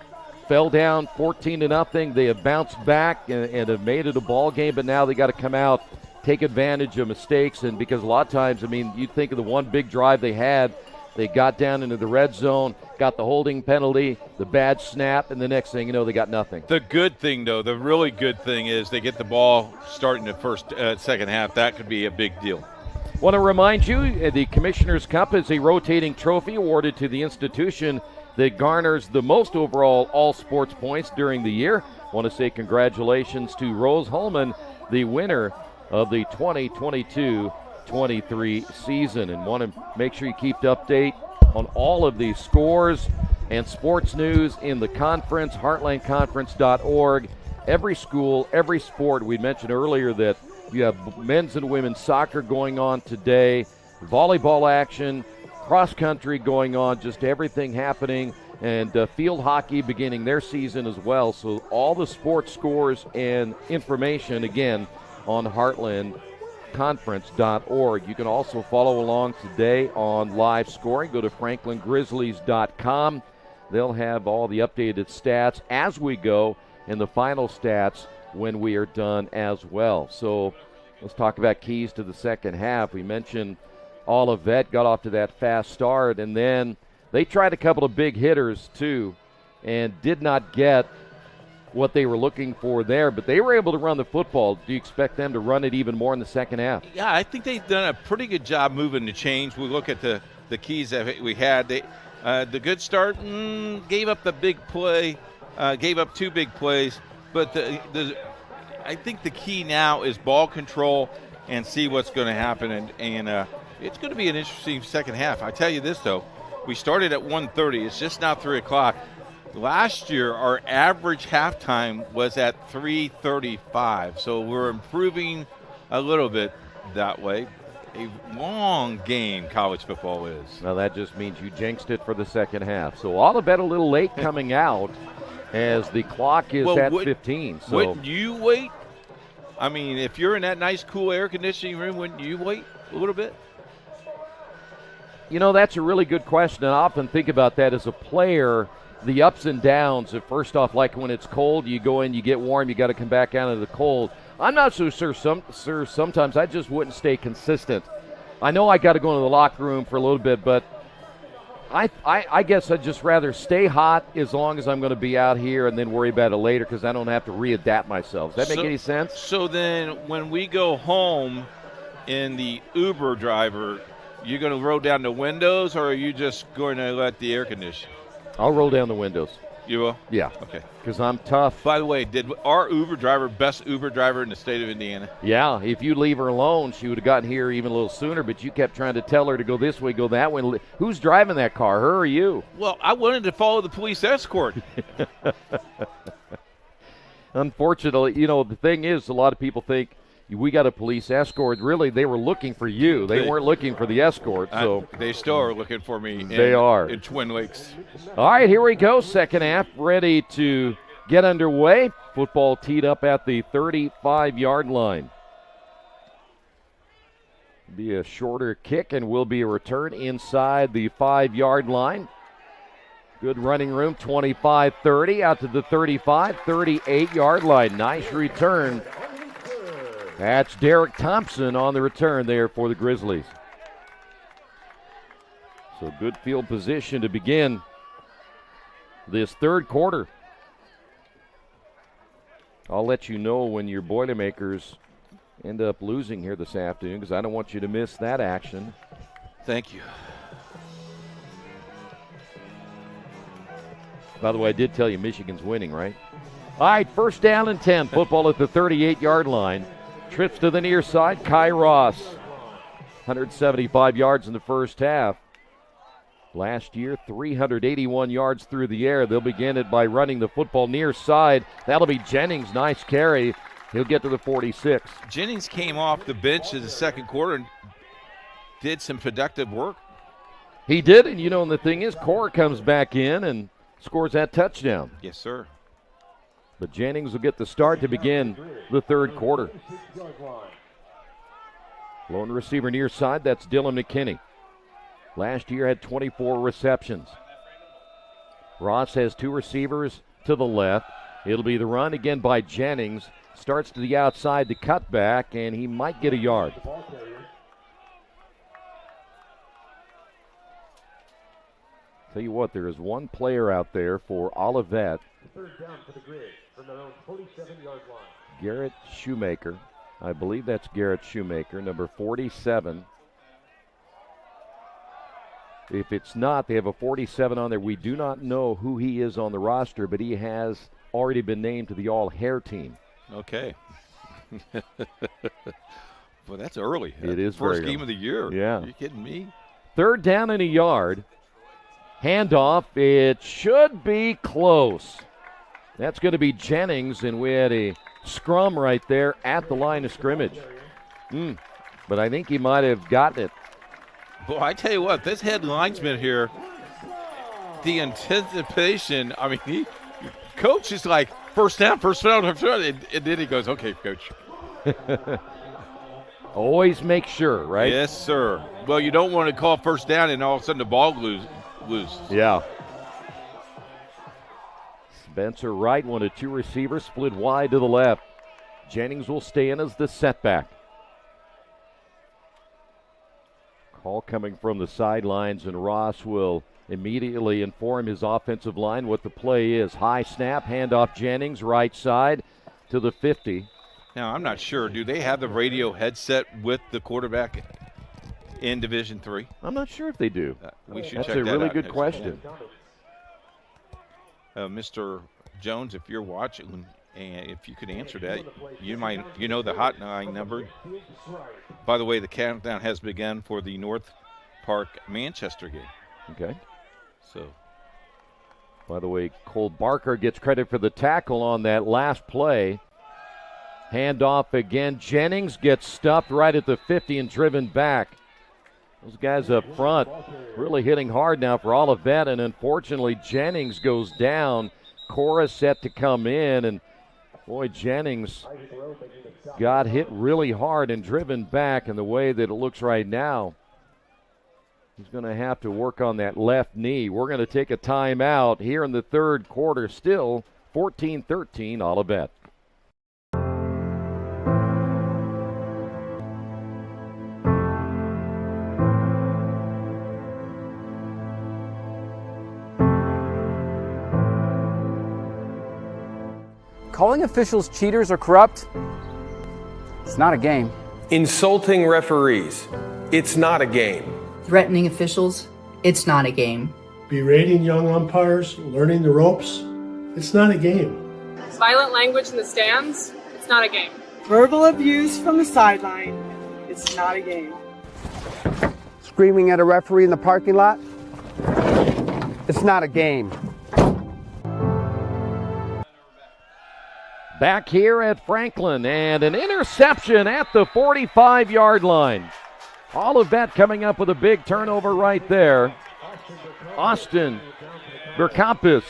fell down 14-0. They have bounced back and have made it a ball game, but now they got to come out, take advantage of mistakes. And because a lot of times, I mean, you think of the one big drive they had, they got down into the red zone, got the holding penalty, the bad snap, and the next thing you know, they got nothing. The good thing, though, the really good thing is they get the ball starting the second half. That could be a big deal. Want to remind you, the Commissioner's Cup is a rotating trophy awarded to the institution that garners the most overall all sports points during the year. Want to say congratulations to Rose-Hulman, the winner of the 2022-23 season, and want to make sure you keep up to date on all of these scores and sports news in the conference, heartlandconference.org. Every school, every sport. We mentioned earlier that you have men's and women's soccer going on today, volleyball action, cross country going on, just everything happening, and field hockey beginning their season as well. So all the sports scores and information, again, on heartlandconference.org. You can also follow along today on live scoring. Go to franklingrizzlies.com. They'll have all the updated stats as we go and the final stats when we are done as well. So let's talk about keys to the second half. We mentioned Olivet got off to that fast start, and then they tried a couple of big hitters too and did not get what they were looking for there, but they were able to run the football. Do you expect them to run it even more in the second half? Yeah, I think they've done a pretty good job moving the chains. We look at the keys that we had. The good start, gave up the big play, gave up 2 big plays, but I think the key now is ball control and see what's going to happen, and it's going to be an interesting second half. I tell you this, though, we started at 1:30. It's just now 3 o'clock. Last year, our average halftime was at 3:35, so we're improving a little bit that way. A long game college football is. Well, that just means you jinxed it for the second half. So Olivet a little late coming out as the clock is at 15. So wouldn't you wait? I mean, if you're in that nice, cool air conditioning room, wouldn't you wait a little bit? You know, that's a really good question, and I often think about that as a player, the ups and downs. First off, like when it's cold, you go in, you get warm, you got to come back out of the cold. I'm not so sure. Sometimes I just wouldn't stay consistent. I know I got to go into the locker room for a little bit, but I guess I'd just rather stay hot as long as I'm going to be out here and then worry about it later because I don't have to readapt myself. Does that make any sense? So then when we go home in the Uber driver, you going to roll down the windows or are you just going to let the air condition? I'll roll down the windows. You will? Yeah. Okay. Because I'm tough. By the way, did our Uber driver, best Uber driver in the state of Indiana? Yeah. If you leave her alone, she would have gotten here even a little sooner, but you kept trying to tell her to go this way, go that way. Who's driving that car, her or you? Well, I wanted to follow the police escort. Unfortunately, you know, the thing is, a lot of people think we got a police escort. Really, they were looking for you. They weren't looking for the escort. So they still are looking for me. They are. In Twin Lakes. All right, here we go. Second half ready to get underway. Football teed up at the 35-yard line. Be a shorter kick and will be a return inside the 5-yard line. Good running room, 25-30 out to the 35, 38-yard line. Nice return. That's Derek Thompson on the return there for the Grizzlies. So good field position to begin this third quarter. I'll let you know when your Boilermakers end up losing here this afternoon because I don't want you to miss that action. Thank you. By the way, I did tell you Michigan's winning, right? All right, first down and 10. Football at the 38-yard line. Trips to the near side. Kai Ross, 175 yards in the first half. Last year, 381 yards through the air. They'll begin it by running the football near side. That'll be Jennings. Nice carry. He'll get to the 46. Jennings came off the bench in the second quarter and did some productive work. He did, and the thing is, Core comes back in and scores that touchdown. Yes, sir. But Jennings will get the start to begin the third quarter. Lone receiver near side, that's Dylan McKinney. Last year had 24 receptions. Ross has 2 receivers to the left. It'll be the run again by Jennings. Starts to the outside, the cutback, and he might get a yard. Tell you what, there is one player out there for Olivet. Third down for the grid from their own 47-yard line. Garrett Shoemaker. I believe that's Garrett Shoemaker, number 47. If it's not, they have a 47 on there. We do not know who he is on the roster, but he has already been named to the all-hair team. Okay. Well, that's early. It is first very game early. Of the year. Yeah. Are you kidding me? Third down and a yard. Handoff. It should be close. That's going to be Jennings, and we had a scrum right there at the line of scrimmage. But I think he might have gotten it. Well, I tell you what, this head linesman here, the anticipation, I mean, coach is like, first down, and then he goes, okay, coach. Always make sure, right? Yes, sir. Well, you don't want to call first down and all of a sudden the ball loses. Yeah. Spencer Wright, one of 2 receivers, split wide to the left. Jennings will stay in as the setback. Call coming from the sidelines, and Ross will immediately inform his offensive line what the play is. High snap, handoff Jennings, right side to the 50. Now, I'm not sure. Do they have the radio headset with the quarterback in Division III? I'm not sure if they do. We should That's check a that really out good next question. Mr. Jones, if you're watching, and if you could answer that, you know the hotline number. By the way, the countdown has begun for the North Park Manchester game. Okay. So, by the way, Cole Barker gets credit for the tackle on that last play. Handoff again. Jennings gets stuffed right at the 50 and driven back. Those guys up front really hitting hard now for Olivet, and unfortunately Jennings goes down. Cora set to come in, and boy, Jennings got hit really hard and driven back, and the way that it looks right now, he's going to have to work on that left knee. We're going to take a timeout here in the third quarter. Still 14-13 Olivet. Calling officials cheaters or corrupt, it's not a game. Insulting referees, it's not a game. Threatening officials, it's not a game. Berating young umpires, learning the ropes, it's not a game. Violent language in the stands, it's not a game. Verbal abuse from the sideline, it's not a game. Screaming at a referee in the parking lot, it's not a game. Back here at Franklin, and an interception at the 45-yard line. Olivet coming up with a big turnover right there. Austin Bercampus,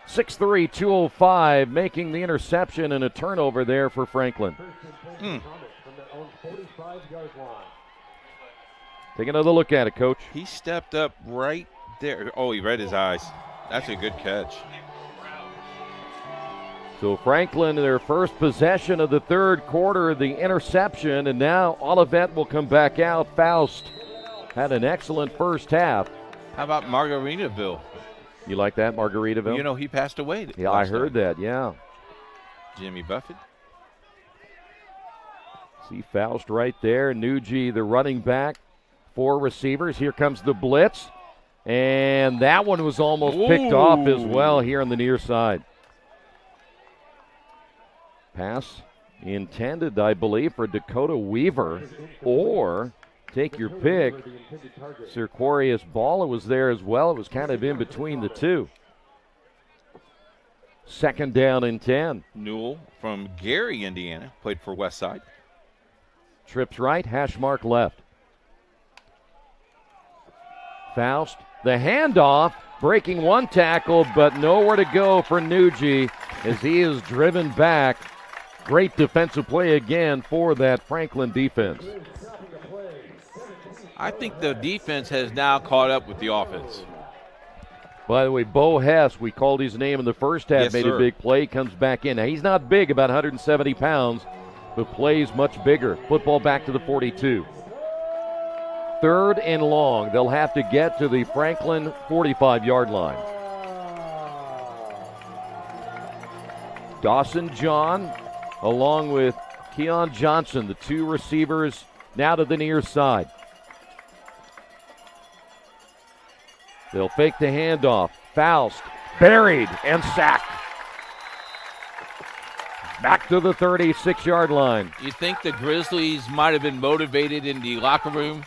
6'3", 205, making the interception and a turnover there for Franklin. Take another look at it, Coach. He stepped up right there. Oh, he read his eyes. That's a good catch. So Franklin, their first possession of the third quarter, the interception, and now Olivet will come back out. Faust had an excellent first half. How about Margaritaville? You like that, Margaritaville? You know, he passed away. Yeah, I heard that, yeah. Jimmy Buffett. See Faust right there. Nuji, the running back. 4 receivers. Here comes the blitz. And that one was almost picked off as well here on the near side. Pass intended, I believe, for Dakota Weaver, or take your pick. Sirquarius Balla was there as well. It was kind of in between the two. 2nd down and 10. Newell from Gary, Indiana, played for Westside. Trips right, hash mark left. Faust, the handoff, breaking one tackle, but nowhere to go for Nugi as he is driven back. Great defensive play again for that Franklin defense. I think the defense has now caught up with the offense. By the way, Bo Hess, we called his name in the first half, Yes, made sir. a big play, comes back in. Now, he's not big, about 170 pounds, but plays much bigger. Football back to the 42. 3rd and long. They'll have to get to the Franklin 45-yard line. Dawson John, along with Keon Johnson, the 2 receivers, now to the near side. They'll fake the handoff. Faust buried and sacked. Back to the 36-yard line. You think the Grizzlies might have been motivated in the locker room?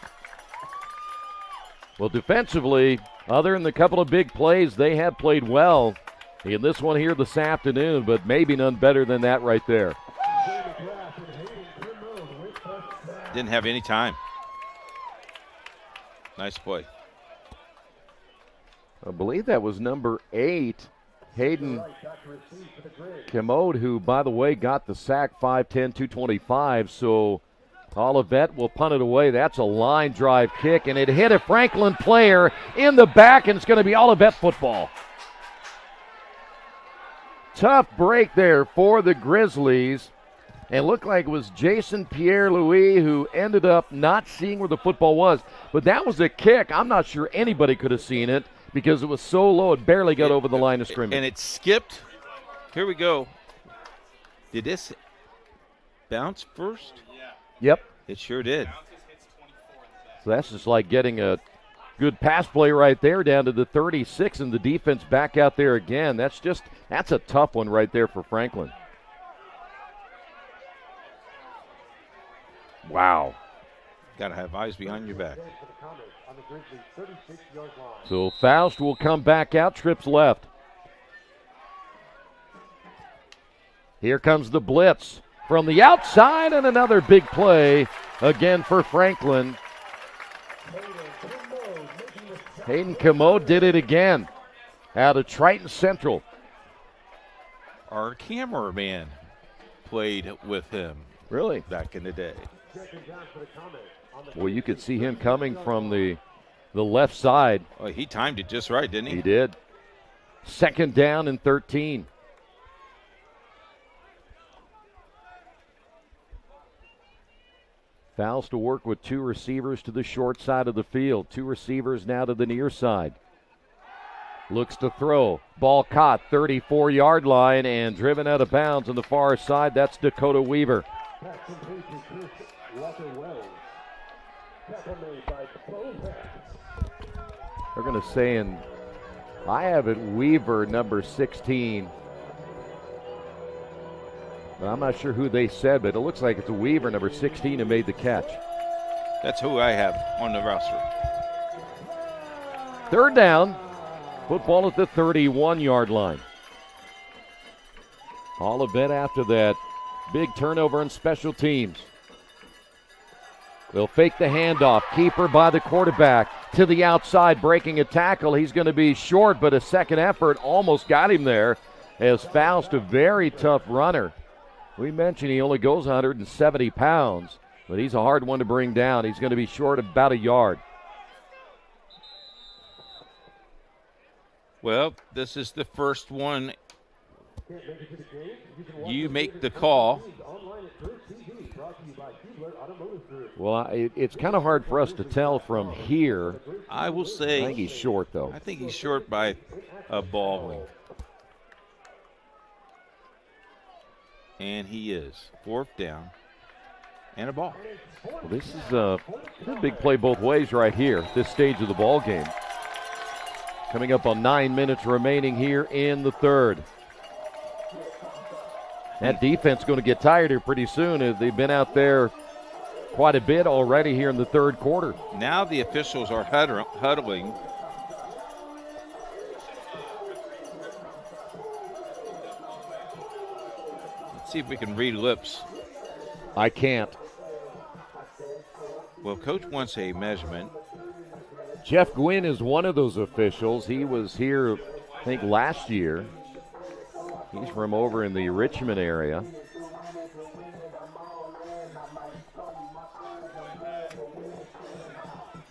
Well, defensively, other than the couple of big plays, they have played well in this one here this afternoon, but maybe none better than that right there. Didn't have any time. Nice play. I believe that was number 8, Hayden Commode, who, by the way, got the sack, 5'10", 225. So Olivet will punt it away. That's a line drive kick, and it hit a Franklin player in the back, and it's going to be Olivet football. Tough break there for the Grizzlies. And looked like it was Jason Pierre-Louis who ended up not seeing where the football was. But that was a kick. I'm not sure anybody could have seen it because it was so low it barely got over the line of scrimmage. And it skipped. Here we go. Did this bounce first? Yep. It sure did. So that's just like getting a good pass play right there down to the 36, and the defense back out there again. That's a tough one right there for Franklin. Wow. Got to have eyes behind your back. So Faust will come back out, trips left. Here comes the blitz from the outside, and another big play again for Franklin. Hayden Commode did it again out of Triton Central. Our cameraman played with him. Really? Back in the day. Well, you could see him coming from the left side. Oh, he timed it just right, didn't he? He did. 2nd down and 13. Faust to work with 2 receivers to the short side of the field. 2 receivers now to the near side. Looks to throw. Ball caught, 34-yard line, and driven out of bounds on the far side. That's Dakota Weaver. They're going to say, and I have it Weaver, number 16. I'm not sure who they said, but it looks like it's a Weaver, number 16, who made the catch. That's who I have on the roster. 3rd down. Football at the 31-yard line. Olivet after that big turnover in special teams. They'll fake the handoff. Keeper by the quarterback to the outside, breaking a tackle. He's going to be short, but a second effort almost got him there as Faust, a very tough runner. We mentioned he only goes 170 pounds, but he's a hard one to bring down. He's going to be short about a yard. Well, this is the first one. You make the call. Well, it's kind of hard for us to tell from here. I will say. I think he's short, though. I think he's short by a ball length. And he is. 4th down and a ball. Well, this is a big play both ways right here at this stage of the ball game. Coming up on 9 minutes remaining here in the 3rd. That defense going to get tired here pretty soon. They've been out there quite a bit already here in the third quarter. Now the officials are huddling. Let's see if we can read lips. I can't. Well, Coach wants a measurement. Jeff Gwynn is one of those officials. He was here, I think, last year. He's from over in the Richmond area.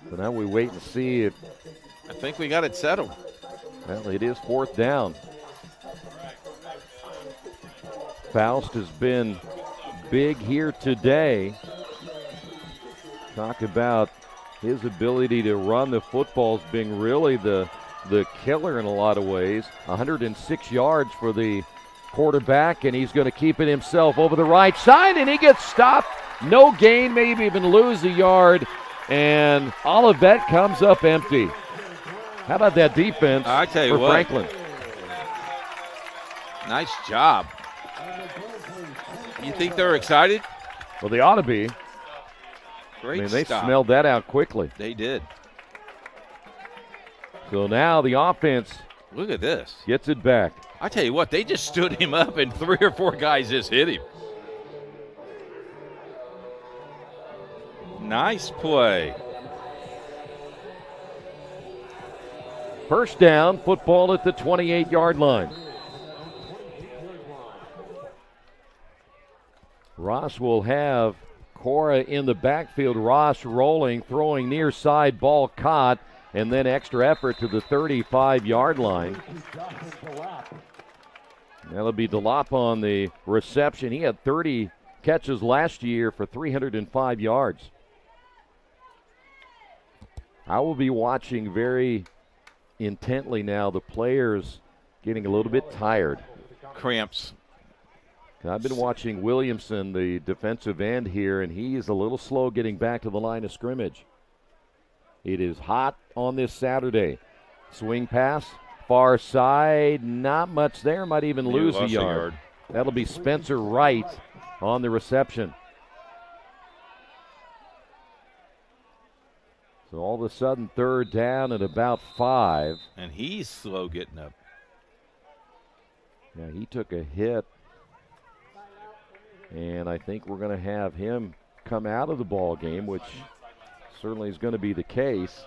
So now we wait and see if... I think we got it settled. Well, it is fourth down. Faust has been big here today. Talk about his ability to run the football as being really the killer in a lot of ways. 106 yards for the quarterback, and he's going to keep it himself over the right side, and he gets stopped. No gain, maybe even lose a yard, and Olivet comes up empty. How about that defense I tell you for what, Franklin? Nice job. You think they're excited? Well, they ought to be. Great They stop. smelled that out quickly. They did. So now the offense Look at this. Gets it back. I tell you what, they just stood him up and 3 or 4 guys just hit him. Nice play. First down, football at the 28-yard line. Ross will have Cora in the backfield. Ross rolling, throwing near side, ball caught, and then extra effort to the 35-yard line. That'll be DeLop on the reception. He had 30 catches last year for 305 yards. I will be watching very intently now. The players getting a little bit tired. Cramps. I've been watching Williamson, the defensive end here, and he is a little slow getting back to the line of scrimmage. It is hot on this Saturday. Swing pass, far side, not much there. Might even lose a yard. That'll be Spencer Wright on the reception. So all of a sudden, third down at about 5. And he's slow getting up. Yeah, he took a hit. And I think we're going to have him come out of the ball game, which certainly is going to be the case.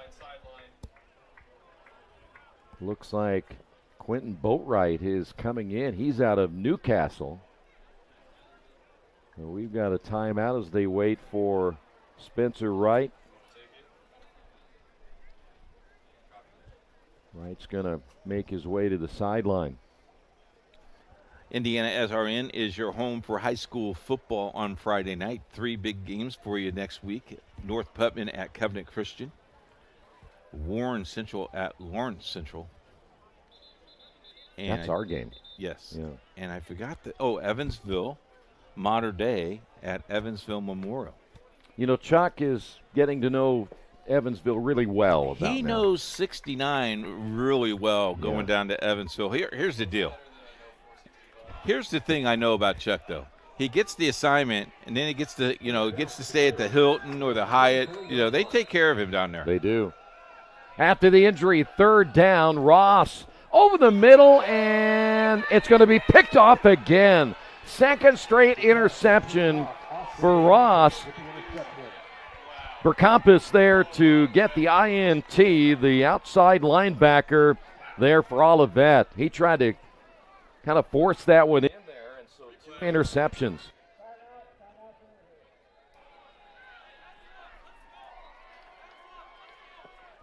Looks like Quentin Boatwright is coming in. He's out of Newcastle. So we've got a timeout as they wait for Spencer Wright. Wright's going to make his way to the sideline. IndianaSRN is your home for high school football on Friday night. 3 big games for you next week. North Putnam at Covenant Christian. Warren Central at Lawrence Central. And that's our game. Yes. Yeah. And I forgot that. Oh, Evansville, Mater Dei at Evansville Memorial. You know, Chuck is getting to know Evansville really well. He knows 69 really well going down to Evansville. Here's the deal. Here's the thing I know about Chuck, though. He gets the assignment, and then he gets to stay at the Hilton or the Hyatt. You know, they take care of him down there. They do. After the injury, third down, Ross over the middle, and it's going to be picked off again. Second straight interception for Ross. Bercampus there to get the INT, the outside linebacker there for Olivet. He tried to kind of force that one in there, and so 2 interceptions.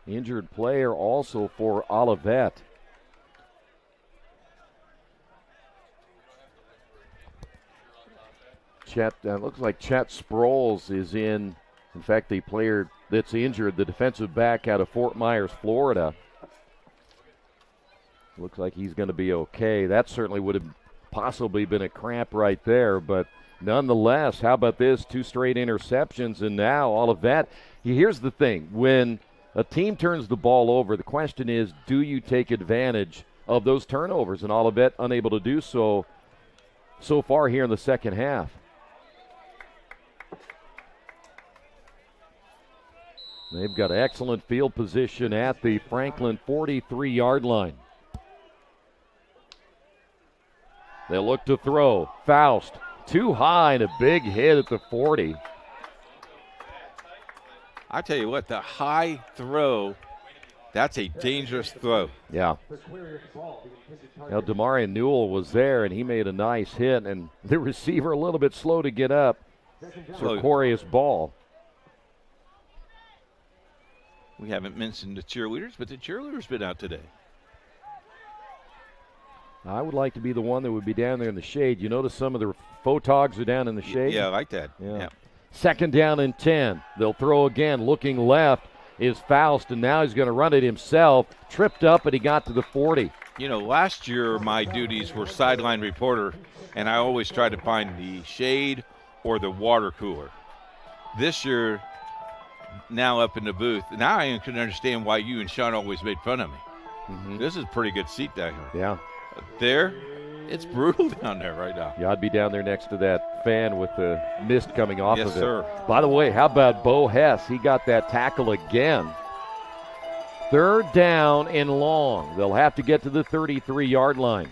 Injured player also for Olivet. Looks like Chet Sproles is in. In fact, the player that's injured, the defensive back out of Fort Myers, Florida. Looks like he's going to be okay. That certainly would have possibly been a cramp right there, but nonetheless, how about this? 2 straight interceptions, and now Olivet. Here's the thing. When a team turns the ball over, the question is, do you take advantage of those turnovers? And Olivet unable to do so so far here in the second half. They've got excellent field position at the Franklin 43-yard line. They'll look to throw. Faust, too high and a big hit at the 40. I tell you what, the high throw, that's a dangerous throw. Yeah. Now, Demarion Newell was there, and he made a nice hit, and the receiver a little bit slow to get up. Sartorius Ball. We haven't mentioned the cheerleaders, but the cheerleaders been out today. I would like to be the one that would be down there in the shade. You notice some of the photogs are down in the shade? Yeah, I like that. Yeah. Second down and 10. They'll throw again. Looking left is Faust, and now he's going to run it himself. Tripped up, and he got to the 40. You know, last year my duties were sideline reporter, and I always tried to find the shade or the water cooler. This year, now up in the booth, now I can understand why you and Sean always made fun of me. Mm-hmm. This is a pretty good seat down here. Yeah. There, it's brutal down there right now. Yeah, I'd be down there next to that fan with the mist coming off of it. Yes, sir. By the way, how about Bo Hess? He got that tackle again. Third down and long. They'll have to get to the 33-yard line.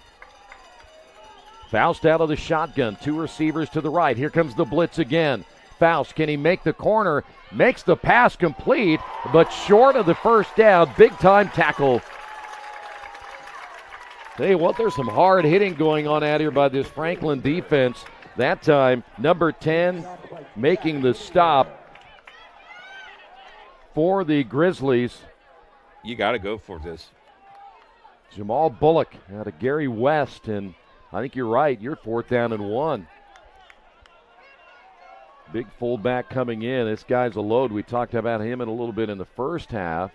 Faust out of the shotgun. Two receivers to the right. Here comes the blitz again. Faust, can he make the corner? Makes the pass complete, but short of the first down. Big-time tackle. Tell you what, there's some hard hitting going on out here by this Franklin defense. That time, number 10 making the stop for the Grizzlies. You got to go for this. Jamal Bullock out of Gary West, and I think you're right. You're 4th down and 1. Big fullback coming in. This guy's a load. We talked about him in a little bit in the first half.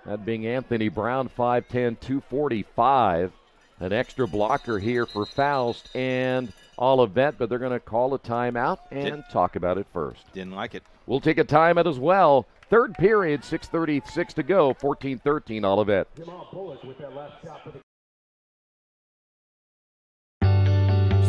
That being Anthony Brown, 5'10", 245. An extra blocker here for Faust and Olivet, but they're going to call a timeout and talk about it first. Didn't like it. We'll take a timeout as well. Third period, 6:36 to go, 14-13 Olivet.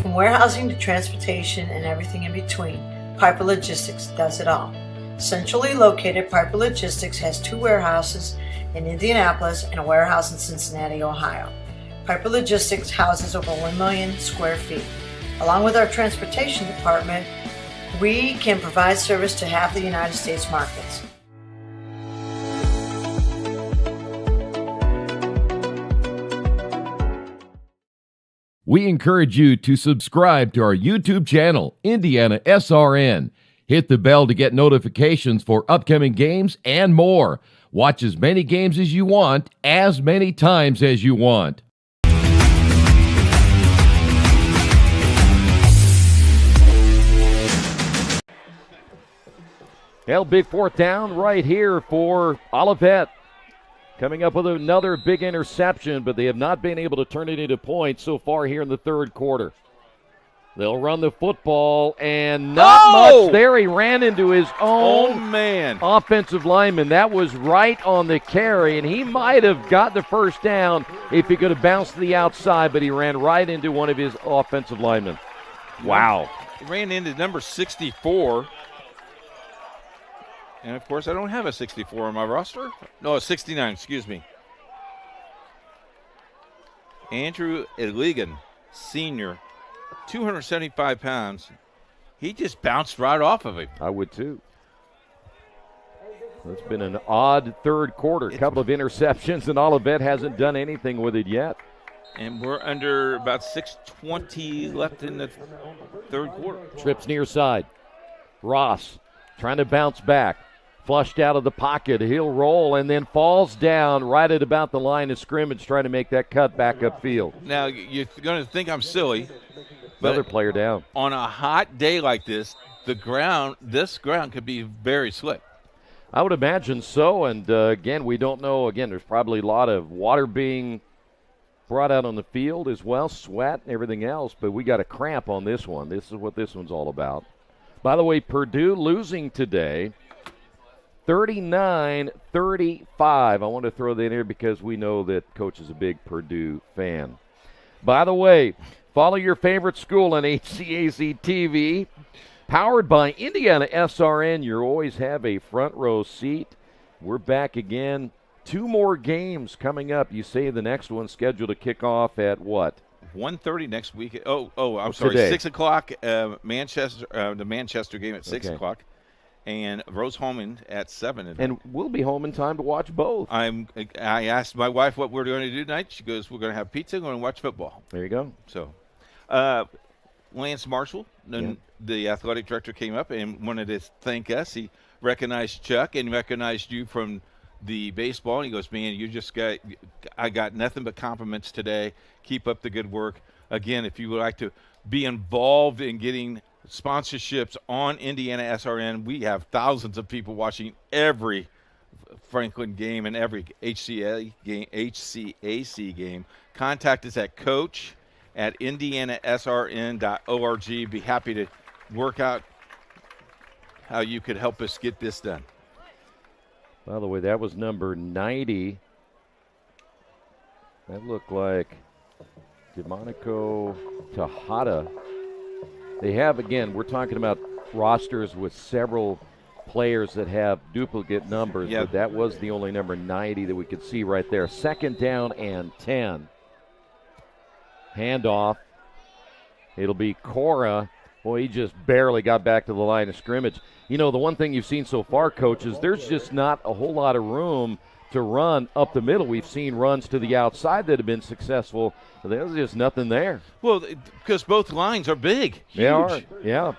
From warehousing to transportation and everything in between, Piper Logistics does it all. Centrally located, Piper Logistics has 2 warehouses in Indianapolis and a warehouse in Cincinnati, Ohio. Piper Logistics houses over 1 million square feet. Along with our transportation department, we can provide service to half the United States markets. We encourage you to subscribe to our YouTube channel, IndianaSRN. Hit the bell to get notifications for upcoming games and more. Watch as many games as you want, as many times as you want. Well, big 4th down right here for Olivet. Coming up with another big interception, but they have not been able to turn it into points so far here in the third quarter. They'll run the football, and not much there. He ran into his own offensive lineman. That was right on the carry, and he might have got the first down if he could have bounced to the outside, but he ran right into one of his offensive linemen. Wow. He ran into number 64. And, of course, I don't have a 64 on my roster. No, a 69, excuse me. Andrew Eligan, senior, 275 pounds. He just bounced right off of him. I would, too. It's been an odd third quarter. A couple of interceptions, and Olivet hasn't done anything with it yet. And we're under about 6:20 left in the third quarter. Trips near side. Ross trying to bounce back. Flushed out of the pocket. He'll roll and then falls down right at about the line of scrimmage trying to make that cut back upfield. Now, you're going to think I'm silly. Another player down. On a hot day like this ground could be very slick. I would imagine so. And, again, we don't know. Again, there's probably a lot of water being brought out on the field as well, sweat and everything else. But we got a cramp on this one. This is what this one's all about. By the way, Purdue losing today, 39-35. I want to throw that in here because we know that Coach is a big Purdue fan. By the way, Follow your favorite school on HCAC TV. Powered by IndianaSRN. You always have a front row seat. We're back again. 2 more games coming up. You say the next one scheduled to kick off at what? 1:30 next week. I'm sorry. Today. 6 o'clock. Manchester. The Manchester game at 6 o'clock, and Rose-Hulman at 7. And we'll be home in time to watch both. I asked my wife what we're going to do tonight. She goes, "We're going to have pizza and going to watch football." There you go. So, Lance Marshall, the athletic director, came up and wanted to thank us. He recognized Chuck and recognized you from the baseball, and he goes, "Man, I got nothing but compliments today. Keep up the good work." Again, if you would like to be involved in getting sponsorships on IndianaSRN, we have thousands of people watching every Franklin game and every HCAC game. Contact us at coach@indianasrn.org. Be happy to work out how you could help us get this done. By the way, that was number 90. That looked like DeMonico Tejada. They have, again, we're talking about rosters with several players that have duplicate numbers, but that was the only number 90 that we could see right there. 2nd down and 10. Handoff. It'll be Cora. Boy, he just barely got back to the line of scrimmage. You know, the one thing you've seen so far, Coach, is there's just not a whole lot of room to run up the middle. We've seen runs to the outside that have been successful. There's just nothing there. Well, because both lines are big. Huge. They are, yeah.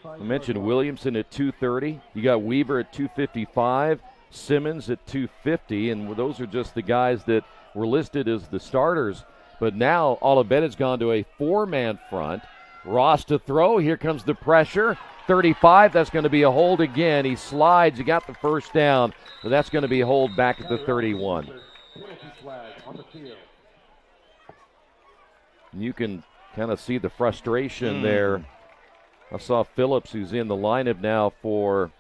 I mentioned Williamson at 230. You got Weaver at 255, Simmons at 250, and those are just the guys that were listed as the starters. But now Olivet has gone to a 4-man front. Ross to throw. Here comes the pressure. 35, that's going to be a hold again. He slides. He got the first down, but that's going to be a hold back at the 31. You can kind of see the frustration there. I saw Phillips, who's in the lineup now for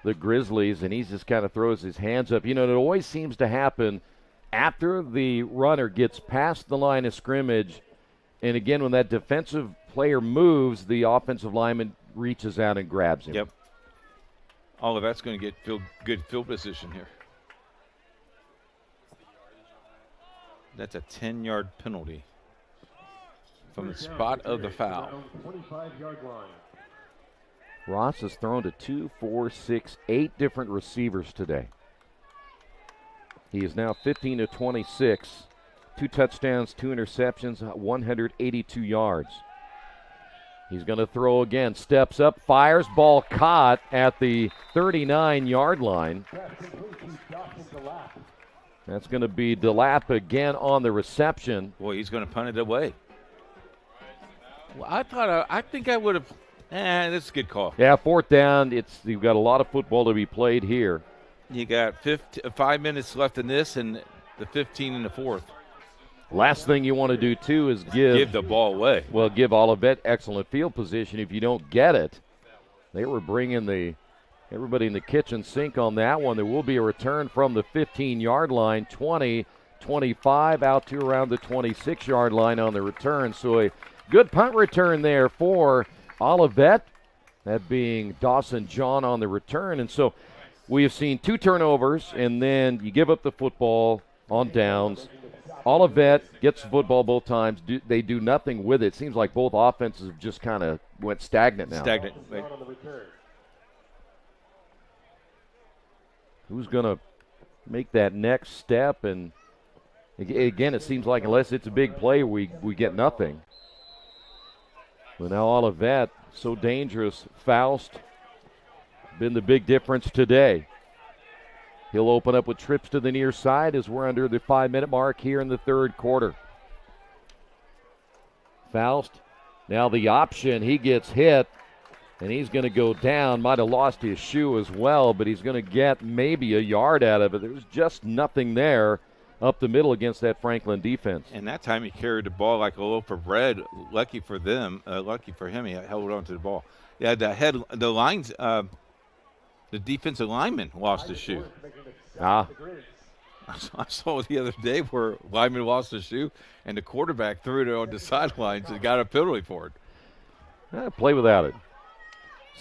the Grizzlies, and he just kind of throws his hands up. You know, it always seems to happen after the runner gets past the line of scrimmage. And again, when that defensive player moves, the offensive lineman reaches out and grabs him. Yep. All of that's going to get good field position here. That's a 10-yard penalty from the spot of the foul. 25-yard line. Ross has thrown to 2, 4, 6, 8 different receivers today. He is now 15 to 26. 2 touchdowns, 2 interceptions, 182 yards. He's going to throw again. Steps up, fires, ball caught at the 39-yard line. That's going to be DeLapp again on the reception. Boy, he's going to punt it away. Well, I think I would have. That's a good call. Yeah, 4th down. You've got a lot of football to be played here. You got 5 minutes left in this, and the 15 in the 4th. Last thing you want to do, too, is give the ball away. Well, give Olivet excellent field position. If you don't get it, they were bringing everybody in the kitchen sink on that one. There will be a return from the 15-yard line, 20, 25, out to around the 26-yard line on the return. So a good punt return there for Olivet, that being Dawson John on the return. And so we have seen 2 turnovers, and then you give up the football on downs. Olivet gets the football both times. They do nothing with it. Seems like both offenses have just kind of went stagnant now. Stagnant. Who's going to make that next step? And again, it seems like unless it's a big play, we get nothing. But now Olivet, so dangerous. Faust, been the big difference today. He'll open up with trips to the near side as we're under the 5-minute mark here in the 3rd quarter. Faust, now the option. He gets hit, and he's going to go down. Might have lost his shoe as well, but he's going to get maybe a yard out of it. There's just nothing there up the middle against that Franklin defense. And that time he carried the ball like a loaf of bread. Lucky for him, he held on to the ball. Yeah, the lines. The defensive lineman lost his shoe. I I saw the other day where lineman lost a shoe and the quarterback threw it on the sidelines and got a penalty for it. Play without it.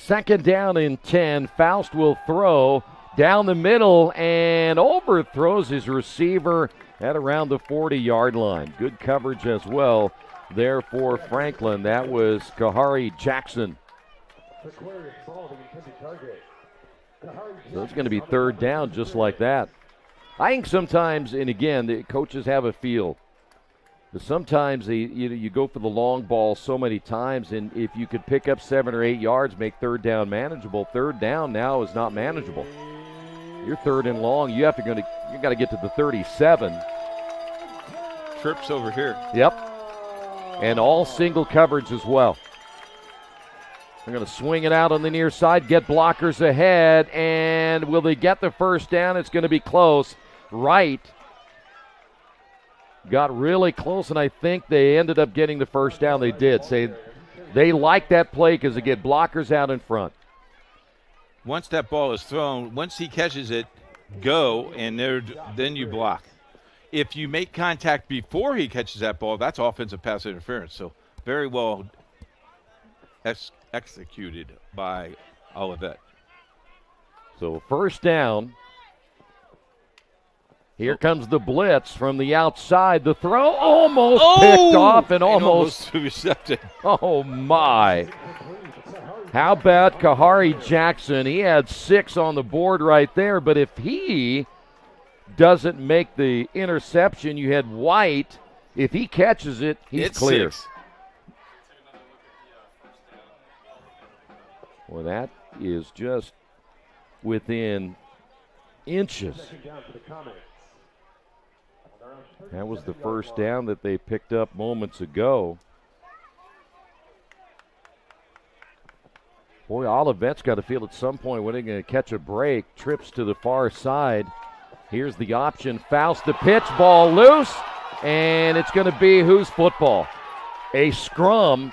2nd down and 10. Faust will throw down the middle and overthrows his receiver at around the 40-yard line. Good coverage as well there for Franklin. That was Kahari Jackson. So it's going to be 3rd down just like that. I think sometimes, and again, the coaches have a feel. But sometimes you go for the long ball so many times, and if you could pick up 7 or 8 yards, make 3rd down manageable. 3rd down now is not manageable. You're 3rd and long. You got to get to the 37. Trips over here. Yep. And all single coverage as well. They're going to swing it out on the near side, get blockers ahead, and will they get the 1st down? It's going to be close. Right. Got really close, and I think they ended up getting the 1st down. They did. They like that play because they get blockers out in front. Once that ball is thrown, once he catches it, go, and then you block. If you make contact before he catches that ball, that's offensive pass interference. So very well executed by Olivet. So 1st down. Here comes the blitz from the outside. The throw almost picked off and almost intercepted. Oh, my. How about Kahari Jackson? He had 6 on the board right there, but if he doesn't make the interception, you had White. If he catches it, he's clear. 6. Well, that is just within inches. That was the 1st down that they picked up moments ago. Boy, Olivet's got to feel at some point when they're going to catch a break. Trips to the far side. Here's the option. Faust the pitch, ball loose, and it's going to be whose football? A scrum.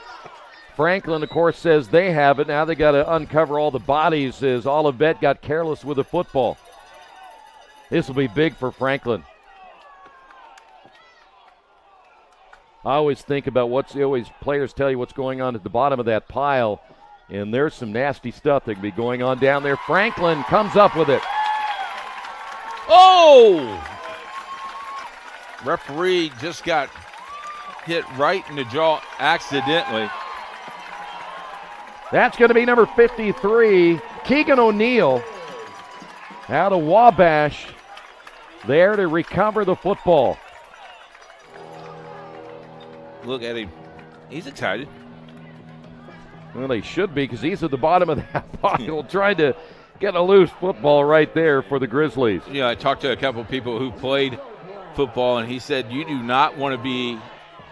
Franklin, of course, says they have it. Now they got to uncover all the bodies as Olivet got careless with the football. This will be big for Franklin. I always think about players tell you what's going on at the bottom of that pile, and there's some nasty stuff that can be going on down there. Franklin comes up with it. Oh! Referee just got hit right in the jaw accidentally. That's going to be number 53, Keegan O'Neill, out of Wabash, there to recover the football. Look at him. He's excited. Well, he should be because he's at the bottom of that pile trying to get a loose football right there for the Grizzlies. Yeah, I talked to a couple of people who played football, and he said you do not want to be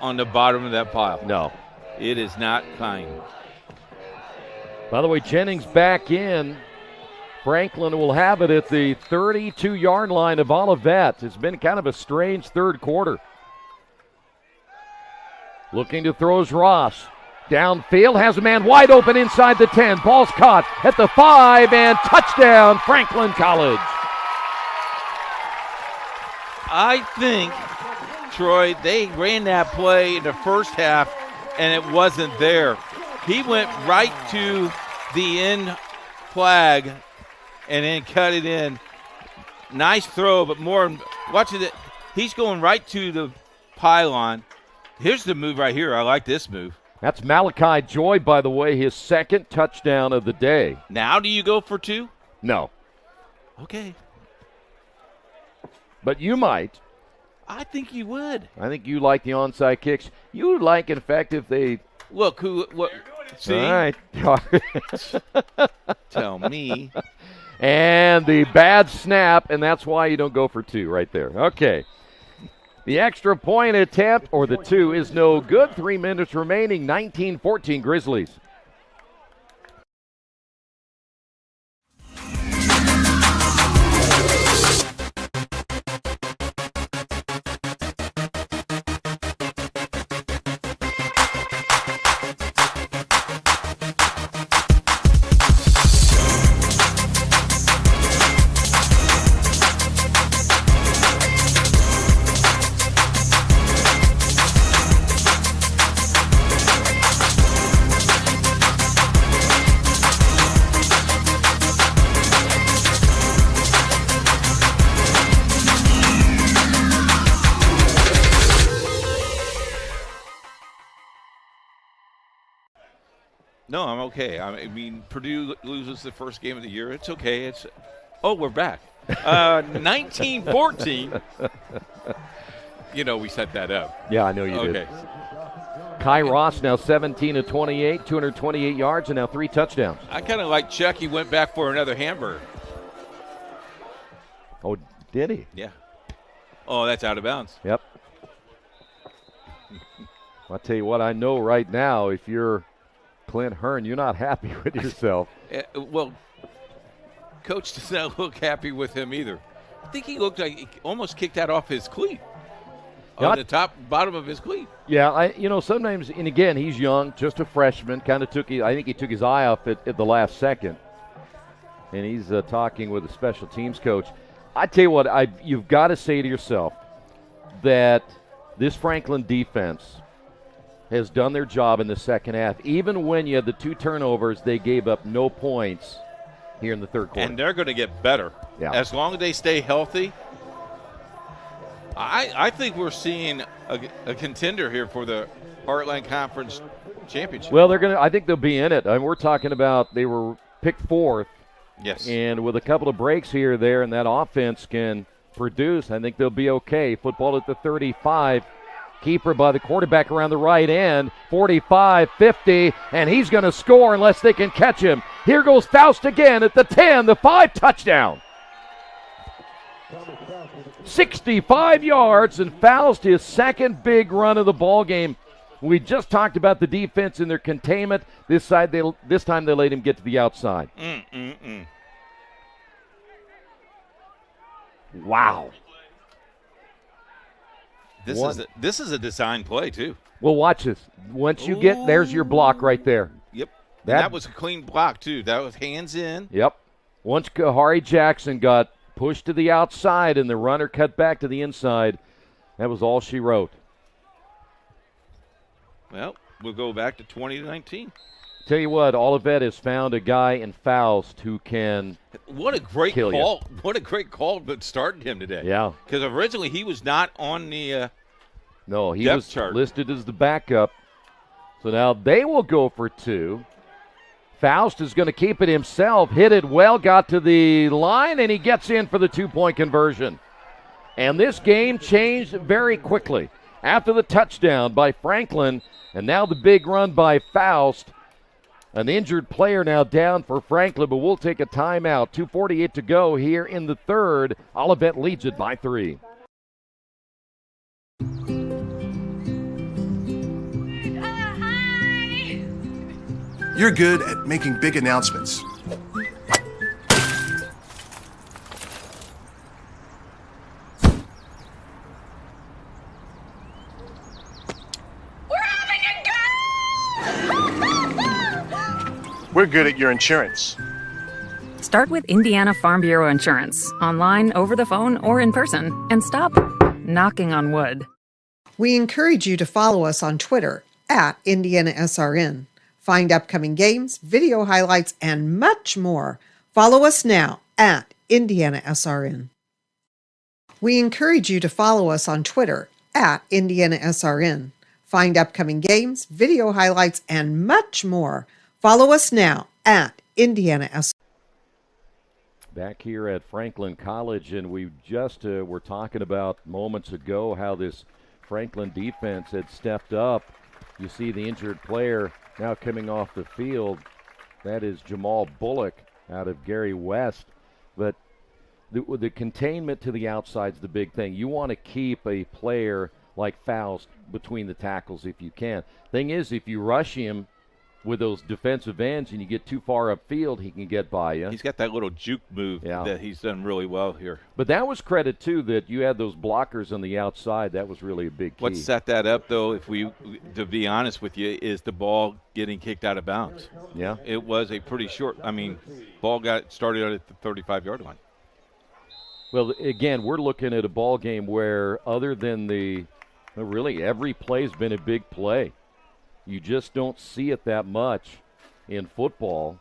on the bottom of that pile. No. It is not kind. By the way, Jennings back in. Franklin will have it at the 32-yard line of Olivet. It's been kind of a strange 3rd quarter. Looking to throw is Ross. Downfield, has a man wide open inside the 10. Ball's caught at the 5, and touchdown, Franklin College. I think, Troy, they ran that play in the first half, and it wasn't there. He went right to the end flag and then cut it in. Nice throw, but more, watch it. He's going right to the pylon. Here's the move right here. I like this move. That's Malachi Joy, by the way, his 2nd touchdown of the day. Now do you go for 2? No. Okay. But you might. I think you would. I think you like the onside kicks. You would like, in fact, if they... Look, what? See? All right. Tell me. And the bad snap, and that's why you don't go for 2 right there. Okay. The extra point attempt, or the 2, is no good. 3 minutes remaining, 19-14 Grizzlies. No, I'm okay. I mean, Purdue loses the first game of the year. It's okay. We're back. 19-14. We set that up. Yeah, I know you did. Okay. Kai Ross now 17 of 28, 228 yards, and now 3 touchdowns. I kind of like Chuck. He went back for another hamburger. Oh, did he? Yeah. Oh, that's out of bounds. Yep. I'll tell you what, I know right now, if you're Clint Hearn, you're not happy with yourself. Well, Coach does not look happy with him either. I think he looked like he almost kicked that off his cleat. On the bottom of his cleat. Yeah, sometimes, and again, he's young, just a freshman, I think he took his eye off it at the last second. And he's talking with the special teams coach. I tell you what, you've got to say to yourself that this Franklin defense has done their job in the second half. Even when you had the 2 turnovers, they gave up no points here in the third quarter. And they're going to get better. Yeah. As long as they stay healthy. I think we're seeing a contender here for the Heartland Conference Championship. Well, I think they'll be in it. We're talking about they were picked 4th. Yes. And with a couple of breaks here or there, and that offense can produce, I think they'll be okay. Football at the 35. Keeper by the quarterback around the right end. 45, 50, and he's going to score unless they can catch him. Here goes Faust again at the 10, the 5 touchdown. 65 yards, and Faust his second big run of the ball game. We just talked about the defense and their containment. This time they let him get to the outside. Wow. This is a design play too. Well, watch this. Once you get, there's your block right there. Yep. That was a clean block too. That was hands in. Yep. Once Kahari Jackson got pushed to the outside and the runner cut back to the inside, that was all she wrote. Well, we'll go back to 20-19. Tell you what, Olivet has found a guy in Faust who can What a great kill call. You. What a great call that started him today. Yeah. Because originally he was not on the No, he depth was chart. listed as the backup. So now they will go for 2. Faust is going to keep it himself. Hit it well, got to the line, and he gets in for the 2-point conversion. And this game changed very quickly. After the touchdown by Franklin, and now the big run by Faust. An injured player now down for Franklin, but we'll take a timeout. 2:48 to go here in the third. Olivet leads it by 3. You're good at making big announcements. We're good at your insurance. Start with Indiana Farm Bureau Insurance, online, over the phone, or in person, and stop knocking on wood. We encourage you to follow us on Twitter at IndianaSRN. Find upcoming games, video highlights, and much more. Follow us now at IndianaSRN. We encourage you to follow us on Twitter at IndianaSRN. Find upcoming games, video highlights, and much more. Follow us now at IndianaSRN. Back here at Franklin College, and we just were talking about moments ago how this Franklin defense had stepped up. You see the injured player now coming off the field. That is Jamal Bullock out of Gary West. But the containment to the outside is the big thing. You want to keep a player like Faust between the tackles if you can. Thing is, if you rush him with those defensive ends and you get too far upfield, he can get by you. He's got that little juke move that he's done really well here. But that was credit, too, that you had those blockers on the outside. That was really a big key. What set that up, though, to be honest with you, is the ball getting kicked out of bounds. Yeah. It was a pretty short, ball got started at the 35-yard line. Well, again, we're looking at a ball game where other than really every play's been a big play. You just don't see it that much in football.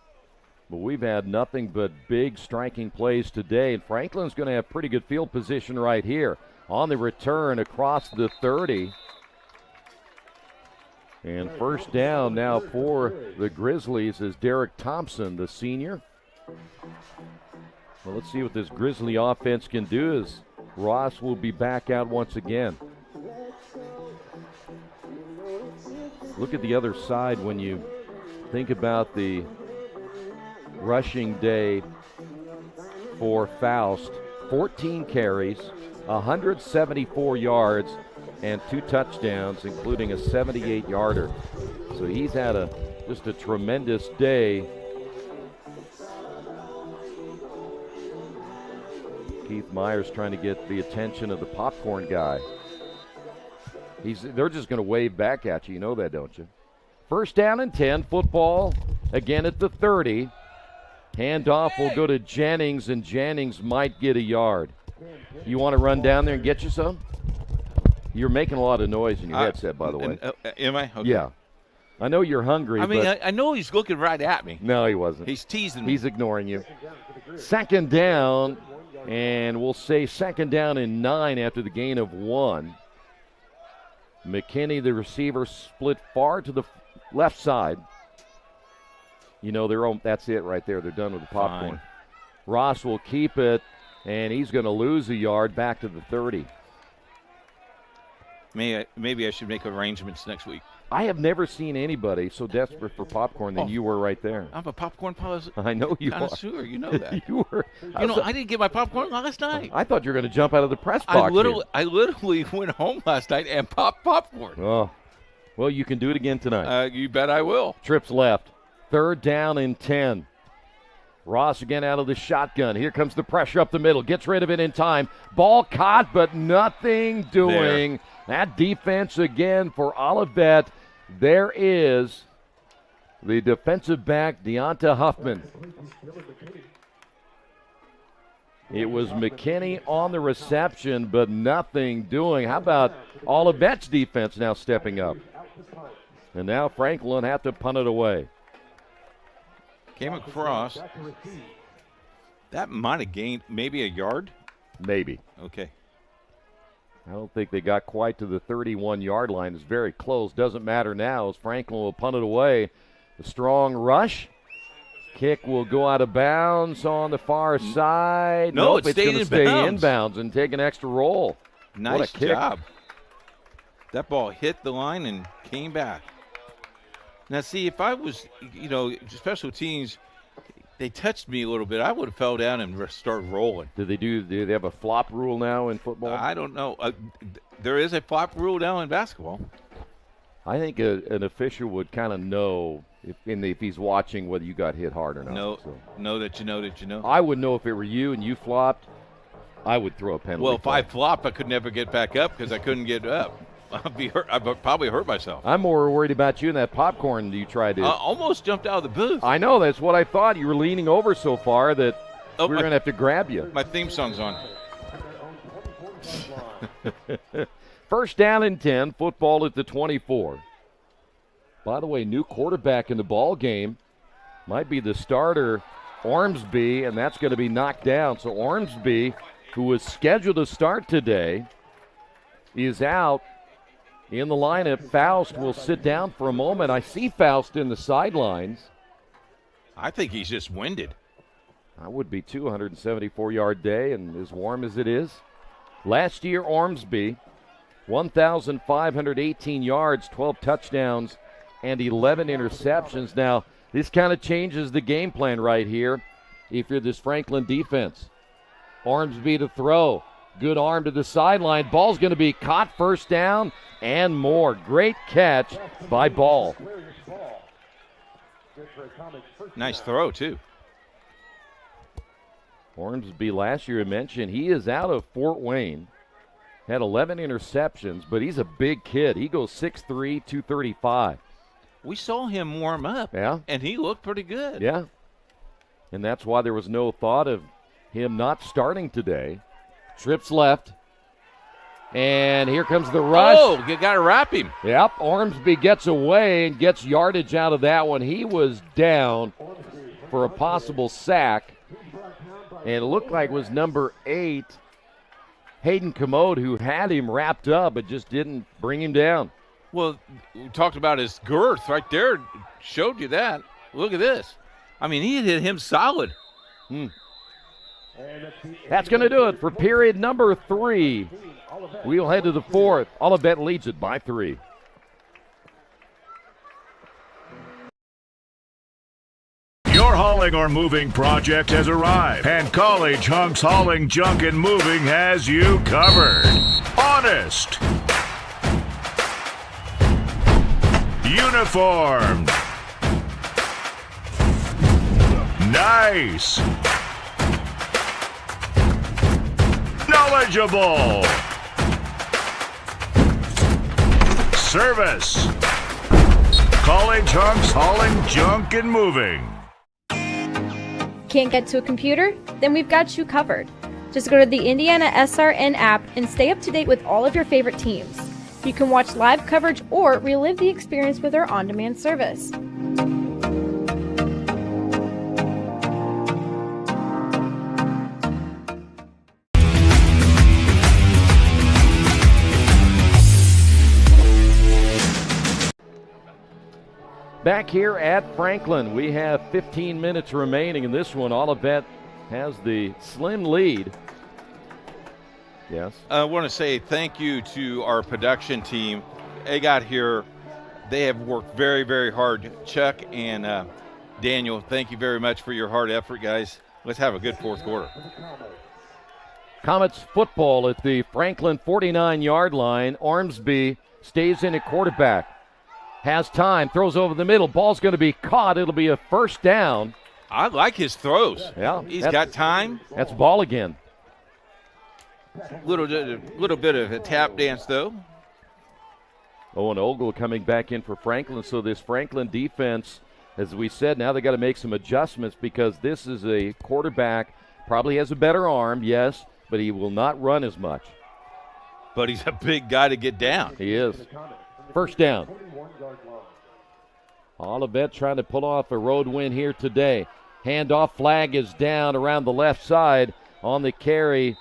But we've had nothing but big striking plays today. And Franklin's going to have pretty good field position right here. On the return across the 30. And first down now for the Grizzlies is Derek Thompson, the senior. Well, let's see what this Grizzly offense can do as Ross will be back out once again. Look at the other side when you think about the rushing day for Faust. 14 carries, 174 yards, and 2 touchdowns, including a 78-yarder. So he's had just a tremendous day. Keith Myers trying to get the attention of the popcorn guy. They're just going to wave back at you. You know that, don't you? First down and 10. Football again at the 30. Handoff will go to Jennings, and Jennings might get a yard. You want to run down there and get you some? You're making a lot of noise in your headset, by the way. Am I? Okay. Yeah. I know you're hungry. I mean, I know he's looking right at me. No, he wasn't. He's teasing me. He's ignoring you. Second down, and we'll say second down and 9 after the gain of 1. McKinney, the receiver, split far to the left side. You know, that's it right there. They're done with the popcorn. Fine. Ross will keep it, and he's going to lose a yard back to the 30. Maybe I should make arrangements next week. I have never seen anybody so desperate for popcorn than you were right there. I'm a popcorn I know you connoisseur. You know that. You were. I didn't get my popcorn last night. I thought you were going to jump out of the press box. I literally went home last night and popped popcorn. Oh, well, you can do it again tonight. You bet I will. Trips left. Third down and 10. Ross again out of the shotgun. Here comes the pressure up the middle. Gets rid of it in time. Ball caught, but nothing doing. There. That defense again for Olivet. There is the defensive back, Deonta Huffman. It was McKinney on the reception, but nothing doing. How about Olivet's defense now stepping up? And now Franklin have to punt it away. Came across. That might have gained maybe a yard? Maybe. Okay. I don't think they got quite to the 31-yard line. It's very close. Doesn't matter now as Franklin will punt it away. The strong rush. Kick will go out of bounds on the far side. No, it's going to stay inbounds and take an extra roll. Nice what a kick. job. That ball hit the line and came back. Now, see, if I was, special teams, they touched me a little bit, I would have fell down and started rolling. Do they have a flop rule now in football? I don't know. There is a flop rule now in basketball. I think an official would kind of know if he's watching whether you got hit hard or not. Know that you know. I would know if it were you and you flopped, I would throw a penalty. Well, if I flopped, I could never get back up because I couldn't get up. I'd be hurt. I'd probably hurt myself. I'm more worried about you and that popcorn you tried to. Almost jumped out of the booth. I know. That's what I thought. You were leaning over so far that we were going to have to grab you. My theme song's on. First down and 10. Football at the 24. By the way, new quarterback in the ball game. Might be the starter, Ormsby, and that's going to be knocked down. So Ormsby, who was scheduled to start today, is out. In the lineup, Faust will sit down for a moment. I see Faust in the sidelines. I think he's just winded. I would be 274-yard day and as warm as it is. Last year, Ormsby, 1,518 yards, 12 touchdowns, and 11 interceptions. Now, this kind of changes the game plan right here if you're this Franklin defense. Ormsby to throw. Good arm to the sideline. Ball's going to be caught, first down, and more. Great catch by Ball. Nice throw, too. Ormsby last year I mentioned, he is out of Fort Wayne. Had 11 interceptions, but he's a big kid. He goes 6'3", 235. We saw him warm up, and he looked pretty good. Yeah, and that's why there was no thought of him not starting today. Trips left. And here comes the rush. Oh, you got to wrap him. Yep, Ormsby gets away and gets yardage out of that one. He was down for a possible sack. And it looked like it was number 8, Hayden Commode, who had him wrapped up but just didn't bring him down. Well, we talked about his girth right there. Showed you that. Look at this. I mean, he hit him solid. That's going to do it for period number 3. We'll head to the 4th. Olivet leads it by 3. Your hauling or moving project has arrived, and College Hunks Hauling, Junk, and Moving has you covered. Honest. Uniformed. Nice. Knowledgeable. Service. College Hunks Hauling, Junk, and Moving. Can't get to a computer? Then we've got you covered. Just go to the IndianaSRN app and stay up to date with all of your favorite teams. You can watch live coverage or relive the experience with our on-demand service. Back here at Franklin, we have 15 minutes remaining in this one. Olivet has the slim lead. Yes. I want to say thank you to our production team. They got here. They have worked very, very hard. Chuck and Daniel, thank you very much for your hard effort, guys. Let's have a good fourth quarter. Comets football at the Franklin 49-yard line. Ormsby stays in at quarterback. Has time, throws over the middle. Ball's going to be caught. It'll be a first down. I like his throws. Yeah, he's got time. That's ball again. Little bit of a tap dance, though. Owen Ogle coming back in for Franklin. So this Franklin defense, as we said, now they got to make some adjustments because this is a quarterback, probably has a better arm, yes, but he will not run as much. But he's a big guy to get down. He is. First down. Olivet trying to pull off a road win here today. Handoff flag is down around the left side. On the carry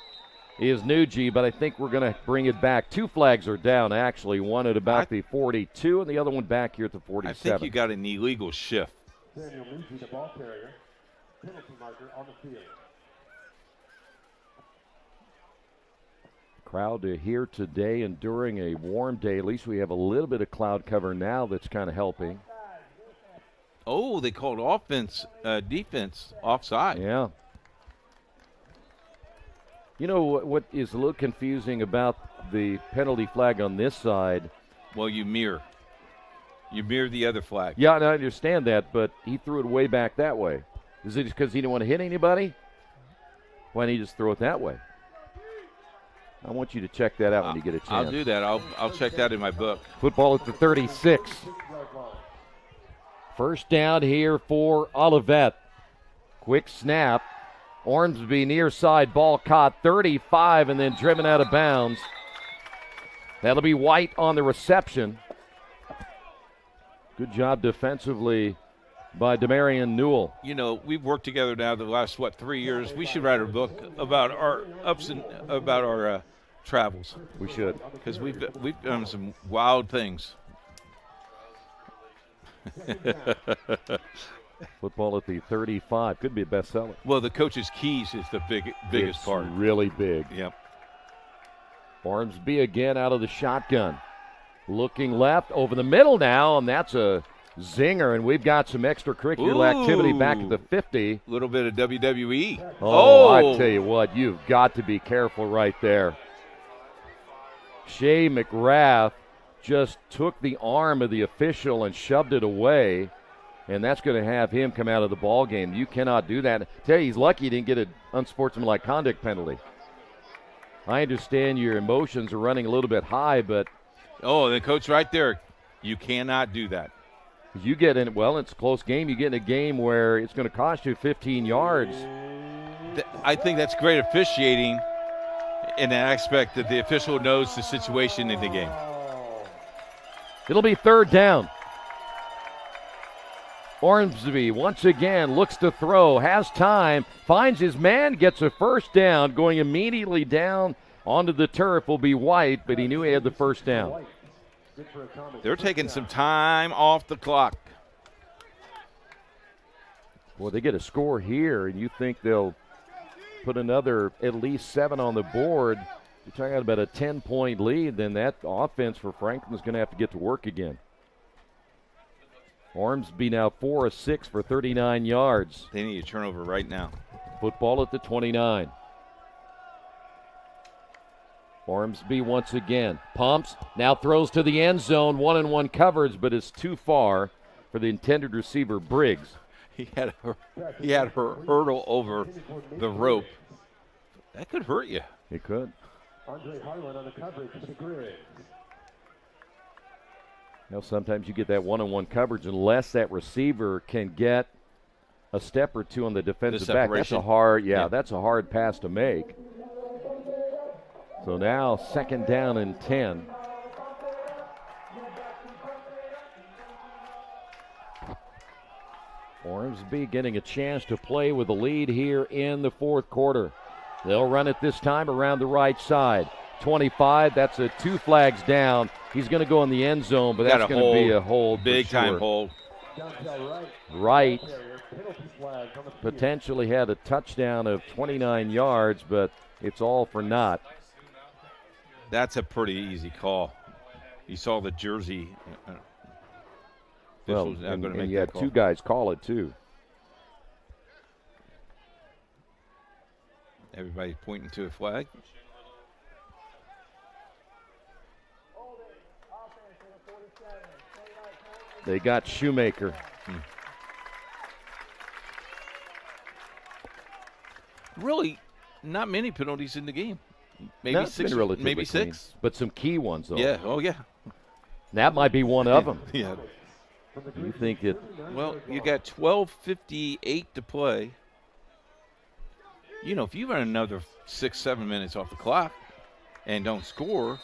is Nuji, but I think we're going to bring it back. 2 flags are down, actually. One at about the 42 and the other one back here at the 47. I think you got an illegal shift. Daniel Nuji, the ball carrier. Penalty marker on the field. Crowd here today and during a warm day. At least we have a little bit of cloud cover now that's kind of helping. Oh, they called defense offside. Yeah. You know what is a little confusing about the penalty flag on this side? Well, you mirror the other flag. Yeah, I understand that, but he threw it way back that way. Is it because he didn't want to hit anybody? Why didn't he just throw it that way? I want you to check that out when you get a chance. I'll do that. I'll check that in my book. Football at the 36. First down here for Olivet. Quick snap. Ormsby near side, ball caught 35 and then driven out of bounds. That'll be White on the reception. Good job defensively by Demarion Newell. You know, we've worked together now the last, 3 years. We should write a book about our about our travels. We should. Because we've done some wild things. Football at the 35. Could be a bestseller. Well, the coach's keys is the biggest part. Really big. Yep. Ormsby again out of the shotgun. Looking left over the middle now, and that's a zinger, and we've got some extracurricular activity back at the 50. A little bit of WWE. Oh, I tell you what, you've got to be careful right there. Shea McGrath just took the arm of the official and shoved it away, and that's going to have him come out of the ball game. You cannot do that. I tell you, he's lucky he didn't get an unsportsmanlike conduct penalty. I understand your emotions are running a little bit high, but the coach right there, you cannot do that. You get in, it's a close game. You get in a game where it's going to cost you 15 yards. I think that's great officiating in an aspect that the official knows the situation in the game. It'll be third down. Ormsby once again looks to throw, has time, finds his man, gets a first down. Going immediately down onto the turf will be White, but he knew he had the first down. They're taking some time off the clock. Well, they get a score here, and you think they'll put another at least 7 on the board. You're talking about a 10-point lead, then that offense for Franklin's going to have to get to work again. Ormsby now 4 of 6 for 39 yards. They need a turnover right now. Football at the 29. Ormsby once again pumps, now throws to the end zone, 1-on-1 coverage, but it's too far for the intended receiver, Briggs. He had her hurdle over the rope. That could hurt you. It could. Andre Harlan on the coverage to Griggs. You know, sometimes you get that one-on-one coverage unless that receiver can get a step or two on the defensive back. That's a hard, that's a hard pass to make. So now 2nd down and 10. Ormsby getting a chance to play with the lead here in the 4th quarter. They'll run it this time around the right side. 25, that's a 2 flags down. He's going to go in the end zone, but that's going to be a hold. Big time sure. hold. Wright potentially had a touchdown of 29 yards, but it's all for naught. That's a pretty easy call. You saw the jersey. Well, and you had 2 guys call it, too. Everybody pointing to a flag. They got Shoemaker. Really, not many penalties in the game. Maybe No, 6. Maybe clean. 6. But some key ones, though. Yeah. Oh, yeah. That might be one of them. Yeah. You think it? Well, you got 12:58 to play. You know, if you run another 6-7 minutes off the clock and don't score,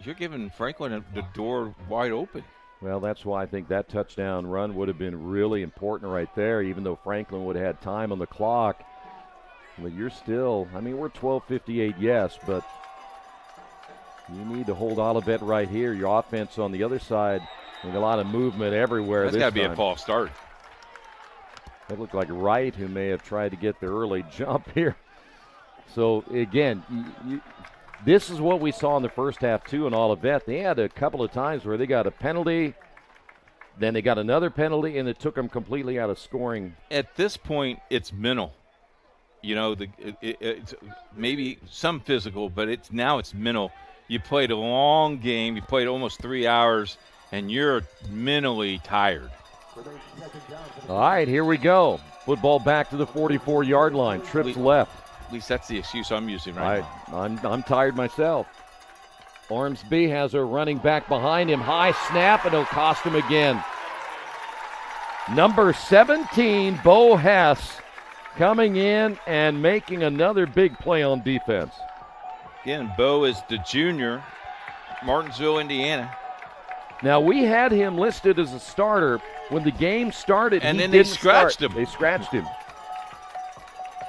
you're giving Franklin the door wide open. Well, that's why I think that touchdown run would have been really important right there, even though Franklin would have had time on the clock. But you're still, I mean, we're 12:58, yes, but you need to hold Olivet right here. Your offense on the other side, and a lot of movement everywhere. That's got to be a false start. That looked like Wright, who may have tried to get the early jump here. So, again, this is what we saw in the first half, too, in Olivet. They had a couple of times where they got a penalty, then they got another penalty, and it took them completely out of scoring. At this point, it's mental. You know, it's maybe some physical, but it's mental. You played a long game. You played almost 3 hours, and you're mentally tired. All right, here we go. Football back to the 44-yard line. Trips left. At least that's the excuse I'm using right now. I'm tired myself. Ormsby has a running back behind him. High snap, and it'll cost him again. Number 17, Bo Hess, coming in and making another big play on defense. Again, Bo is the junior, Martinsville, Indiana. Now, we had him listed as a starter when the game started. And then they scratched him. They scratched him.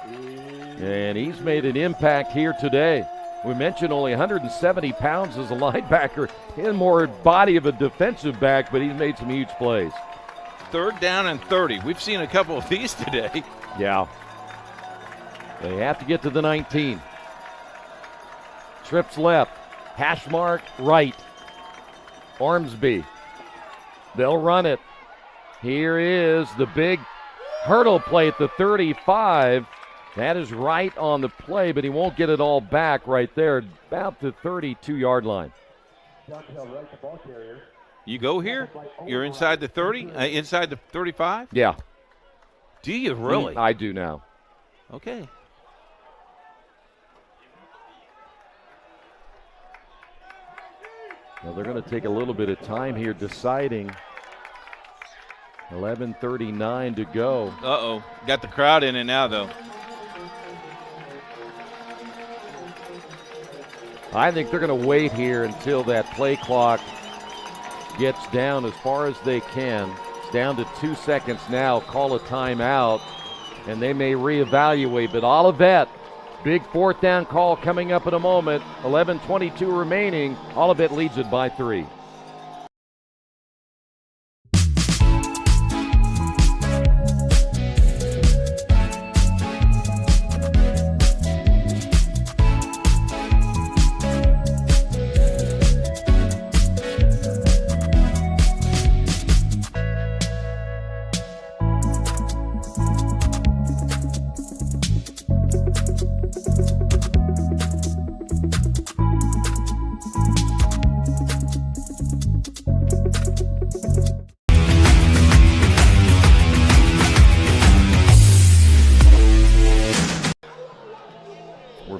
And he's made an impact here today. We mentioned only 170 pounds as a linebacker. He has more body of a defensive back, but he's made some huge plays. 3rd down and 30. We've seen a couple of these today. Yeah. They have to get to the 19. Trips left. Hash mark right. Ormsby. They'll run it. Here is the big hurdle play at the 35. That is right on the play, but he won't get it all back right there, about the 32-yard line. You go here? You're inside the 30? Inside the 35? Yeah. Do you really? I do now. Okay. Well, they're going to take a little bit of time here deciding. 11:39 to go. Uh-oh. Got the crowd in it now, though. I think they're going to wait here until that play clock gets down as far as they can. It's down to 2 seconds now. Call a timeout, and they may reevaluate. But Olivet Big fourth down call coming up in a moment. 11:22 remaining. Olivet leads it by 3.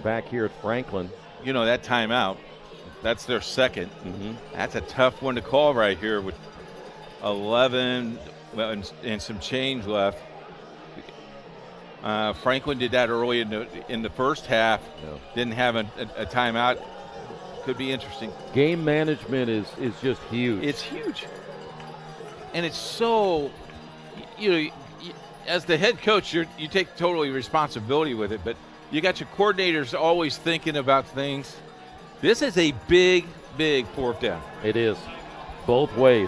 Back here at Franklin. You know, that timeout, that's their second. That's a tough one to call right here with 11 and some change left. Franklin did that early in the first half. Didn't have a timeout. Could be interesting. Game management is just huge. It's huge. And it's so, as the head coach, you take totally responsibility with it, but you got your coordinators always thinking about things. This is a big, big fourth down. It is. Both ways.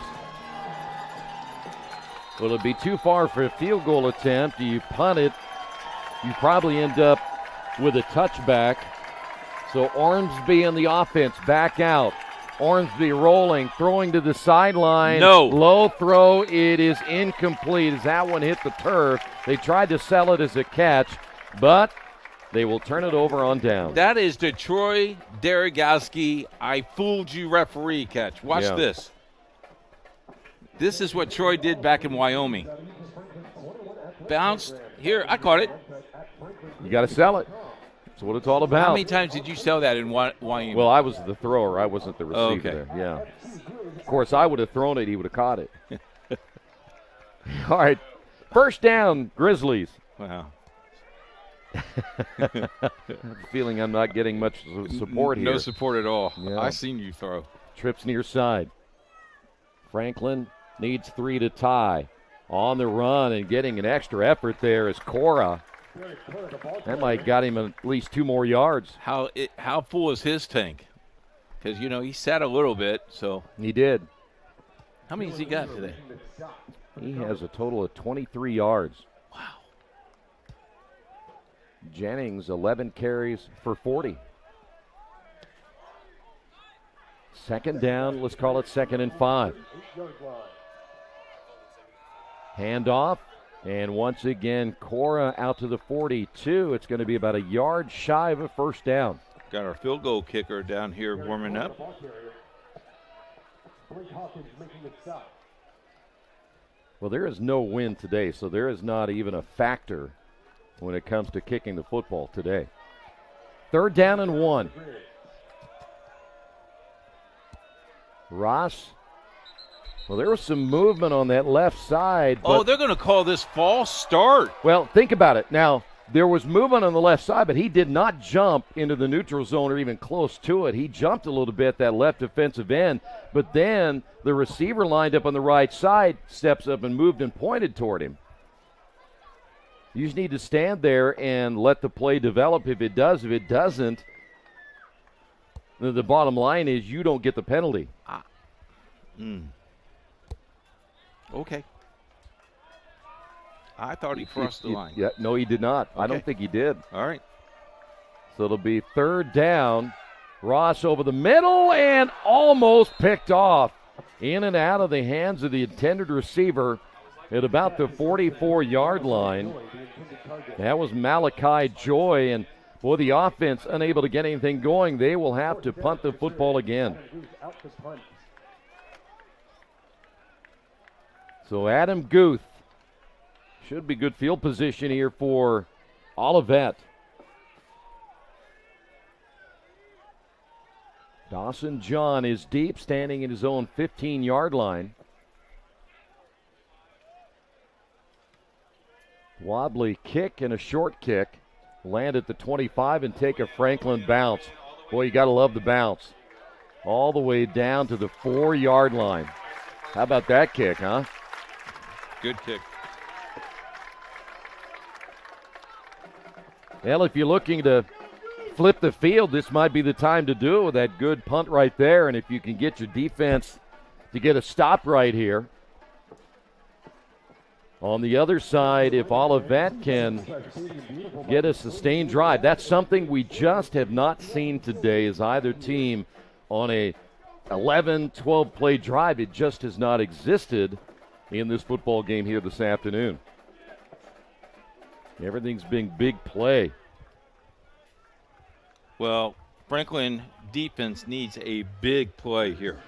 Will it be too far for a field goal attempt? Do you punt it? You probably end up with a touchback. So Ormsby and the offense back out. Ormsby rolling, throwing to the sideline. No. Low throw. It is incomplete as that one hit the turf. They tried to sell it as a catch, but they will turn it over on down. That is the Troy Derogowski, I fooled you referee catch. Watch this. This is what Troy did back in Wyoming. Bounced. Here, I caught it. You got to sell it. That's what it's all about. How many times did you sell that in Wyoming? Well, I was the thrower. I wasn't the receiver there. Yeah. Of course, I would have thrown it. He would have caught it. All right. First down, Grizzlies. Wow. I have a feeling I'm not getting much support here. No support at all. Yeah. I seen you throw. Trips near side. Franklin needs 3 to tie. On the run and getting an extra effort there is Cora. That might got him at least 2 more yards. How full is his tank? Because, he sat a little bit, so. He did. How many has he got today? He has a total of 23 yards. Wow. Jennings, 11 carries for 40. Second down, let's call it 2nd and 5. Handoff, and once again, Cora out to the 42. It's going to be about a yard shy of a first down. Got our field goal kicker down here warming up. Well, there is no wind today, so there is not even a factor when it comes to kicking the football today. 3rd down and 1. Ross. Well, there was some movement on that left side. Oh, they're going to call this false start. Well, think about it. Now, there was movement on the left side, but he did not jump into the neutral zone or even close to it. He jumped a little bit, that left defensive end, but then the receiver lined up on the right side, steps up and moved and pointed toward him. You just need to stand there and let the play develop if it does. If it doesn't, the bottom line is you don't get the penalty. Okay. I thought he crossed the line. Yeah, no, he did not. Okay. I don't think he did. All right. So it'll be 3rd down. Ross over the middle and almost picked off. In and out of the hands of the intended receiver at about the 44-yard line. That was Malachi Joy, and boy, the offense unable to get anything going. They will have to punt the football again. So Adam Guth should be good field position here for Olivet. Dawson John is deep, standing in his own 15-yard line. Wobbly kick and a short kick. Land at the 25 and take a Franklin bounce. Boy, you got to love the bounce. All the way down to the 4-yard line. How about that kick, huh? Good kick. Well, if you're looking to flip the field, this might be the time to do it with that good punt right there. And if you can get your defense to get a stop right here. On the other side, if Olivet can get a sustained drive, that's something we just have not seen today as either team on a 11, 12 play drive. It just has not existed in this football game here this afternoon. Everything's being big play. Well, Franklin defense needs a big play here.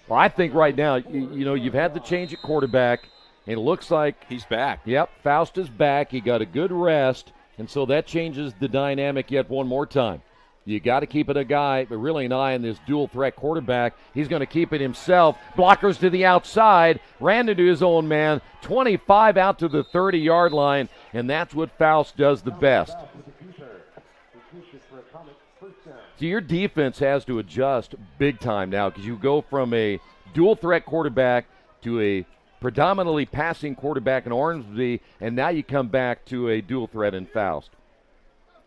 Well, I think right now, you've had the change at quarterback, and it looks like he's back. Yep, Faust is back. He got a good rest, and so that changes the dynamic yet one more time. You got to keep it a guy, but really an eye on this dual-threat quarterback. He's going to keep it himself. Blockers to the outside. Ran into his own man. 25 out to the 30-yard line, and that's what Faust does the best. So your defense has to adjust big time now because you go from a dual-threat quarterback to a predominantly passing quarterback in Ormsby, and now you come back to a dual-threat in Faust.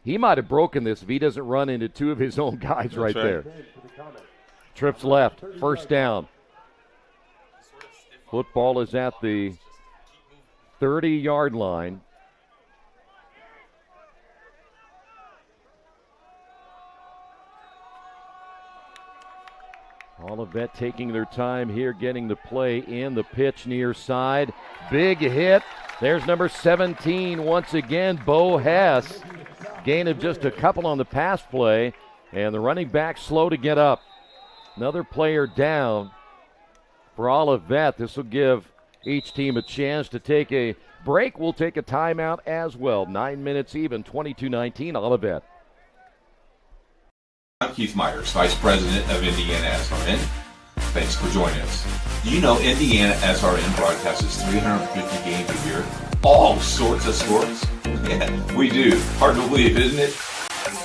He might have broken this if he doesn't run into two of his own guys right there. Trips left, first down. Football is at the 30-yard line. Olivet taking their time here, getting the play in the pitch near side. Big hit. There's number 17 once again, Bo Hess. Gain of just a couple on the pass play, and the running back slow to get up. Another player down for Olivet. This will give each team a chance to take a break. We'll take a timeout as well. 9 minutes even, 22-19, Olivet. I'm Keith Myers, Vice President of IndianaSRN. Thanks for joining us. Do you know IndianaSRN broadcasts 350 games a year? All sorts of sports? Yeah, we do. Hard to believe, isn't it?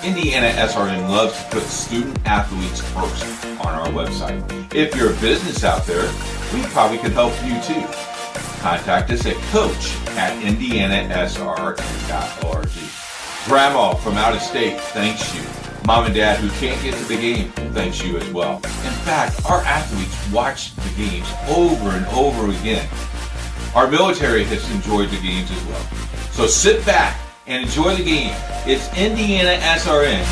IndianaSRN loves to put student athletes first on our website. If you're a business out there, we probably could help you too. Contact us at coach@indianasrn.org. Grandma from out of state thanks you. Mom and Dad who can't get to the game thanks you as well. In fact, our athletes watch the games over and over again. Our military has enjoyed the games as well. So sit back and enjoy the game. It's IndianaSRN.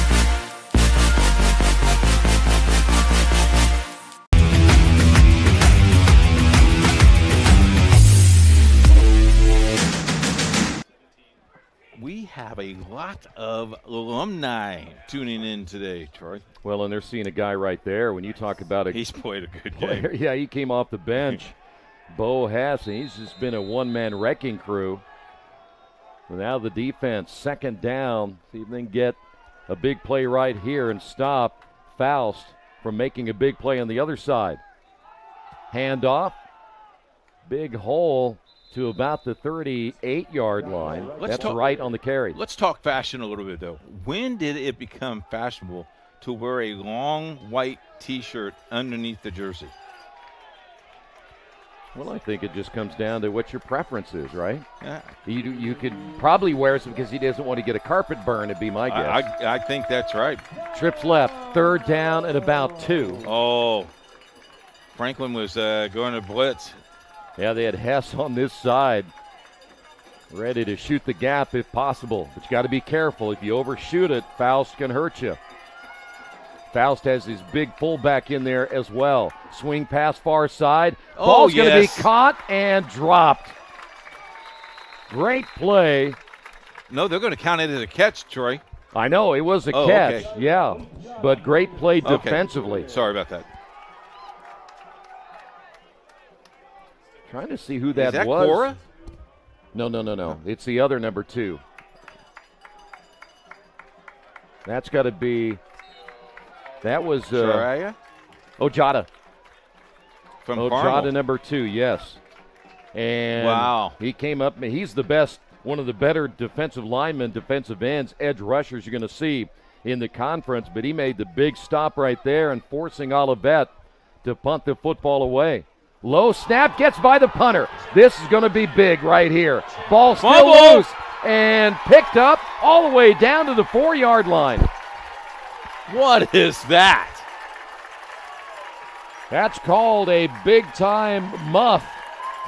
We have a lot of alumni tuning in today, Troy. Well, and they're seeing a guy right there. When you talk about he's played a good player, game. Yeah, he came off the bench. Bo Hess, and he's just been a one-man wrecking crew. Now the defense, second down. See if they can get a big play right here and stop Faust from making a big play on the other side. Handoff. Big hole to about the 38-yard line. That's right on the carry. Let's talk fashion a little bit, though. When did it become fashionable to wear a long white T-shirt underneath the jersey? Well, I think it just comes down to what your preference is, right? Yeah. You could probably wear some because he doesn't want to get a carpet burn, it'd be my guess. I think that's right. Trips left, third down and about 2. Oh, Franklin was going to blitz. Yeah, they had Hess on this side, ready to shoot the gap if possible. But you got to be careful. If you overshoot it, Faust can hurt you. Faust has his big fullback in there as well. Swing pass far side. Ball's going to be caught and dropped. Great play. No, they're going to count it as a catch, Troy. I know, it was a catch. Okay. Yeah, but great play defensively. Okay. Sorry about that. Trying to see who that was. Is that Cora? No. It's the other number 2. That's got to be. That was Ojada. From Ojada, Carmel. number 2, yes. And wow, he came up. He's the best, one of the better defensive linemen, defensive ends, edge rushers you're going to see in the conference. But he made the big stop right there and forcing Olivet to punt the football away. Low snap, gets by the punter. This is going to be big right here. Ball still loose. and picked up all the way down to the 4-yard line. What is that? That's called a big-time muff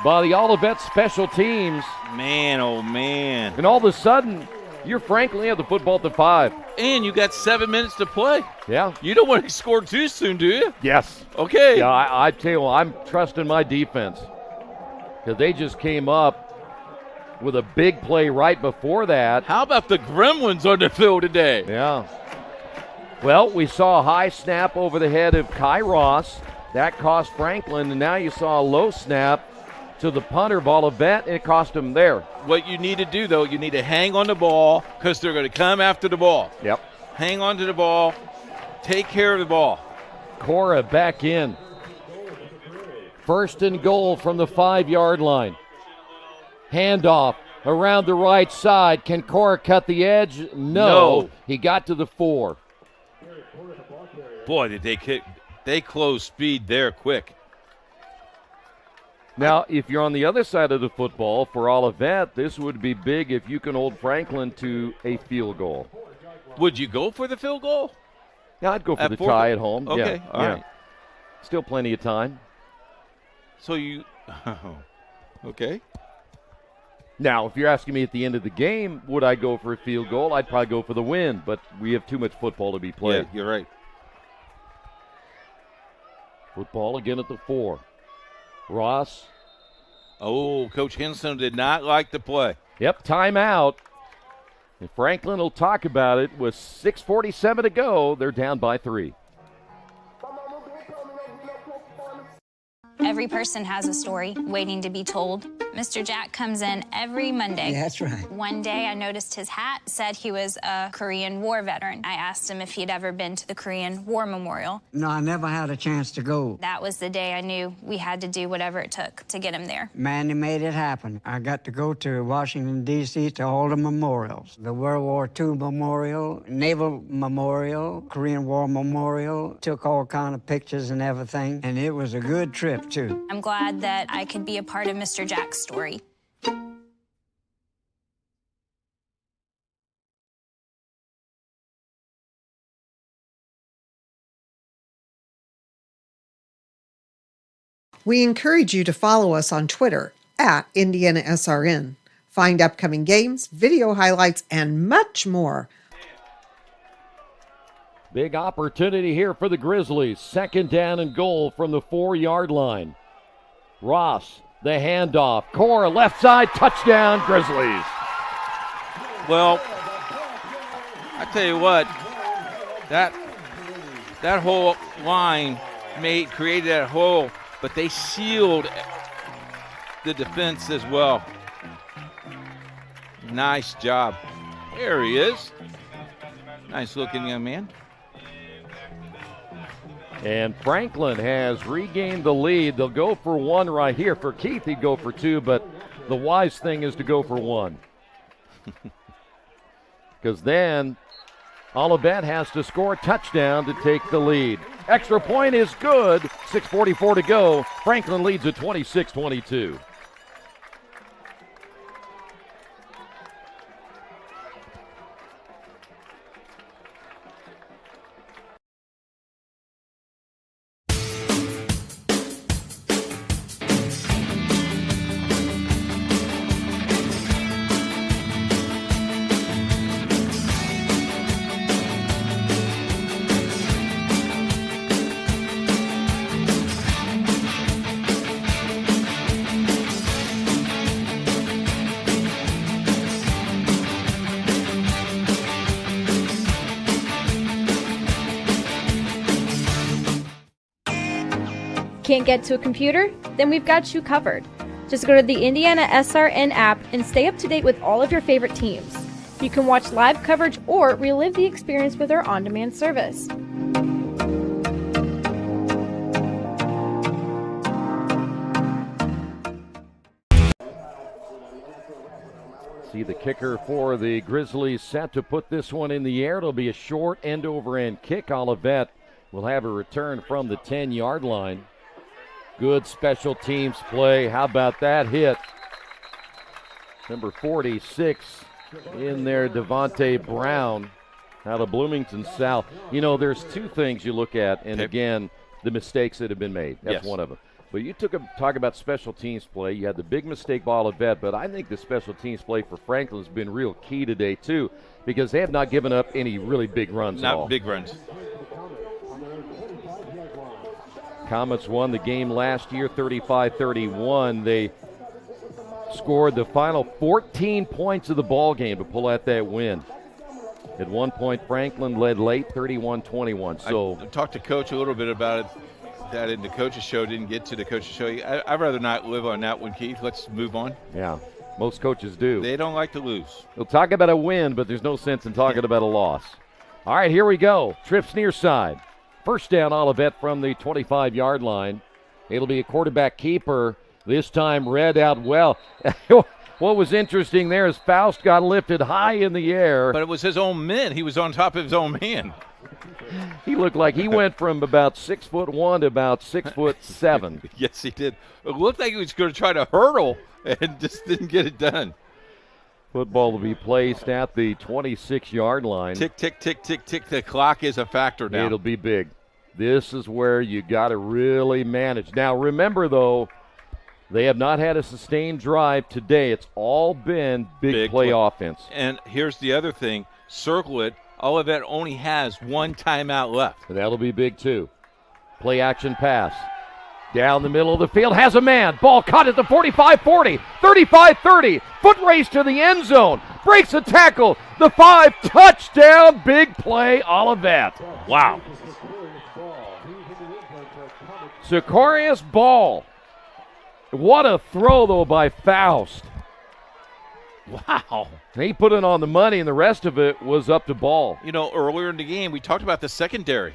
by the Olivet special teams. Man, oh man. And all of a sudden, you're Franklin have the football at the 5. And you got 7 minutes to play. Yeah. You don't want to score too soon, do you? Yes. Okay. Yeah, I tell you what, I'm trusting my defense because they just came up with a big play right before that. How about the Gremlins on the field today? Yeah. Well, we saw a high snap over the head of Kai Ross. That cost Franklin, and now you saw a low snap to the punter of Olivet, and it cost him there. What you need to do, though, you need to hang on the ball because they're going to come after the ball. Yep. Hang on to the ball. Take care of the ball. Cora back in. 1st and goal from the 5-yard line. Handoff around the right side. Can Cora cut the edge? No. He got to the 4. Boy, did they kick. They close speed there quick. Now, if you're on the other side of the football for Olivet, this would be big if you can hold Franklin to a field goal. Would you go for the field goal? Yeah, I'd go for the tie at home. Okay, yeah, all right. Still plenty of time. So you okay. Now, if you're asking me at the end of the game, would I go for a field goal? I'd probably go for the win, but we have too much football to be played. Yeah, you're right. Football again at the 4. Ross. Oh, Coach Henson did not like the play. Yep, timeout. And Franklin will talk about it with 6:47 to go. They're down by 3. Every person has a story waiting to be told. Mr. Jack comes in every Monday. That's right. One day I noticed his hat said he was a Korean War veteran. I asked him if he'd ever been to the Korean War Memorial. No, I never had a chance to go. That was the day I knew we had to do whatever it took to get him there. Manny made it happen. I got to go to Washington, D.C. to all the memorials. The World War II Memorial, Naval Memorial, Korean War Memorial. Took all kind of pictures and everything, and it was a good trip, too. I'm glad that I could be a part of Mr. Jack's story. We encourage you to follow us on Twitter at IndianaSRN. Find upcoming games, video highlights, and much more. Big opportunity here for the Grizzlies. 2nd down and goal from the 4-yard line. Ross, the handoff. Cora, left side, touchdown, Grizzlies. Well, I tell you what, that whole line created that hole, but they sealed the defense as well. Nice job. There he is. Nice looking young man. And Franklin has regained the lead. They'll go for 1 right here. For Keith, he'd go for 2, but the wise thing is to go for 1. Because then Olivet has to score a touchdown to take the lead. Extra point is good. 6:44 to go. Franklin leads at 26-22. Can't get to a computer? Then we've got you covered. Just go to the IndianaSRN app and stay up to date with all of your favorite teams. You can watch live coverage or relive the experience with our on-demand service. See the kicker for the Grizzlies set to put this one in the air. It'll be a short end-over-end kick. Olivet will have a return from the 10-yard line. Good special teams play. How about that hit? Number 46, in there, Devontae Brown out of Bloomington South. You know, there's two things you look at, and again, the mistakes that have been made. That's one of them. But you talk about special teams play. You had the big mistake by Olivet, but I think the special teams play for Franklin has been real key today, too, because they have not given up any really big runs at all. Not big runs. Comets won the game last year, 35-31. They scored the final 14 points of the ball game to pull out that win. At one point, Franklin led late, 31-21. So I talked to Coach a little bit about it. That in the coach's show, didn't get to the coach's show. I'd rather not live on that one, Keith. Let's move on. Yeah, most coaches do. They don't like to lose. They'll talk about a win, but there's no sense in talking about a loss. All right, here we go. Trips near side. First down, Olivet from the 25-yard line. It'll be a quarterback keeper, this time read out well. What was interesting there is Faust got lifted high in the air. But it was his own man. He was on top of his own man. He looked like he went from about 6'1" to about 6'7". Yes, he did. It looked like he was going to try to hurdle and just didn't get it done. Football will be placed at the 26-yard line. Tick, tick, tick, tick, tick. The clock is a factor now. It'll be big. This is where you got to really manage. Now, remember, though, they have not had a sustained drive today. It's all been big play offense. And here's the other thing. Circle it. Olivet only has one timeout left. That'll be big, too. Play action pass. Down the middle of the field, has a man. Ball caught at the 45-40, 35-30. Foot race to the end zone. Breaks a tackle. The 5, touchdown, big play, Olivet. Wow. Sicarius Ball. What a throw, though, by Faust. Wow. He put it on the money, and the rest of it was up to Ball. You know, earlier in the game, we talked about the secondary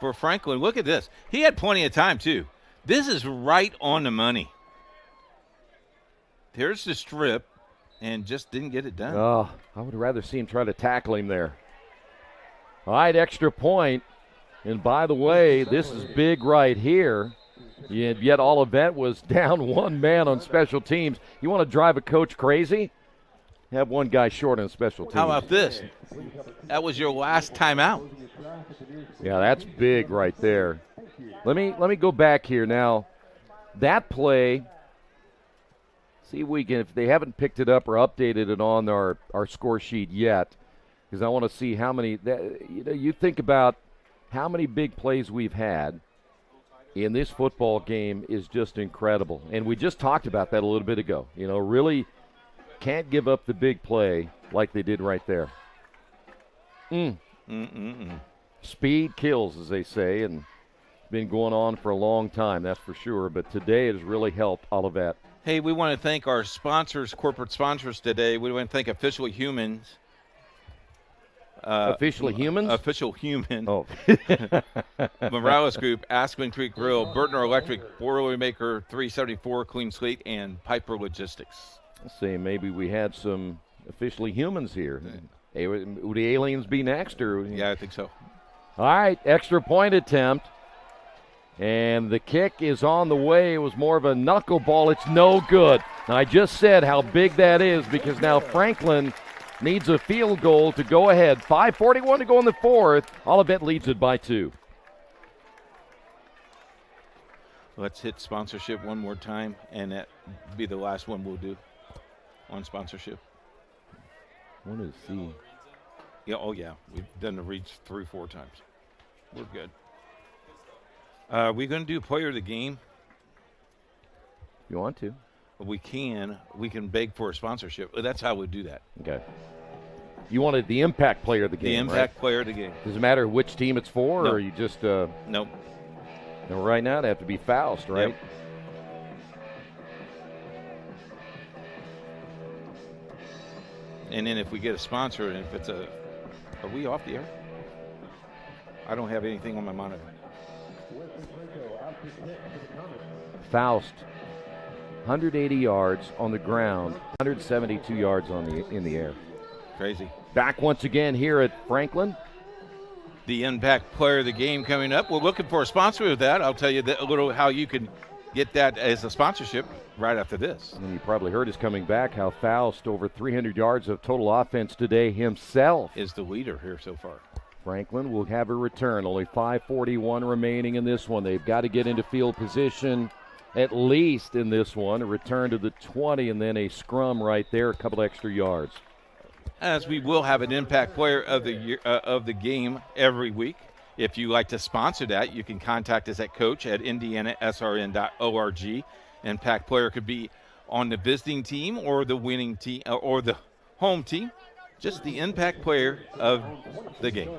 for Franklin. Look at this. He had plenty of time, too. This is right on the money. There's the strip, and just didn't get it done. Oh, I would rather see him try to tackle him there. All right, extra point. And by the way, this is big right here. Yet Olivet was down one man on special teams. You want to drive a coach crazy? Have one guy short on special teams. How about this? That was your last timeout. Yeah, that's big right there. Let me go back here now. That play, see if we can, if they haven't picked it up or updated it on our score sheet yet, because I want to see how many, you think about how many big plays we've had in this football game is just incredible. And we just talked about that a little bit ago. You know, really can't give up the big play like they did right there. Speed kills, as they say, and been going on for a long time, that's for sure. But today it has really helped Olivet. Hey, we want to thank our sponsors, corporate sponsors today. We want to thank Official Humans. Officially Humans? Official Human. Oh. Morales Group, Aspen Creek Grill, Burtner Electric, Boilermaker 374, Clean Slate, and Piper Logistics. Let's see, maybe we had some Officially Humans here. Hey, would the aliens be next? Or? Yeah, I think so. All right, extra point attempt. And the kick is on the way. It was more of a knuckleball. It's no good. Now, I just said how big that is because now Franklin needs a field goal to go ahead. 5:41 to go in the fourth. Olivet leads it by 2. Let's hit sponsorship one more time, and that be the last one we'll do on sponsorship. What is C? Yeah, oh yeah, we've done the reads 3-4 times. We're good. Are we going to do player of the game? If you want to. We can. We can beg for a sponsorship. That's how we do that. Okay. You wanted the impact player of the game, The impact player of the game. Does it matter which team it's for, No. or you just Nope. No, right now it'd have to be Faust, right? Yep. And then if we get a sponsor, and if it's a, are we off the air? I don't have anything on my monitor. Faust, 180 yards on the ground, 172 yards in the air. Crazy. Back once again here at Franklin. The impact player of the game coming up. We're looking for a sponsor of that. I'll tell you a little how you can get that as a sponsorship right after this. And you probably heard us coming back how Faust, over 300 yards of total offense today himself, is the leader here so far. Franklin will have a return. Only 5:41 remaining in this one. They've got to get into field position at least in this one. A return to the 20 and then a scrum right there, a couple extra yards. As we will have an impact player of the year, of the game every week. If you like to sponsor that, you can contact us at coach@IndianaSRN.org. Impact player could be on the visiting team or the winning team or the home team. Just the impact player of the game.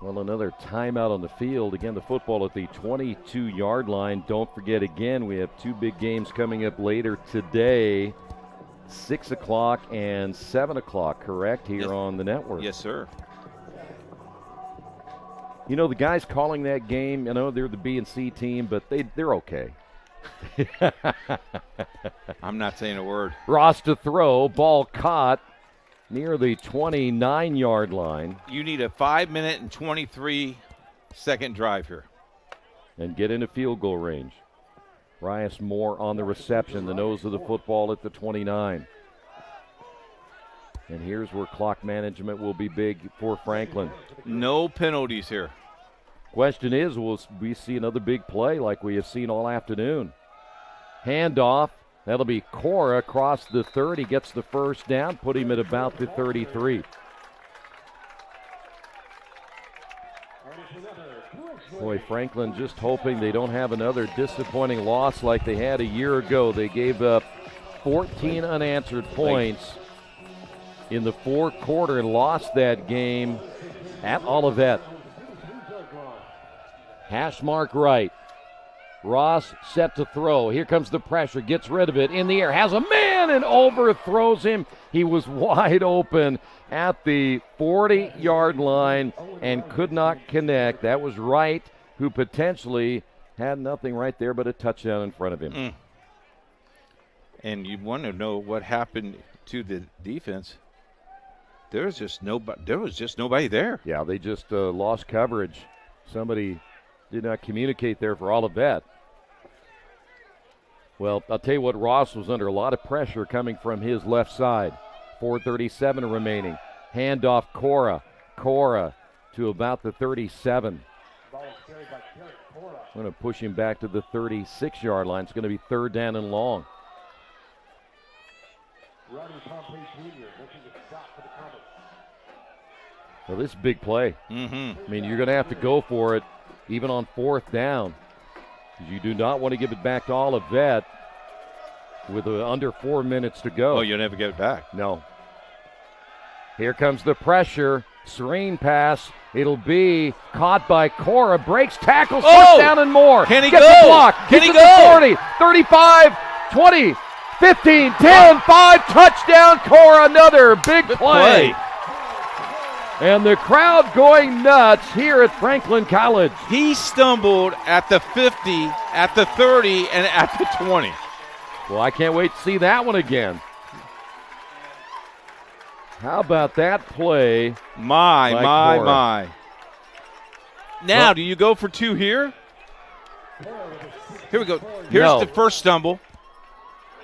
Well, another timeout on the field. Again, the football at the 22-yard line. Don't forget, again, we have two big games coming up later today. 6 o'clock and 7 o'clock, correct, here on the network? Yes, sir. You know, the guys calling that game, I know they're the B and C team, but they're okay. I'm not saying a word. Ross to throw, ball caught near the 29-yard line. You need a 5-minute and 23-second drive here. And get into field goal range. Rias Moore on the reception, the nose of the football at the 29. And here's where clock management will be big for Franklin. No penalties here. Question is, will we see another big play like we have seen all afternoon? Handoff. That'll be Cora across the 30, gets the first down, put him at about the 33. Boy, Franklin just hoping they don't have another disappointing loss like they had a year ago. They gave up 14 unanswered points in the fourth quarter and lost that game at Olivet. Hash mark right. Ross set to throw. Here comes the pressure. Gets rid of it. In the air. Has a man and overthrows him. He was wide open at the 40-yard line and could not connect. That was Wright, who potentially had nothing right there but a touchdown in front of him. And you want to know what happened to the defense. There was just nobody there. Yeah, they just lost coverage. Somebody did not communicate there for Olivet. Well, I'll tell you what, Ross was under a lot of pressure coming from his left side. 4:37 remaining. Handoff Cora. Cora to about the 37. I'm going to push him back to the 36-yard line. It's going to be third down and long. Well, this is a big play. I mean, you're going to have to go for it even on fourth down. You do not want to give it back to Olivet with under 4 minutes to go. Oh, you'll never get it back. No. Here comes the pressure. Serene pass. It'll be caught by Cora. Breaks, tackles, first down and more. Can he Gets go? The block. Can he Gets go? The 40, 35, 20, 15, 10, 5, touchdown. Cora, another big play. And the crowd going nuts here at Franklin College. He stumbled at the 50, at the 30, and at the 20. Well, I can't wait to see that one again. How about that play? My. Now, well, do you go for two here? Here we go. Here's the first stumble.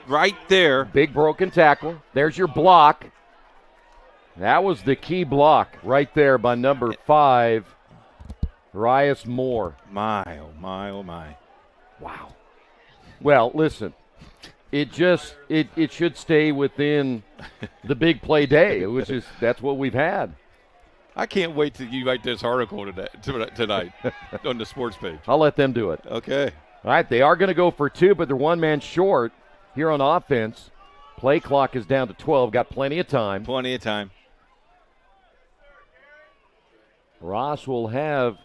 Right there. Big broken tackle. There's your block. That was the key block right there by number 5, Rias Moore. My, oh my. Wow. Well, listen, it should stay within the big play day, which is that's what we've had. I can't wait till you write this article tonight on the sports page. I'll let them do it. Okay. All right, they are going to go for two, but they're one man short here on offense. Play clock is down to 12. Got plenty of time. Plenty of time. Ross will have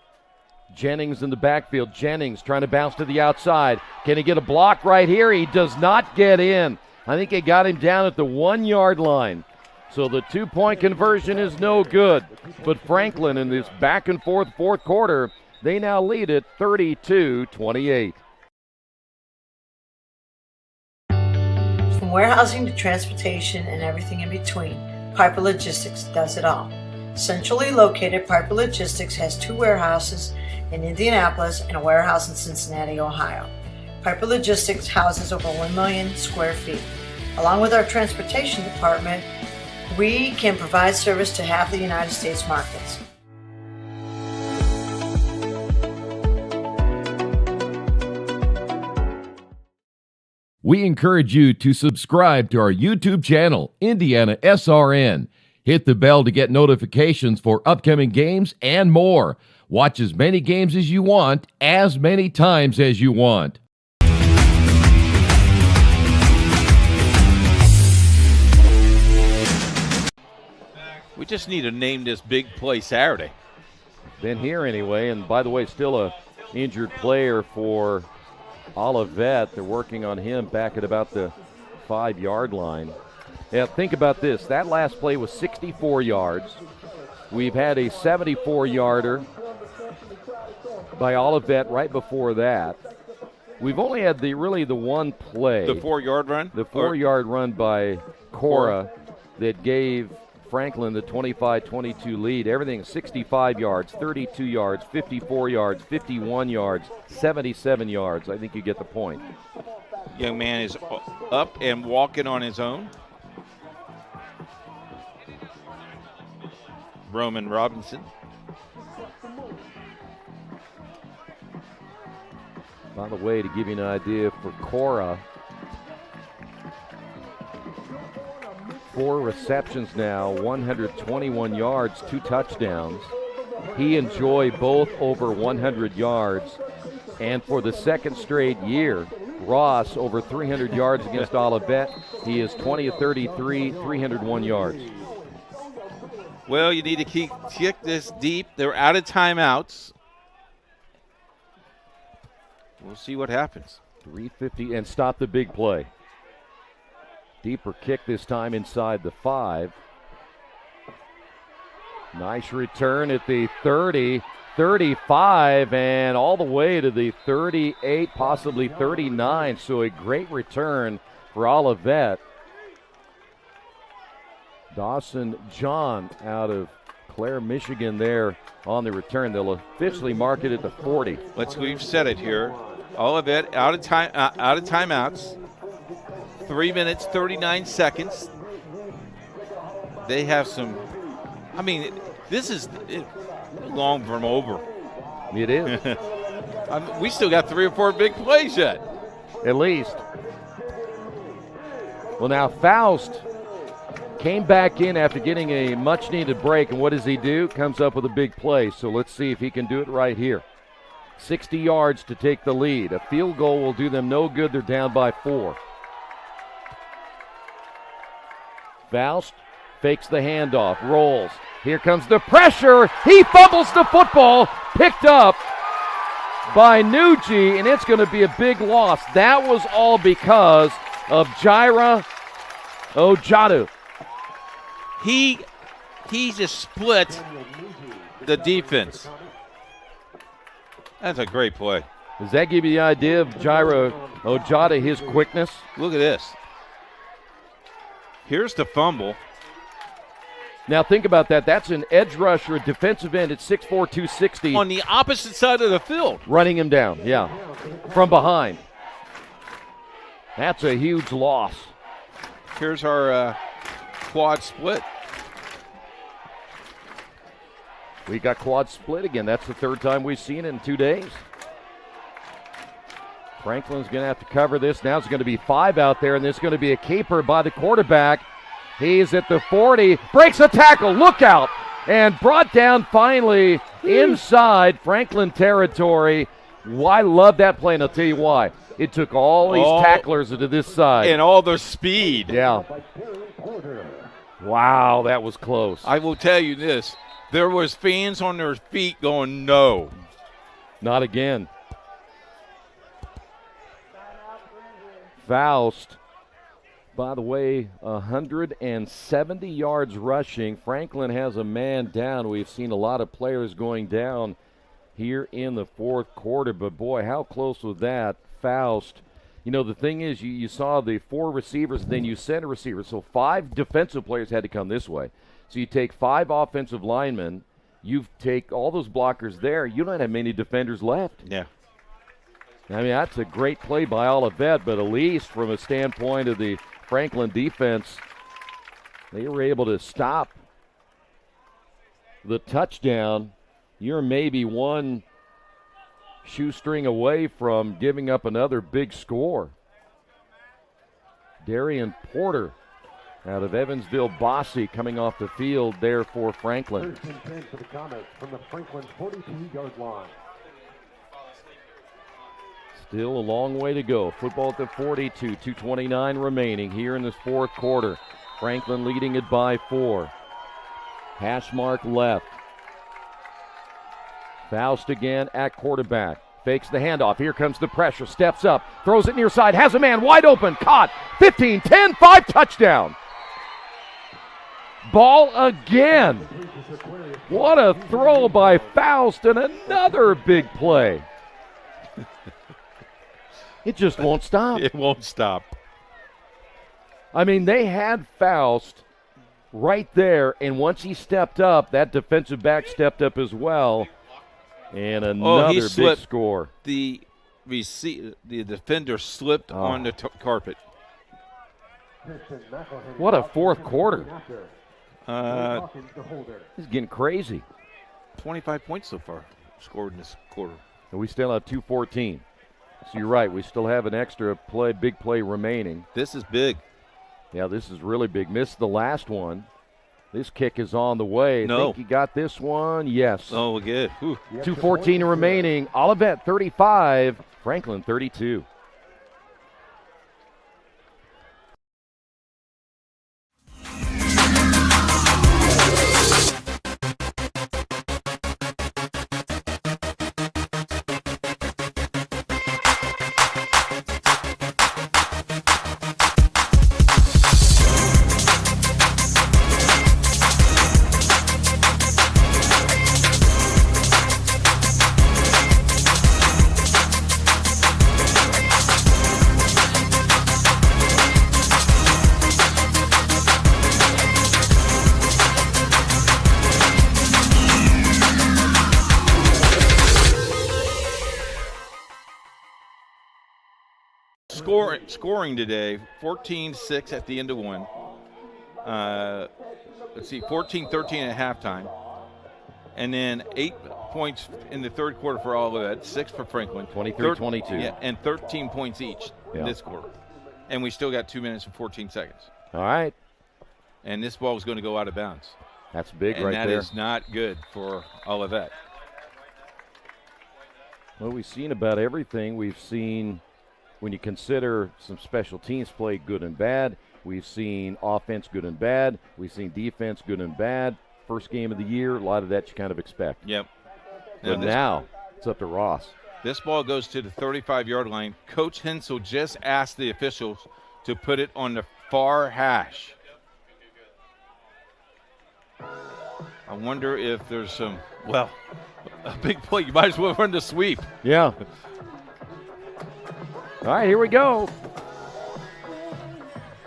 Jennings in the backfield. Jennings trying to bounce to the outside. Can he get a block right here? He does not get in. I think they got him down at the 1 yard line. So the 2-point conversion is no good. But Franklin in this back and forth fourth quarter, they now lead it 32-28. From warehousing to transportation and everything in between, Piper Logistics does it all. Centrally located, Piper Logistics has 2 warehouses in Indianapolis and a warehouse in Cincinnati, Ohio. Piper Logistics houses over 1 million square feet. Along with our transportation department, we can provide service to half the United States markets. We encourage you to subscribe to our YouTube channel, IndianaSRN. Hit the bell to get notifications for upcoming games and more. Watch as many games as you want, as many times as you want. We just need to name this big play Saturday. Been here anyway, and by the way, still a injured player for Olivet. They're working on him back at about the 5-yard line. Yeah, think about this. That last play was 64 yards. We've had a 74-yarder by Olivet right before that. We've only had the one play. The 4-yard run? The 4-yard run by Cora that gave Franklin the 25-22 lead. Everything 65 yards, 32 yards, 54 yards, 51 yards, 77 yards. I think you get the point. Young man is up and walking on his own. Roman Robinson. By the way, to give you an idea for Cora, 4 receptions now, 121 yards, 2 touchdowns. He and Joy both over 100 yards. And for the second straight year, Ross over 300 yards against Olivet. He is 20 of 33, 301 yards. Well, you need to kick this deep. They're out of timeouts. We'll see what happens. 350 and stop the big play. Deeper kick this time inside the 5. Nice return at the 30, 35, and all the way to the 38, possibly 39. So a great return for Olivet. Dawson John out of Clare, Michigan there on the return. They'll officially mark it at the 40. We've said it here. Olivet out of timeouts. 3 minutes, 39 seconds. They have some, this is long from over. It is. We still got 3 or 4 big plays yet. At least. Well, now Faust came back in after getting a much-needed break, and what does he do? Comes up with a big play, so let's see if he can do it right here. 60 yards to take the lead. A field goal will do them no good. They're down by 4. Faust fakes the handoff, rolls. Here comes the pressure. He fumbles the football, picked up by Nuji, and it's going to be a big loss. That was all because of Jaira Ojadu. He just split the defense. That's a great play. Does that give you the idea of Jaira Ojada, his quickness? Look at this. Here's the fumble. Now think about that. That's an edge rusher, a defensive end at 6'4", 260. On the opposite side of the field. Running him down, yeah, from behind. That's a huge loss. Here's our quad split. We got quad split again. That's the 3rd time we've seen it in 2 days. Franklin's going to have to cover this. Now it's going to be 5 out there, and there's going to be a caper by the quarterback. He's at the 40, breaks a tackle, look out, and brought down finally inside Franklin territory. Well, I love that play, and I'll tell you why. It took all these tacklers to this side. And all their speed. Yeah. Wow, that was close. I will tell you this. There was fans on their feet going, no. Not again. Faust, by the way, 170 yards rushing. Franklin has a man down. We've seen a lot of players going down here in the 4th quarter, but boy, how close was that? Faust. You know, the thing is, you saw the 4 receivers, then you sent a receiver. So 5 defensive players had to come this way. So you take 5 offensive linemen, you take all those blockers there, you don't have many defenders left. Yeah. I mean, that's a great play by Olivet, but at least from a standpoint of the Franklin defense, they were able to stop the touchdown. You're maybe one shoestring away from giving up another big score. Darian Porter out of Evansville Bossy coming off the field there for Franklin. First and 10 for the Comets from the Franklin 42-yard line. Still a long way to go. Football at the 42, 2:29 remaining here in this fourth quarter. Franklin leading it by 4. Hash mark left. Faust again at quarterback. Fakes the handoff. Here comes the pressure. Steps up. Throws it near side. Has a man wide open. Caught. 15, 10, 5 touchdown. Ball again. What a throw by Faust and another big play. It just won't stop. It won't stop. I mean, they had Faust right there, and once he stepped up, that defensive back stepped up as well, and another big score. The defender slipped on the carpet. What a fourth quarter. It's getting crazy. 25 points so far scored in this quarter. And we still have 2:14. So you're right. We still have an extra big play remaining. This is big. Yeah, this is really big. Missed the last one. This kick is on the way. No. I think he got this one. Yes. Oh, good. 2:14 remaining. Olivet 35, Franklin 32. Scoring today, 14-6 at the end of one. Let's see, 14-13 at halftime. And then 8 points in the third quarter for Olivet, 6 for Franklin. 23-22. Yeah, and 13 points each in this quarter. And we still got 2 minutes and 14 seconds. All right. And this ball is going to go out of bounds. That's big right there. And that is not good for Olivet. Well, we've seen about everything. We've seen, when you consider some special teams play, good and bad. We've seen offense good and bad. We've seen defense good and bad. First game of the year, a lot of that you kind of expect. Yep. But now it's up to Ross. This ball goes to the 35-yard line. Coach Hensel just asked the officials to put it on the far hash. I wonder if there's some, a big play. You might as well run the sweep. Yeah. All right, here we go.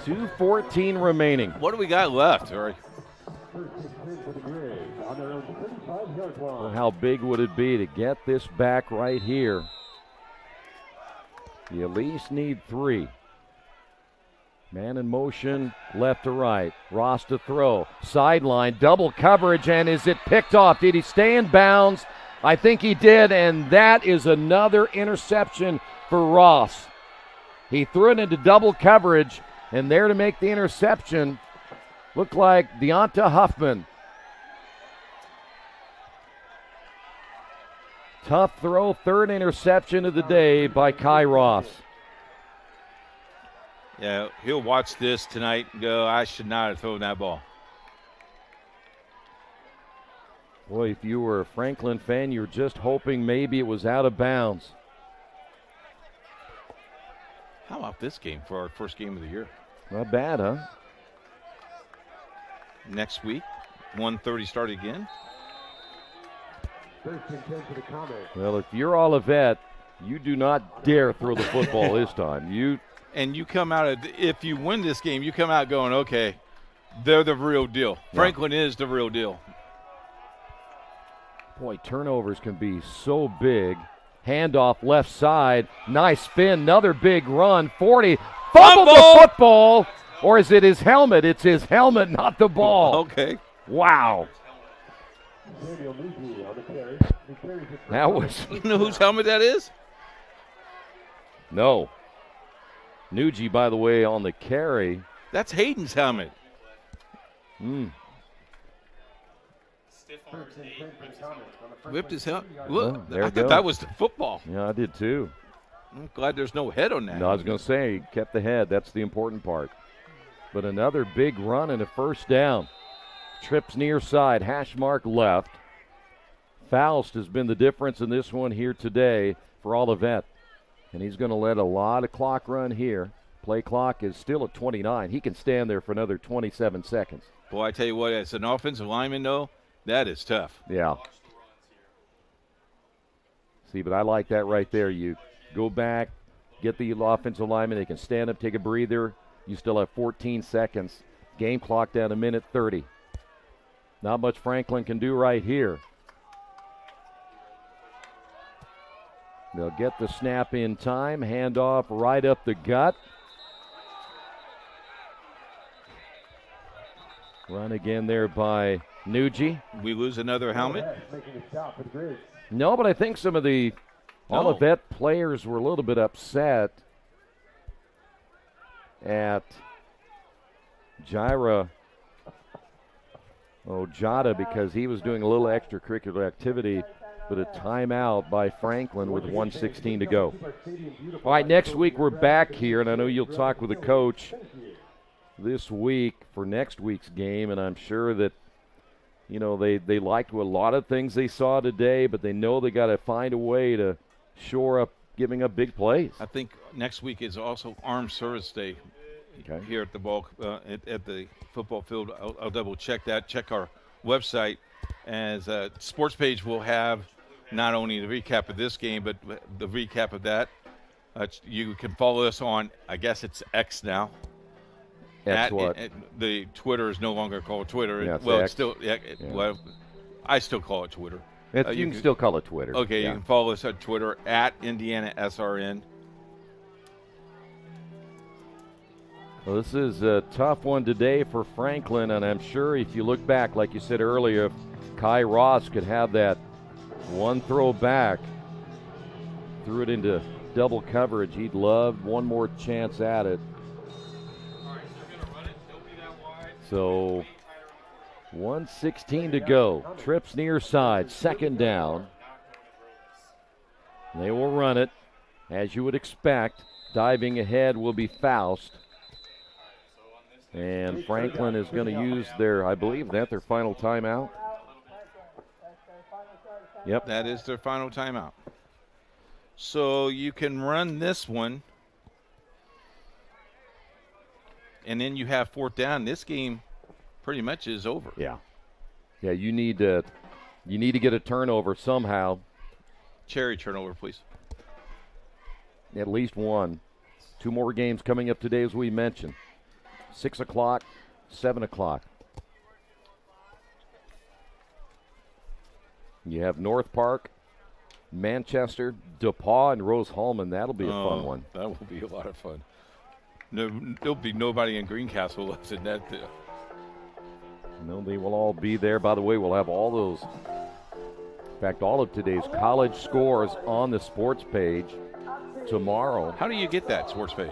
2:14 remaining. What do we got left? All right. Well, how big would it be to get this back right here? You at least need 3. Man in motion, left to right. Ross to throw. Sideline, double coverage, and is it picked off? Did he stay in bounds? I think he did, and that is another interception for Ross. He threw it into double coverage, and there to make the interception looked like Deonta Huffman. Tough throw, third interception of the day by Kai Ross. Yeah, he'll watch this tonight and go, I should not have thrown that ball. Boy, if you were a Franklin fan, you were just hoping maybe it was out of bounds. How about this game for our first game of the year? Not bad, huh? Next week, 1:30 start again. Well, if you're Olivet, you do not dare throw the football this time. You come out if you win this game, you come out going, okay, they're the real deal. Yeah. Franklin is the real deal. Boy, turnovers can be so big. Handoff left side. Nice spin. Another big run. 40. Fumbled the football. Or is it his helmet? It's his helmet, not the ball. Okay. Wow. That was. You know whose helmet that is? No. Nugie, by the way, on the carry. That's Hayden's helmet. Whipped his helmet. Look, I thought that was the football. Yeah, I did too. I'm glad there's no head on that. No, I was going to say, he kept the head. That's the important part. But another big run and a first down. Trips near side, hash mark left. Faust has been the difference in this one here today for Olivet. And he's going to let a lot of clock run here. Play clock is still at 29. He can stand there for another 27 seconds. Boy, I tell you what, as an offensive lineman, though, that is tough. Yeah. See, but I like that right there. You go back, get the offensive lineman. They can stand up, take a breather. You still have 14 seconds. Game clock down to minute 30. Not much Franklin can do right here. They'll get the snap in time. Handoff right up the gut. Run again there by Nugie. We lose another helmet? No, but I think some of the Olivet players were a little bit upset at Ojada because he was doing a little extracurricular activity, but a timeout by Franklin with 1:16 to go. All right, next week we're back here, and I know you'll talk with the coach this week for next week's game, and I'm sure that, you know, they liked a lot of things they saw today, but they know they got to find a way to shore up giving up big plays. I think next week is also Armed Service Day here at the ball at the football field. I'll double check that. Check our website, as sports page will have not only the recap of this game but the recap of that. You can follow us on, I guess it's X now. That's what? The Twitter is no longer called Twitter. Yeah, well, X. it's still well, I still call it Twitter. You can still call it Twitter. Okay, you can follow us on Twitter at IndianaSRN. Well, this is a tough one today for Franklin, and I'm sure if you look back, like you said earlier, if Kai Ross could have that one throw back, threw it into double coverage, he'd love one more chance at it. So 1:16 to go. Trips near side, second down. They will run it, as you would expect. Diving ahead will be Faust. And Franklin is going to use their, I believe, their final timeout. Yep. That is their final timeout. So you can run this one, and then you have fourth down. This game pretty much is over. Yeah. Yeah, you need to get a turnover somehow. Cherry turnover, please. At least one. Two more games coming up today, as we mentioned. 6 o'clock, 7 o'clock. You have North Park, Manchester, DePaul, and Rose-Hulman. That'll be a fun one. That will be a lot of fun. No, there'll be nobody in Greencastle left in that. No, they will all be there. By the way, we'll have all those, in fact, all of today's college scores on the sports page tomorrow. How do you get that sports page?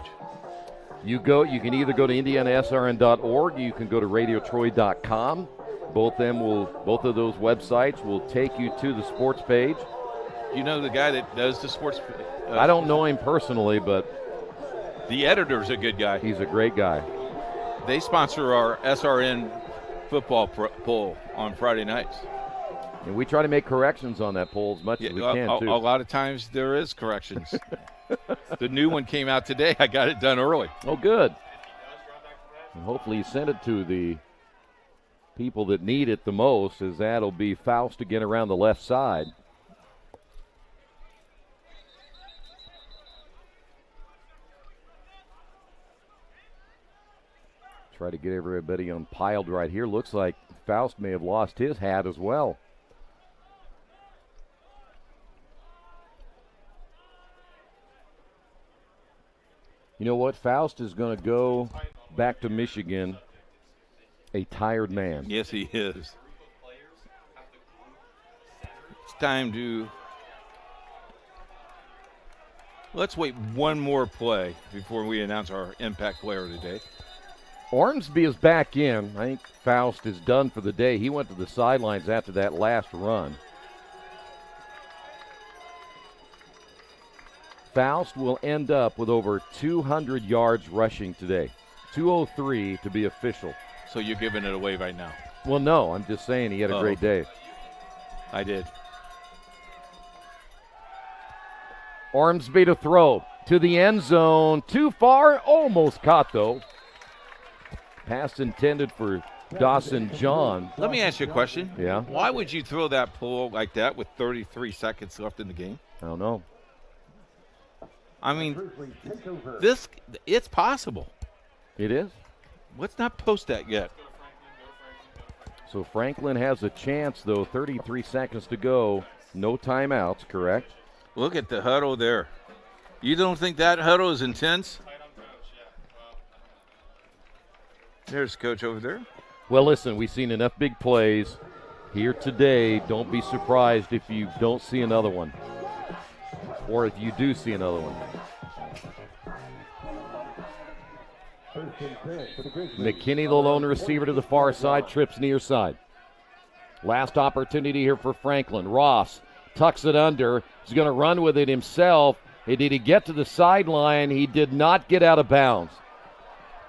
You can either go to IndianaSRN.org, you can go to RadioTroy.com. Both of those websites will take you to the sports page. You know the guy that does the sports? I don't know him personally, but the editor's a good guy. He's a great guy. They sponsor our SRN football poll on Friday nights. And we try to make corrections on that poll as much as we can, too. A lot of times there is corrections. The new one came out today. I got it done early. Oh, good. And hopefully you send it to the people that need it the most, as that'll be Faust again around the left side. Try to get everybody unpiled right here. Looks like Faust may have lost his hat as well. You know what? Faust is going to go back to Michigan a tired man. Yes, he is. It's time to... Let's wait one more play before we announce our impact player today. Ormsby is back in. I think Faust is done for the day. He went to the sidelines after that last run. Faust will end up with over 200 yards rushing today. 203 to be official. So you're giving it away right now? Well, no, I'm just saying he had a great day. I did. Ormsby to throw to the end zone. Too far, almost caught though. Pass intended for Dawson John. Let me ask you a question. Yeah? Why would you throw that pull like that with 33 seconds left in the game? I don't know. I mean, it's possible. It is. Let's not post that yet. So Franklin has a chance, though. 33 seconds to go. No timeouts, correct? Look at the huddle there. You don't think that huddle is intense? There's Coach over there. Well, listen, we've seen enough big plays here today. Don't be surprised if you don't see another one. Or if you do see another one. McKinney, the lone receiver to the far side, trips near side. Last opportunity here for Franklin. Ross tucks it under. He's going to run with it himself. Did he get to the sideline? He did not get out of bounds.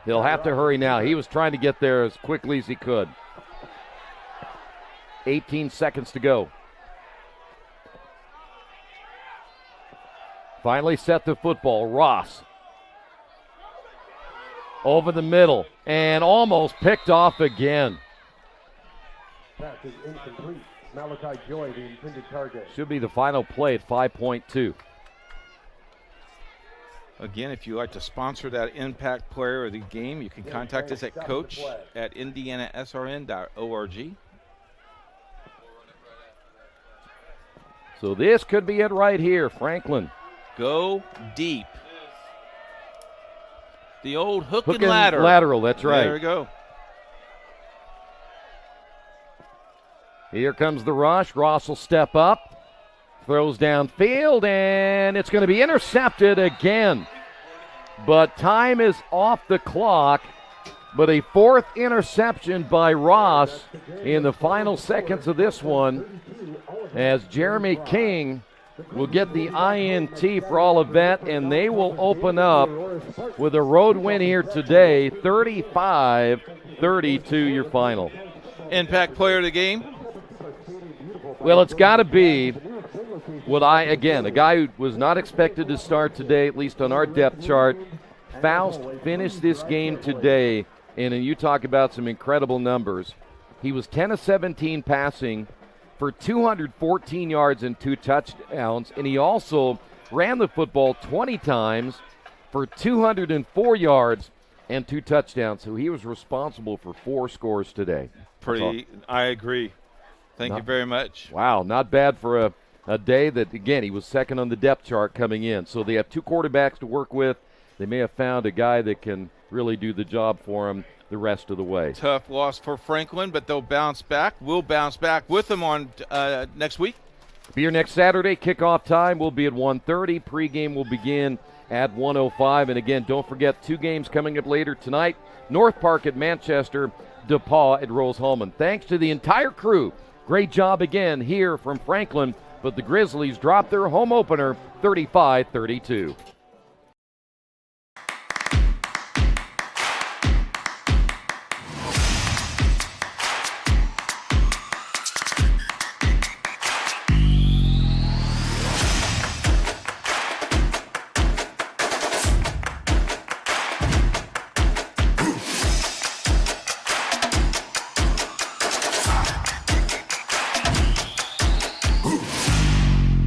He'll have to hurry now. He was trying to get there as quickly as he could. 18 seconds to go. Finally set the football. Ross over the middle and almost picked off again. Pass is incomplete. Malachi Joy, the intended target. Should be the final play at 5.2. Again, if you'd like to sponsor that impact player of the game, you can contact us at coach@IndianaSRN.org. So this could be it right here, Franklin. Go deep. The old hook and ladder. Lateral, that's right. There we go. Here comes the rush. Ross will step up. Throws downfield, and it's going to be intercepted again. But time is off the clock. But a fourth interception by Ross in the final seconds of this one, as Jeremy King will get the INT for Olivet, and they will open up with a road win here today, 35-32 your final. Impact player of the game? Well, it's got to be a guy who was not expected to start today, at least on our depth chart. Faust finished this game today, and you talk about some incredible numbers. He was 10 of 17 passing for 214 yards and 2 touchdowns, and he also ran the football 20 times for 204 yards and 2 touchdowns. So he was responsible for 4 scores today. I agree. Thank you very much. Wow, not bad for a day that, again, he was second on the depth chart coming in. So they have 2 quarterbacks to work with. They may have found a guy that can really do the job for him the rest of the way. Tough loss for Franklin, but they'll bounce back. We'll bounce back with them on next week. Be here next Saturday. Kickoff time will be at 1:30. Pregame will begin at 1:05. And again, don't forget 2 games coming up later tonight. North Park at Manchester, DePaul at Rose-Hulman. Thanks to the entire crew. Great job again here from Franklin, but the Grizzlies dropped their home opener 35-32.